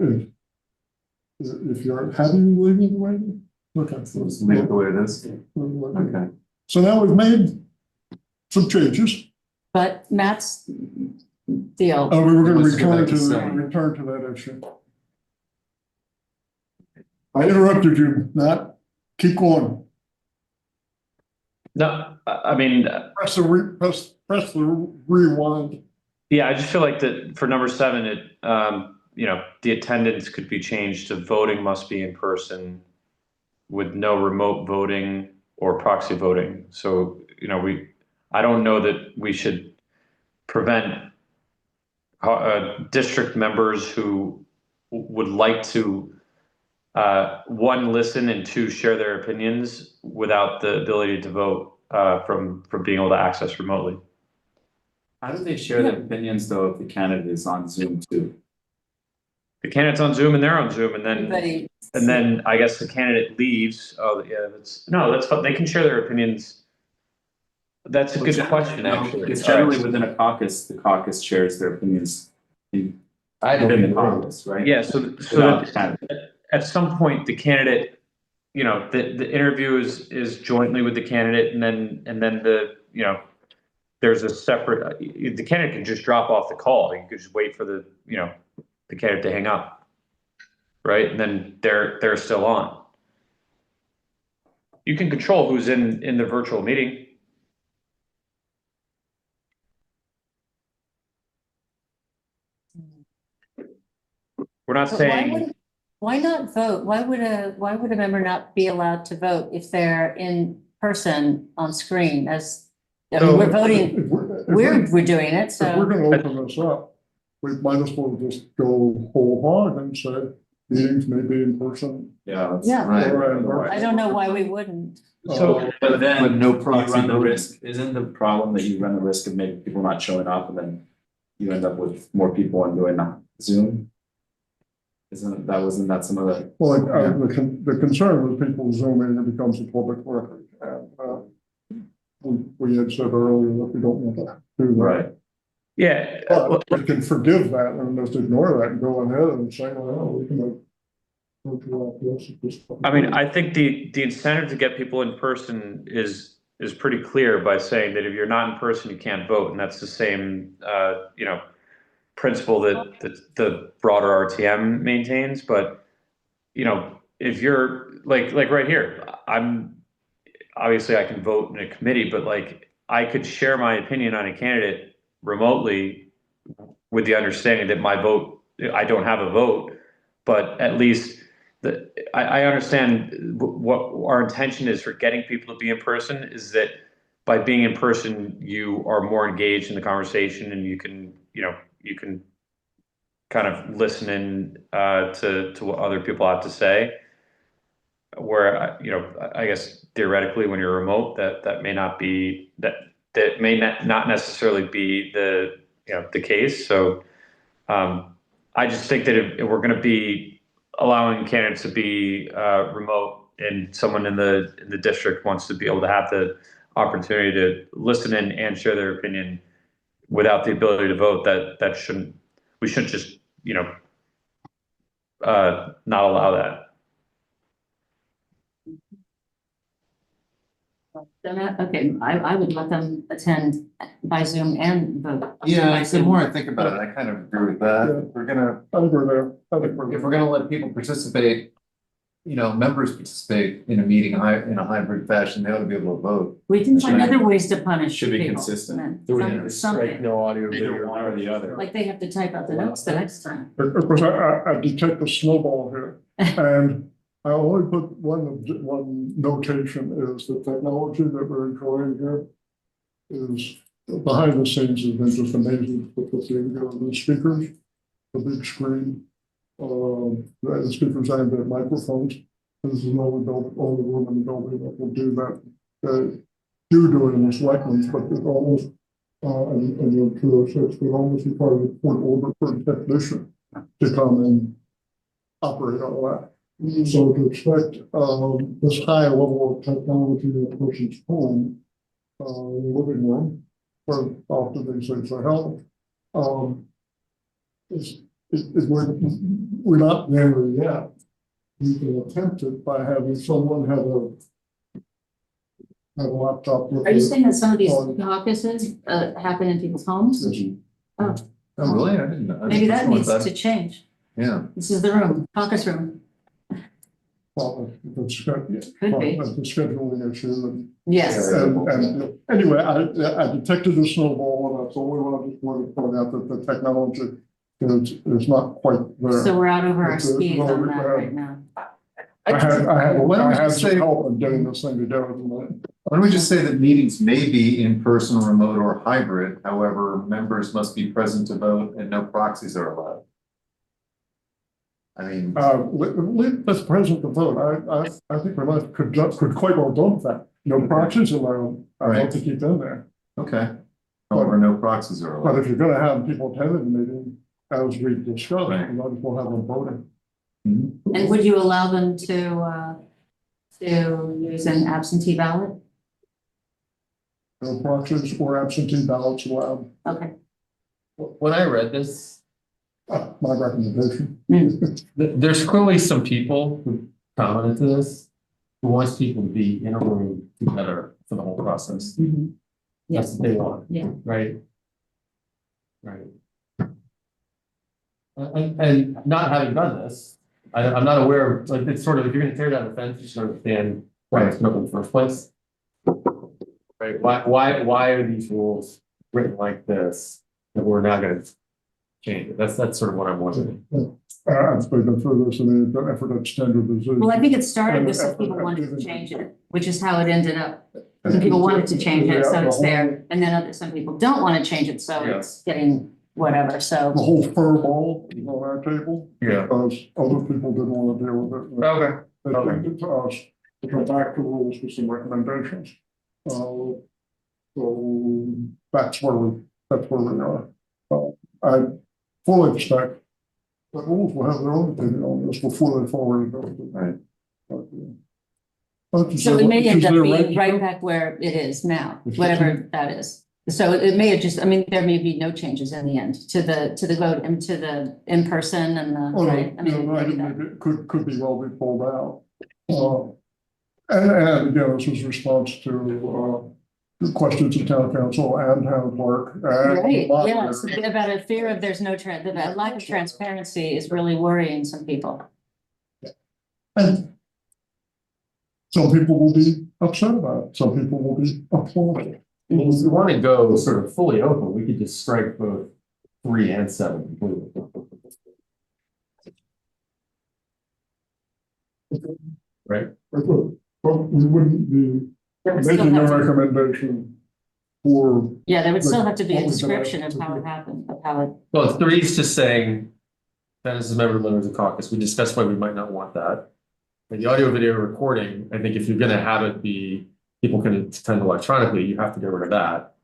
you're happy with leaving the way, okay. Just leave it the way it is. Okay. So now we've made some changes. But Matt's deal. We were going Let's to go back return to to seven. that issue. I interrupted you, Matt. Keep going. No, I mean, Press the rewind. yeah, I just feel like that for number 7, it, you know, the attendance could be changed to voting must be in person with no remote voting or proxy voting. So, you know, I don't know that we should prevent district members who would like to, 1, listen, and 2, share their opinions without the ability to vote from being able to access remotely. How do they share their opinions though if the candidate is on Zoom too? The candidate's on Zoom and they're on Zoom, and then Everybody. and then I guess the candidate leaves. Oh yeah, that's fun. They can share their opinions. That's a good question, actually. It's generally within a caucus, the caucus shares their opinions within the caucus, right? Yeah, so Without the candidate. at some point the candidate, you know, the interview is jointly with the candidate, and then the, you know, there's a separate, the candidate can just drop off the call. You could just wait for the, you know, the candidate to hang up, right? And then they're still on. You can control who's in the virtual meeting. We're not But saying. why not vote? Why would a member not be allowed to vote if they're in person on screen as, I mean, we're voting, we're doing it, If we're so. gonna open this up, we might as well just go whole hog and say, meetings may be in person. Yeah. Yeah. Or, I don't know why we wouldn't. So, but then But no you proxy run the voting. risk, isn't the problem that you run the risk of maybe people not showing up and then you end up with more people and doing Zoom? Wasn't that some of the? well, the concern with people zooming, it becomes a public record. And, we had said earlier that we don't want to do that. Right. Yeah, But we can forgive that and just ignore that and go ahead and say, well, we can. I mean, I think the incentive to get people in person is pretty clear by saying that if you're not in person, you can't vote, and that's the same principle that the broader RTM maintains. But if you're like right here, I'm obviously I can vote in a committee, but like I could share my opinion on a candidate remotely with the understanding that I don't have a vote, but at least I understand what our intention is for getting people to be in person is that by being in person, you are more engaged in the conversation and you can kind of listen in to what other people have to say. Where, I guess theoretically when you're remote, that may not be, that may not necessarily be the case. So I just think that if we're going to be allowing candidates to be remote and someone in the district wants to be able to have the opportunity to listen in and share their opinion without the ability to vote, we shouldn't just, not allow that. Okay, I would let them attend by Zoom and vote. Yeah, by the Zoom. more I think about it, I kind of agree with that. Yeah. We're gonna, I think we're there. I think we're there. if we're gonna let people participate, members participate in a meeting in a hybrid fashion, they ought to be able to vote. We can find other ways to punish Should be people. consistent. Something, No audio, Either video. one or the other. like they have to type out the notes the next time. Of course, I detect a snowball here, and I only put one notation is the technology that we're employing here is behind the scenes has been just amazing with the thing, the speakers, the big screen, the speakers and the microphones. This is the only room in the building that will do that. Do it in the selectments, but it's almost and the 206 would almost require a court order for a technician to come and operate all that. So to expect this high level of technology in a person's home, living room, where often they say for help, we're not there yet. You can attempt it by having someone have a laptop. Are you saying that some of these caucuses happen in people's homes? Oh, Oh, really? I didn't know. maybe that needs to change. Yeah. This is the room, caucus room. Well, it's Could be. the scheduling issue and. Yes. And anyway, I detected a snowball, and that's the only one I just wanted to point out that the technology is not quite there. So we're out over our It's a- skis well, on that right now. I Why don't we had just some say- help in getting this thing together tonight. Why don't we just say that meetings may be in person, remote, or hybrid, however, members must be present to vote and no proxies are allowed. I mean, Let's present the vote. I think we could quite well dump that. No proxies allowed. I'd like to keep in there. okay, however, no proxies are But allowed. if you're gonna have people attend the meeting, as we discussed, Right. you might as well have them voting. Mhm. And would you allow them to use an absentee ballot? No proxies or absentee ballots allowed. Okay. When I read this, My recommendation. there's clearly some people who commented to this, who wants people to be in a room together for the whole process. Mhm. That's what they want. Yeah. Right? Right. And not having done this, I'm not aware of, like, it's sort of, if you're gonna tear down the fence, you should understand why it's built in the first place. Right, why are these rules written like this, that we're not gonna change it? That's sort of what I'm wondering. I've spoken through this in the effort at standardization. Well, I think it started with some people wanted to change it, which is how it ended up. Some people wanted to change it, so it's there, and then some people don't want to change it, so it's getting whatever, so. The whole fur ball is on our table. Yeah. Because other people didn't want to deal with it. Okay. They sent it to us to come back to rules with some recommendations. So that's where we are. I fully expect that rules will have their own opinion on this before they forward it. Right. So it may end up being right right back where it is now, It's whatever that is. So it may have just, I mean, there may be no changes in the end to the vote and to the in-person and the, Oh, right? I mean, no, I maybe think that. it could be well be pulled out. And again, this was response to questions of town council and town clerk. And Right, moderator. yes, about a fear of there's no that lack of transparency is really worrying some people. And some people will be upset about it, some people will be applauding. If we want to go sort of fully open, we could just strike both 3 and 7 completely. Right? But we wouldn't be There would still making a have to- recommendation for. Yeah, there would still have to be a What was the description of last- how it happened, of how it. Well, 3 is just saying, that is a member of the caucus, we discussed why we might not want that. And the audio video recording, I think if you're gonna have it be, people can attend electronically, you have to get rid of that.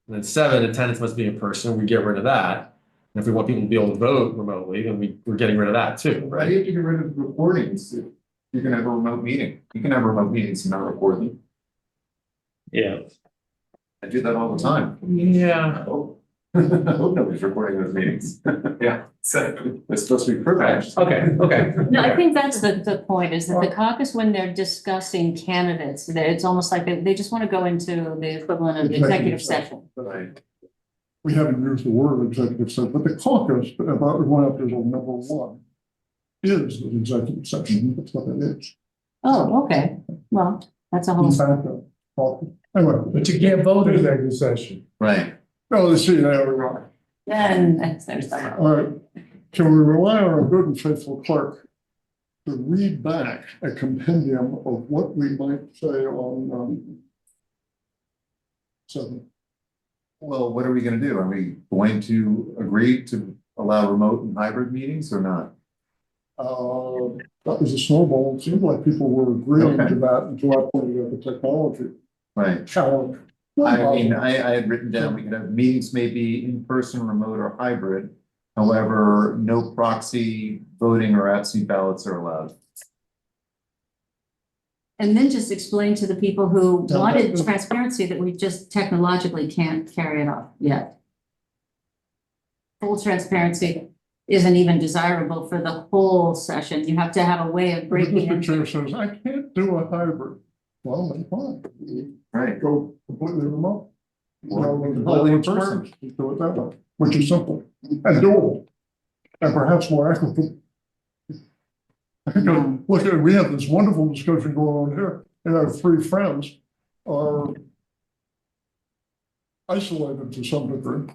And then 7, attendance must be in person, we get rid of that. And if we want people to be able to vote remotely, then we're getting rid of that too, Why right? do you have to get rid of recordings? You're gonna have a remote meeting. You can have remote meetings and not record them. Yeah. I do that all the time. Yeah. I hope nobody's recording those meetings. Yeah, so it's supposed to be privileged. Okay. No, I think that's the point, is that the caucus, when they're discussing candidates, it's almost like they just want to go into the equivalent of the executive session. Right. We haven't used the word executive session, but the caucus, about one up is on number 1. Is an executive session, that's what it is. Oh, okay, well, that's a whole. In fact, caucus. Anyway, But you can't vote in executive session. Right. no, let's see, there we are. Then there's that. All right, can we rely on a good and faithful clerk to read back a compendium of what we might say on 7? Well, what are we gonna do? Are we going to agree to allow remote and hybrid meetings or not? That was a snowball. It seemed like people were agreeing Okay. to that until I pointed out the technology Right. challenge. I mean, I had written down, we could have meetings may be in person, remote or hybrid. However, no proxy voting or absentee ballots are allowed. And then just explain to the people who No, wanted that- transparency that we just technologically can't carry it off yet. Full transparency isn't even desirable for the whole session. You have to have a way of breaking Mr. it. Chair says, I can't do a hybrid. Well, then fine. Right. Go completely remote. Or with completely in all person. experience, just do it that way, which is simple and doable. And perhaps more equitable. Because, look, we have this wonderful discussion going on here, and our 3 friends are isolated to some degree.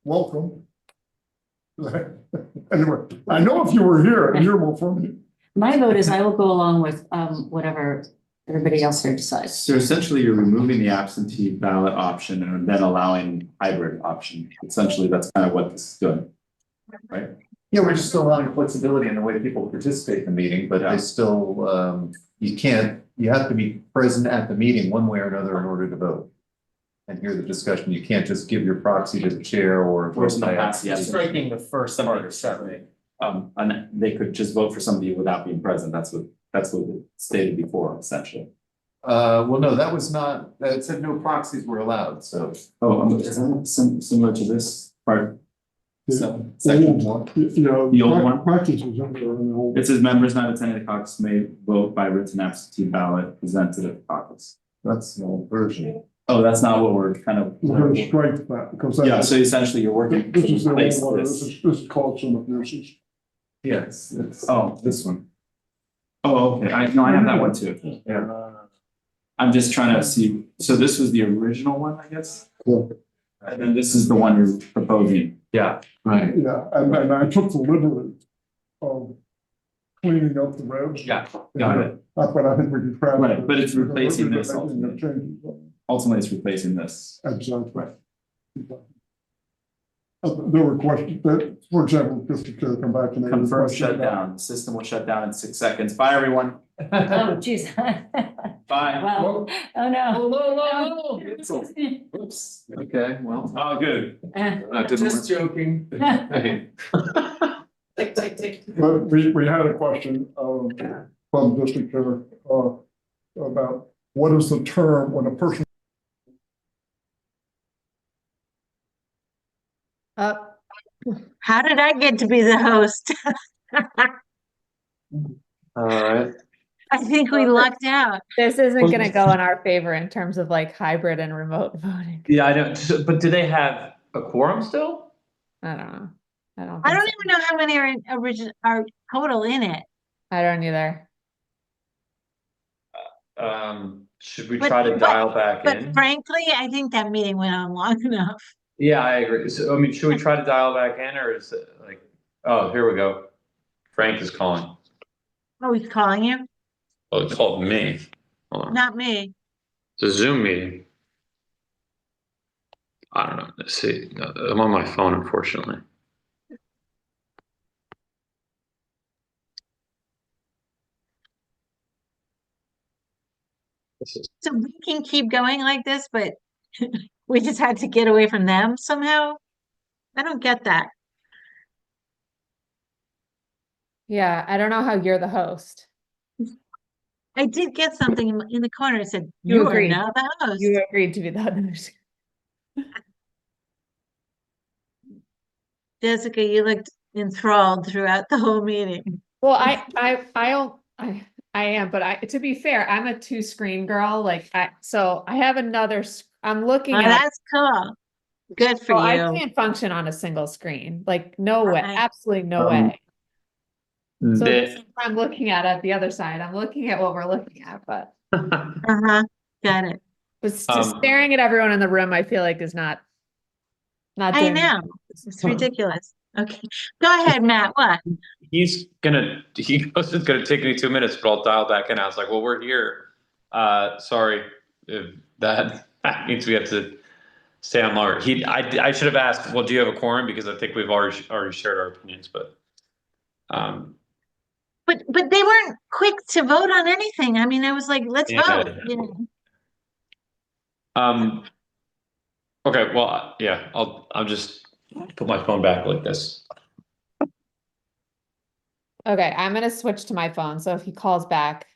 Welcome. Anyway, I know if you were here, you're more from me. My vote is I will go along with whatever everybody else here decides. So essentially, you're removing the absentee ballot option and then allowing hybrid option. Essentially, that's kind of what this is doing. Right? Yeah, we're just allowing flexibility in the way people participate in the meeting, but Yeah. they still, you have to be present at the meeting one way or another in order to vote. And hear the discussion. You can't just give your proxy to the chair or. Or in the past, yes. Striking the first part of 7. And they could just vote for somebody without being present. That's what it stated before, essentially. Well, no, that was not, it said no proxies were allowed, so. Oh, isn't it similar to this part? The Section old one, you know, The old one? practices in there in the old. It says members not attending the caucus may vote by written absentee ballot presented at the caucus. That's the old version. Oh, that's not what we're kind of. We're gonna strike that because that. Yeah, so essentially you're working. This is the replace old one, this. this is called some abuses. Yes, it's Oh, this one. oh, okay, I have that one too. Yeah. I'm just trying to see, so this was the original one, I guess? Cool. And then this is the one you're proposing. Yeah. Right. Yeah, and I took the liberty of cleaning up the reds. Yeah, got it. But I think we can craft. Right, but it's replacing We're this making the ultimately. changes. Ultimately, it's replacing this. Exactly. There were questions that, for example, just to come back and. Confirm shutdown. The system will shut down in 6 seconds. Bye, everyone. Oh, geez. Bye. Well, oh, no. Oops, okay, well. Oh, good. Just joking. Tick, tick, tick. But we had a question, from district chair, about what is the term when a person. How did I get to be the host? All right. I think we lucked out. This isn't gonna go in our favor in terms of like hybrid and remote voting. Yeah, I don't, but do they have a quorum still? I don't know. I don't I think don't so. even know how many are in are total in it. I don't either. Should we But- try to but- dial back But in? frankly, I think that meeting went on long enough. Yeah, I agree. So, I mean, should we try to dial back in or is it like, oh, here we go. Frank is calling. Oh, he's calling you? Oh, he called me. Hold on. Not me. It's a Zoom meeting. I don't know. Let's see. I'm on my phone, unfortunately. This is, So we can keep going like this, but we just had to get away from them somehow. I don't get that. Yeah, I don't know how you're the host. I did get something in the corner. It said, You you are agreed. now the host. You agreed to be the host. Jessica, you looked enthralled throughout the whole meeting. Well, I am, but to be fair, I'm a 2-screen girl. Like so I have another. I'm looking Oh, at. that's cool. Good for Well, I you. can't function on a single screen. Like no way, Right. absolutely no way. So the, I'm looking at the other side. I'm looking at what we're looking at, but Uh-huh. Got it. just staring at everyone in the room, I feel like is not I doing. know. It's ridiculous. Okay. Go ahead, Matt. What? he goes, it's gonna take me 2 minutes, but I'll dial back in. I was like, well, we're here. Sorry if that means we have to stay on longer. I should have asked, well, do you have a quorum? Because I think we've already shared our opinions, but But they weren't quick to vote on anything. I mean, I was like, let's Yeah. vote, you know. Okay, well, yeah, I'll just put my phone back like this. Okay, I'm gonna switch to my phone. So if he calls back,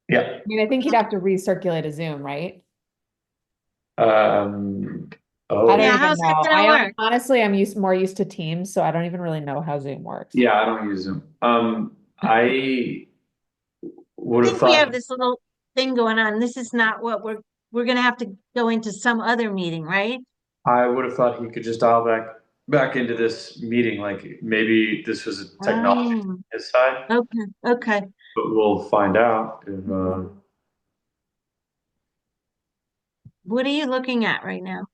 Yeah. I mean, I think he'd have to recirculate a Zoom, right? Oh, I don't Yeah, even how's that know. gonna work? Honestly, I'm more used to Teams, so I don't even really know how Zoom works. yeah, I don't use Zoom. I would I have think we have thought, this little thing going on. This is not what we're gonna have to go into some other meeting, right? I would have thought he could just dial back into this meeting, like maybe this was a technology Oh, on his side, okay. but we'll find out if, What are you looking at right now?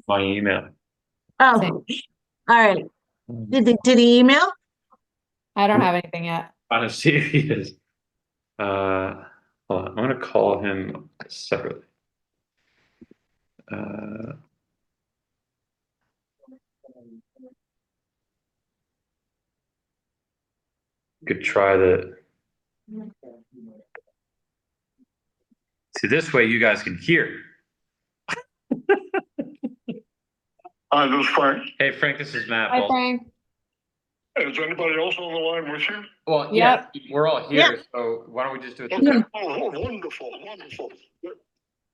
my email. Oh, all right. Did he email? I don't have anything yet. I don't see if he is. Hold on, I'm gonna call him separately. Could try the. See, this way you guys can hear. Hi, this is Frank. Hey, Frank, this is Matt. Hi, Frank. Is anybody else on the line with you? Well, Yep. yeah, we're all here, so why don't we just do it? Okay, oh, wonderful.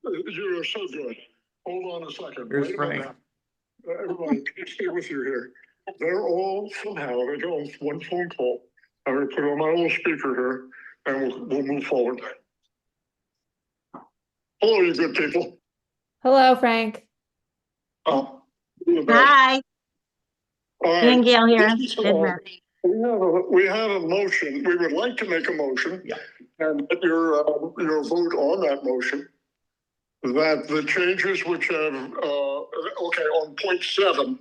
You're so good. Hold on a second. Here's Wait a Frank. minute. Everybody, can you stay with you here? They're all somehow, they go on one phone call. I'm gonna put on my little speaker here and we'll move forward. Hello, you good people. Hello, Frank. Oh. Hi, All right. Ian Gale here. This is, Good Matt. we have a motion. We would like to make a motion. Yeah. And get your vote on that motion. That the changes which have, okay, on point 7,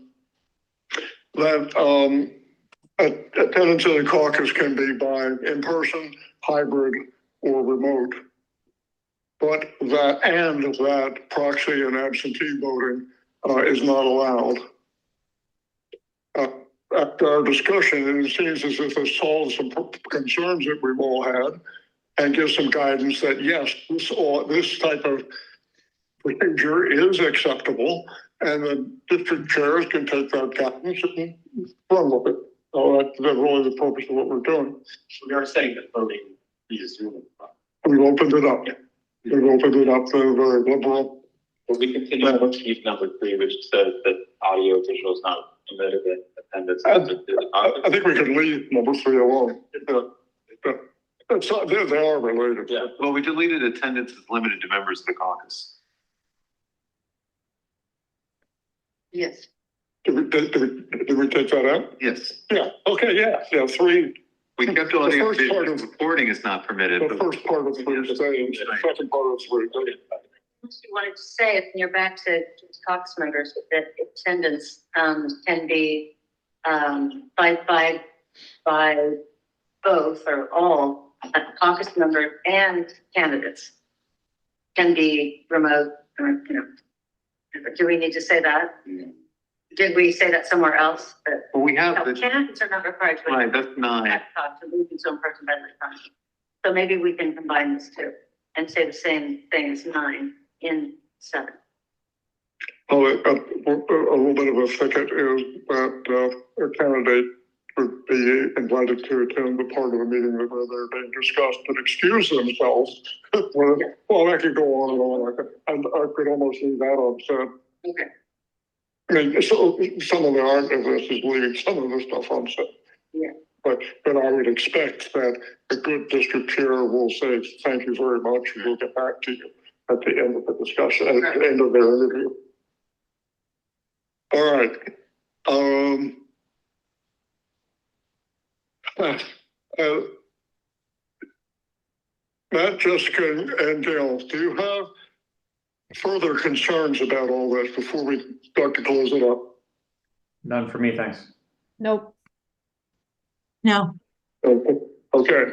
that attendance in the caucus can be by in-person, hybrid, or remote. But that proxy and absentee voting is not allowed. After our discussion, it seems as if it solves some concerns that we've all had and gives some guidance that yes, this type of procedure is acceptable, and the district chairs can take that guidance and run with it. So that's really the purpose of what we're doing. We are saying that voting is doing. We've opened it up. We've opened it up to a very liberal. Well, we continue with chief number 3, which says that audio visual is not permitted in attendance. I think we could leave number 3 alone. It's not, they are related. Yeah. Well, we deleted attendance is limited to members of the caucus. Yes. Did we take that out? Yes. Yeah, okay, yeah, 3. We kept The audio first part of- recording is not permitted. The first part of 3 is staying, the second part of 3. You wanted to say, if you're back to caucus members, that attendance can be by both or all caucus members and candidates can be remote, or, do we need to say that? Did we say that somewhere else? Well, we have the, Candidates are not required to. right, that's 9. To move into in-person ballot time. So maybe we can combine this two and say the same thing as 9 in 7. Oh, a little bit of a thicket is that a candidate would be invited to attend the part of the meeting that they're being discussed and excuse themselves. Well, that could go on and on. And I could almost leave that unsaid. Okay. I mean, so some of the art of this is leaving some of the stuff unsaid. Yeah. But I would expect that a good district chair will say, thank you very much, and we'll get back to you at the end of the discussion, at the end of their interview. All right. Matt, Jessica, and Gail, do you have further concerns about all this before we start to close it up? None for me, thanks. Nope. No, Okay.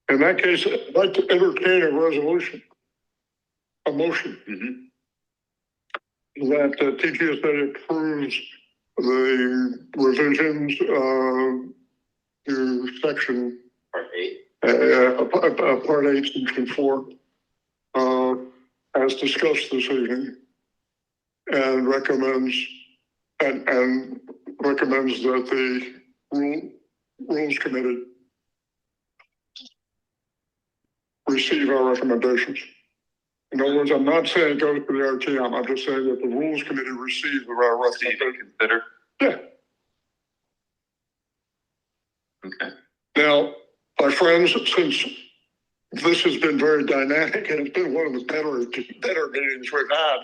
In that case, I'd like to entertain a resolution, a motion. That TGSA approves the revisions to section Part 8. Part 8, section 4, as discussed this evening, and recommends that the Rules Committee receive our recommendations. In other words, I'm not saying go to the RTM. I'm just saying that the Rules Committee receive our recommendations. Consider. Yeah. Okay. Now, my friends, since this has been very dynamic and it's been one of the better meetings we've had,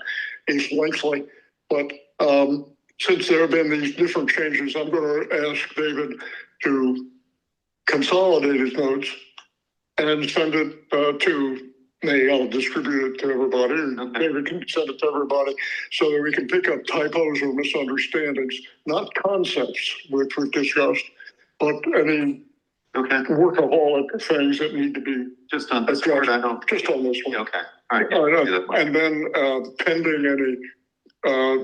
it's lengthy, but since there have been these different changes, I'm going to ask David to consolidate his notes and send it to me. I'll distribute it to everybody, and David can send it to everybody so that we can pick up typos or misunderstandings, not concepts which we've discussed, but any workaholic things that need to be just on this one. I don't. Just on this one. Okay. All right. All right. And then pending any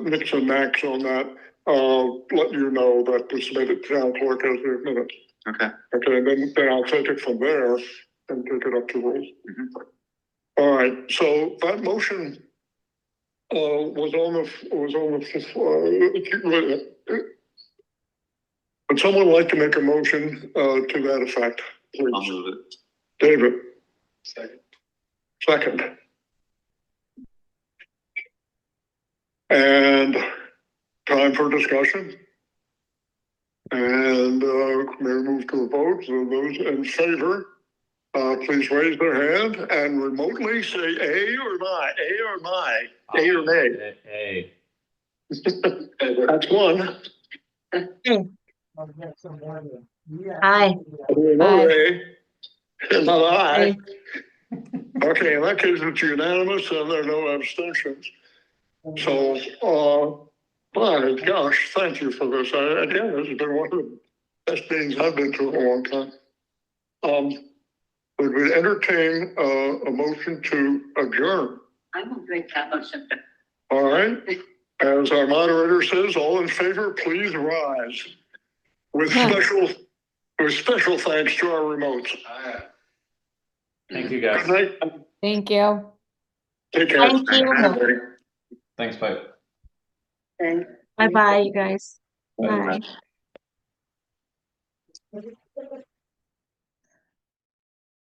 mix and match on that, let you know that the submitted town clerk has the minutes. Okay. Okay, and then I'll take it from there and take it up to rules. All right, so that motion was on the would someone like to make a motion to that effect, please? I'll move it. David. Second. And time for discussion. And may we move to a vote. So those in favor, please raise their hand and remotely say A or my, A or my, A or nay. A. That's one. aye. Another A. Another aye. Okay, in that case, it's unanimous and there are no abstentions. So, my gosh, thank you for this. Again, this has been one of the best meetings I've been to in a long time. Would we entertain a motion to adjourn? I will make that motion. All right. As our moderator says, all in favor, please rise. With special thanks to our remotes. Thank you, guys. Good night. Thank you. Take care. Thank you. Thanks, bye. Bye-bye, you guys. Bye. Bye.